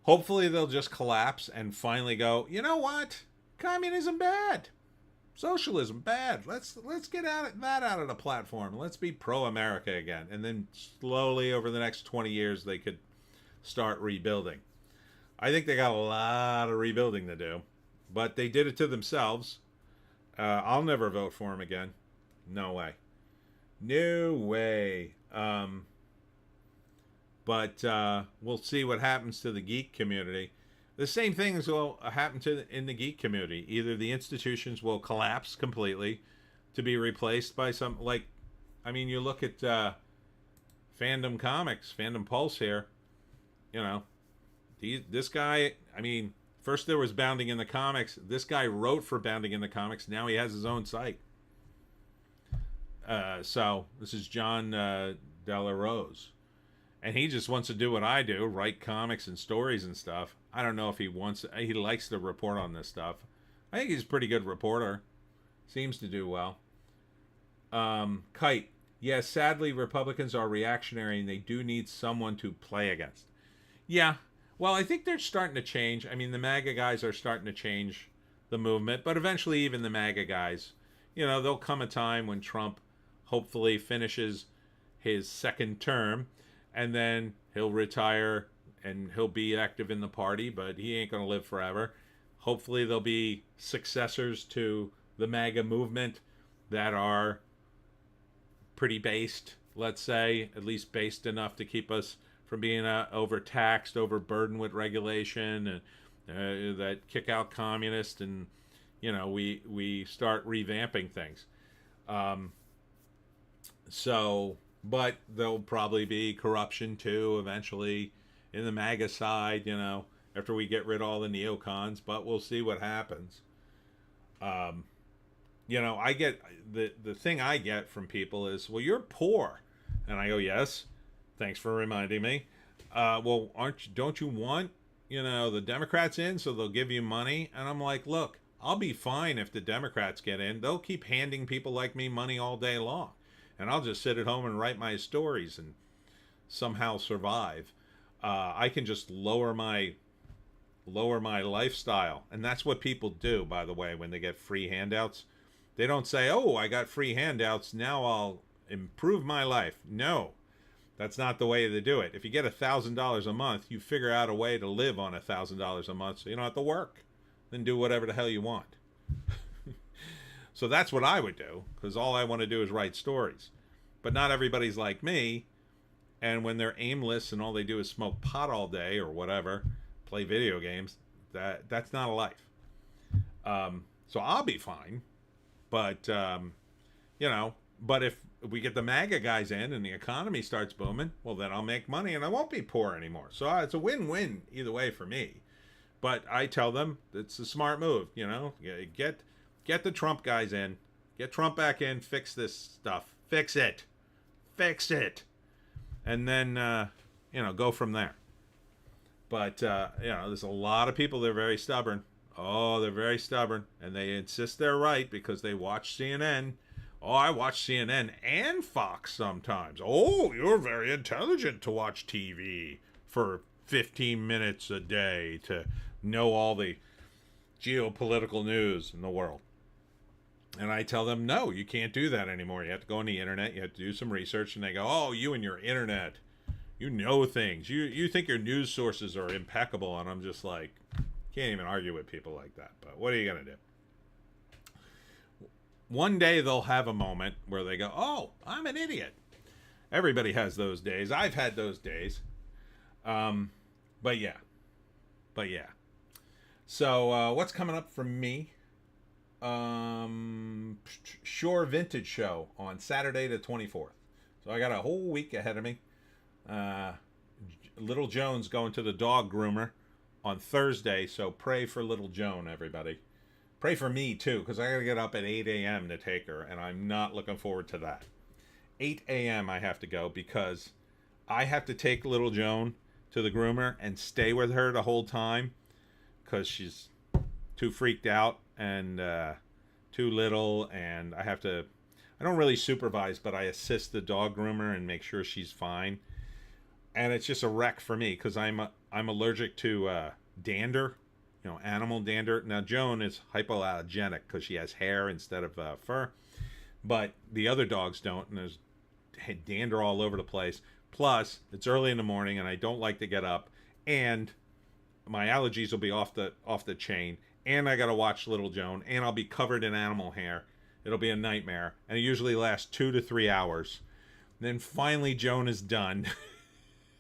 hopefully they'll just collapse and finally go, you know what? Communism bad. Socialism bad. Let's get that out of the platform. Let's be pro-America again. And then slowly over the next 20 years they could start rebuilding. I think they got a lot of rebuilding to do, but they did it to themselves. I'll never vote for him again. No way. No way. But we'll see what happens to the geek community. The same things will happen in the geek community. Either the institutions will collapse completely to be replaced by some, like, I mean, you look at Fandom Comics, Fandom Pulse here. You know, this guy, I mean, first there was Bounding in the Comics. This guy wrote for Bounding in the Comics. Now he has his own site. So this is John Della Rose. And he just wants to do what I do, write comics and stories and stuff. I don't know if he likes to report on this stuff. I think he's a pretty good reporter. Seems to do well. Kite. Yes, sadly, Republicans are reactionary and they do need someone to play against. Yeah. Well, I think they're starting to change. I mean, the MAGA guys are starting to change the movement, but eventually even the MAGA guys, you know, there'll come a time when Trump hopefully finishes his second term and then he'll retire and he'll be active in the party, but he ain't going to live forever. Hopefully there'll be successors to the MAGA movement that are pretty based, let's say, at least based enough to keep us from being overtaxed, overburdened with regulation, and that kick out communists, and you know, we start revamping things. But there'll probably be corruption too eventually in the MAGA side, you know, after we get rid of all the neocons. But we'll see what happens. You know, I get the thing I get from people is, well, you're poor, and I go, yes. Thanks for reminding me. Well, don't you want, you know, the Democrats in so they'll give you money? And I'm like, look, I'll be fine if the Democrats get in. They'll keep handing people like me money all day long. And I'll just sit at home and write my stories and somehow survive. I can just lower my lifestyle. And that's what people do, by the way, when they get free handouts. They don't say, oh, I got free handouts, now I'll improve my life. No. That's not the way to do it. If you get $1,000 a month, you figure out a way to live on $1,000 a month so you don't have to work. Then do whatever the hell you want. So that's what I would do, because all I want to do is write stories. But not everybody's like me, and when they're aimless and all they do is smoke pot all day or whatever, play video games, that's not a life. So I'll be fine. But, you know, but if we get the MAGA guys in and the economy starts booming, well, then I'll make money and I won't be poor anymore. So it's a win-win either way for me. But I tell them it's a smart move, you know. Get the Trump guys in. Get Trump back in. Fix this stuff. Fix it. Fix it. And then, you know, go from there. But, you know, there's a lot of people that are very stubborn. Oh, they're very stubborn. And they insist they're right because they watch CNN. Oh, I watch CNN and Fox sometimes. Oh, you're very intelligent to watch TV for 15 minutes a day to know all the geopolitical news in the world. And I tell them, no, you can't do that anymore. You have to go on the internet. You have to do some research. And they go, oh, you and your internet. You know things. You think your news sources are impeccable. And I'm just like, can't even argue with people like that. But what are you going to do? One day they'll have a moment where they go, oh, I'm an idiot. Everybody has those days. I've had those days. But yeah. So what's coming up for me? Shore Vintage Show on Saturday the 24th. So I got a whole week ahead of me. Little Joan's going to the dog groomer on Thursday, so pray for little Joan, everybody. Pray for me too, because I gotta get up at 8 a.m. to take her, and I'm not looking forward to that. 8 a.m. I have to go because I have to take little Joan to the groomer and stay with her the whole time because she's too freaked out and too little, and I don't really supervise, but I assist the dog groomer and make sure she's fine. And it's just a wreck for me because I'm allergic to dander, animal dander. Now Joan is hypoallergenic because she has hair instead of fur, but the other dogs don't, and there's dander all over the place. Plus, it's early in the morning, and I don't like to get up, and my allergies will be off the chain, and I got to watch little Joan, and I'll be covered in animal hair. It'll be a nightmare, and it usually lasts 2 to 3 hours. And then finally, Joan is done.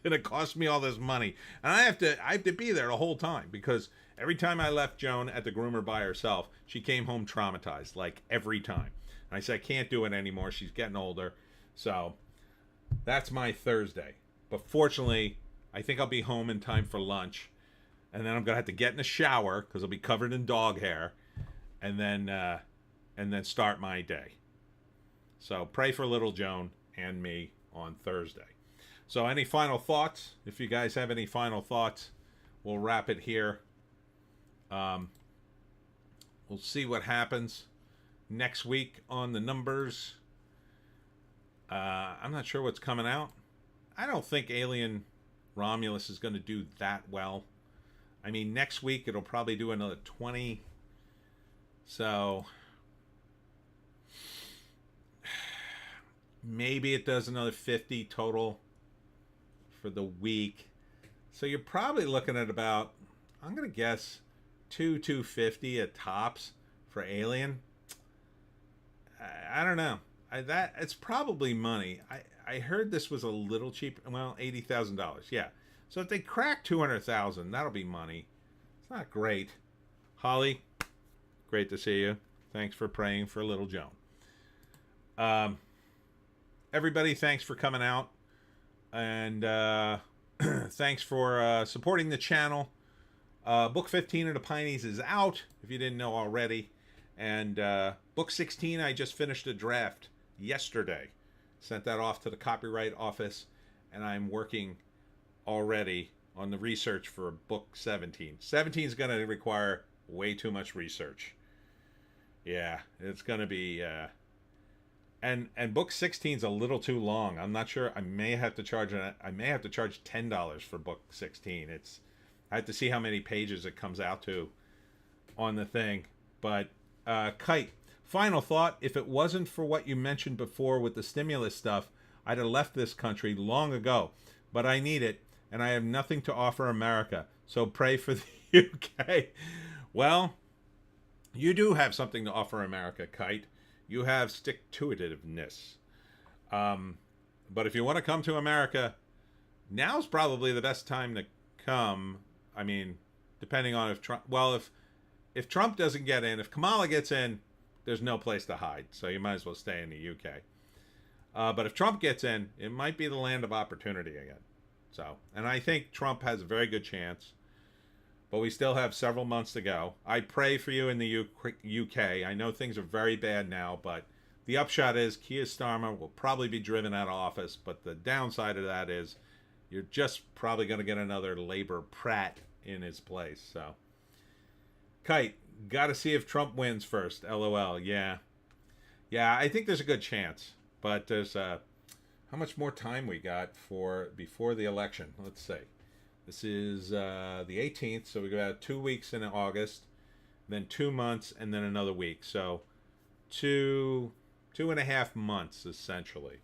And it cost me all this money, and I have to be there the whole time because every time I left Joan at the groomer by herself, she came home traumatized, like every time. And I said, I can't do it anymore. She's getting older. So that's my Thursday. But fortunately, I think I'll be home in time for lunch, and then I'm gonna have to get in the shower because I'll be covered in dog hair, and then start my day. So pray for little Joan and me on Thursday. So any final thoughts? If you guys have any final thoughts, we'll wrap it here. We'll see what happens next week on the numbers. I'm not sure what's coming out. I don't think Alien Romulus is going to do that well. I mean, next week it'll probably do another 20. So maybe it does another 50 total for the week. So you're probably looking at about, I'm going to guess, 250 at tops for Alien. I don't know. It's probably money. I heard this was a little cheap. Well, $80,000. Yeah. So if they crack 200,000, that'll be money. It's not great. Holly, great to see you. Thanks for praying for little Joan. Everybody, thanks for coming out. And thanks for supporting the channel. Book 15 of the Pineys is out, if you didn't know already. And book 16, I just finished a draft yesterday. Sent that off to the copyright office, and I'm working already on the research for book 17. 17 is going to require way too much research. Yeah, it's going to be... And book 16 is a little too long. I'm not sure. I may have to charge $10 for book 16. I have to see how many pages it comes out to on the thing. But Kite, final thought: if it wasn't for what you mentioned before with the stimulus stuff, I'd have left this country long ago. But I need it, and I have nothing to offer America. So pray for the UK. Well, you do have something to offer America, Kite. You have stick-to-itiveness. But if you want to come to America, now's probably the best time to come. I mean, depending on if Trump... Well, if Trump doesn't get in, if Kamala gets in, there's no place to hide. So you might as well stay in the UK. But if Trump gets in, it might be the land of opportunity again. So, and I think Trump has a very good chance. But we still have several months to go. I pray for you in the UK. I know things are very bad now, but the upshot is Keir Starmer will probably be driven out of office. But the downside of that is you're just probably going to get another Labor Pratt in his place. So, Kite, got to see if Trump wins first. LOL. Yeah. Yeah, I think there's a good chance. But there's how much more time we got before the election? Let's see. This is the 18th, so we got 2 weeks in August. then 2 months, and then another week. So 2.5 months essentially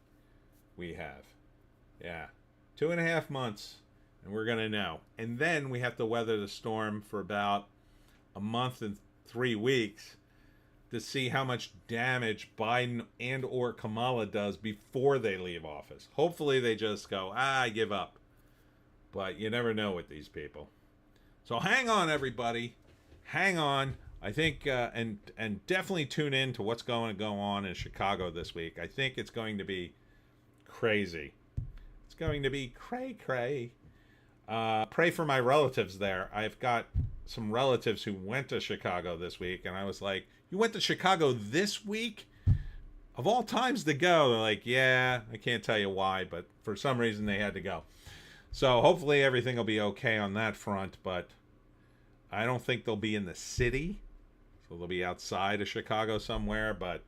we have. Yeah, 2.5 months, and we're gonna know. And then we have to weather the storm for about a month and 3 weeks to see how much damage Biden and or Kamala does before they leave office. Hopefully they just go, I give up. But you never know with these people. So hang on, everybody. Hang on. I think, and definitely tune in to what's going to go on in Chicago this week. I think it's going to be crazy. It's going to be cray-cray. Pray for my relatives there. I've got some relatives who went to Chicago this week, and I was like, you went to Chicago this week? Of all times to go. They're like, yeah, I can't tell you why, but for some reason they had to go. So hopefully everything will be okay on that front, but I don't think they'll be in the city. So they'll be outside of Chicago somewhere, but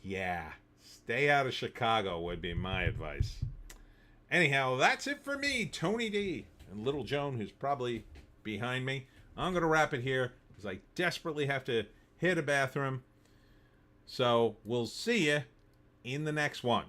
yeah, stay out of Chicago would be my advice. Anyhow, that's it for me, Tony D, and Little Joan, who's probably behind me. I'm going to wrap it here because I desperately have to hit a bathroom. So we'll see you in the next one.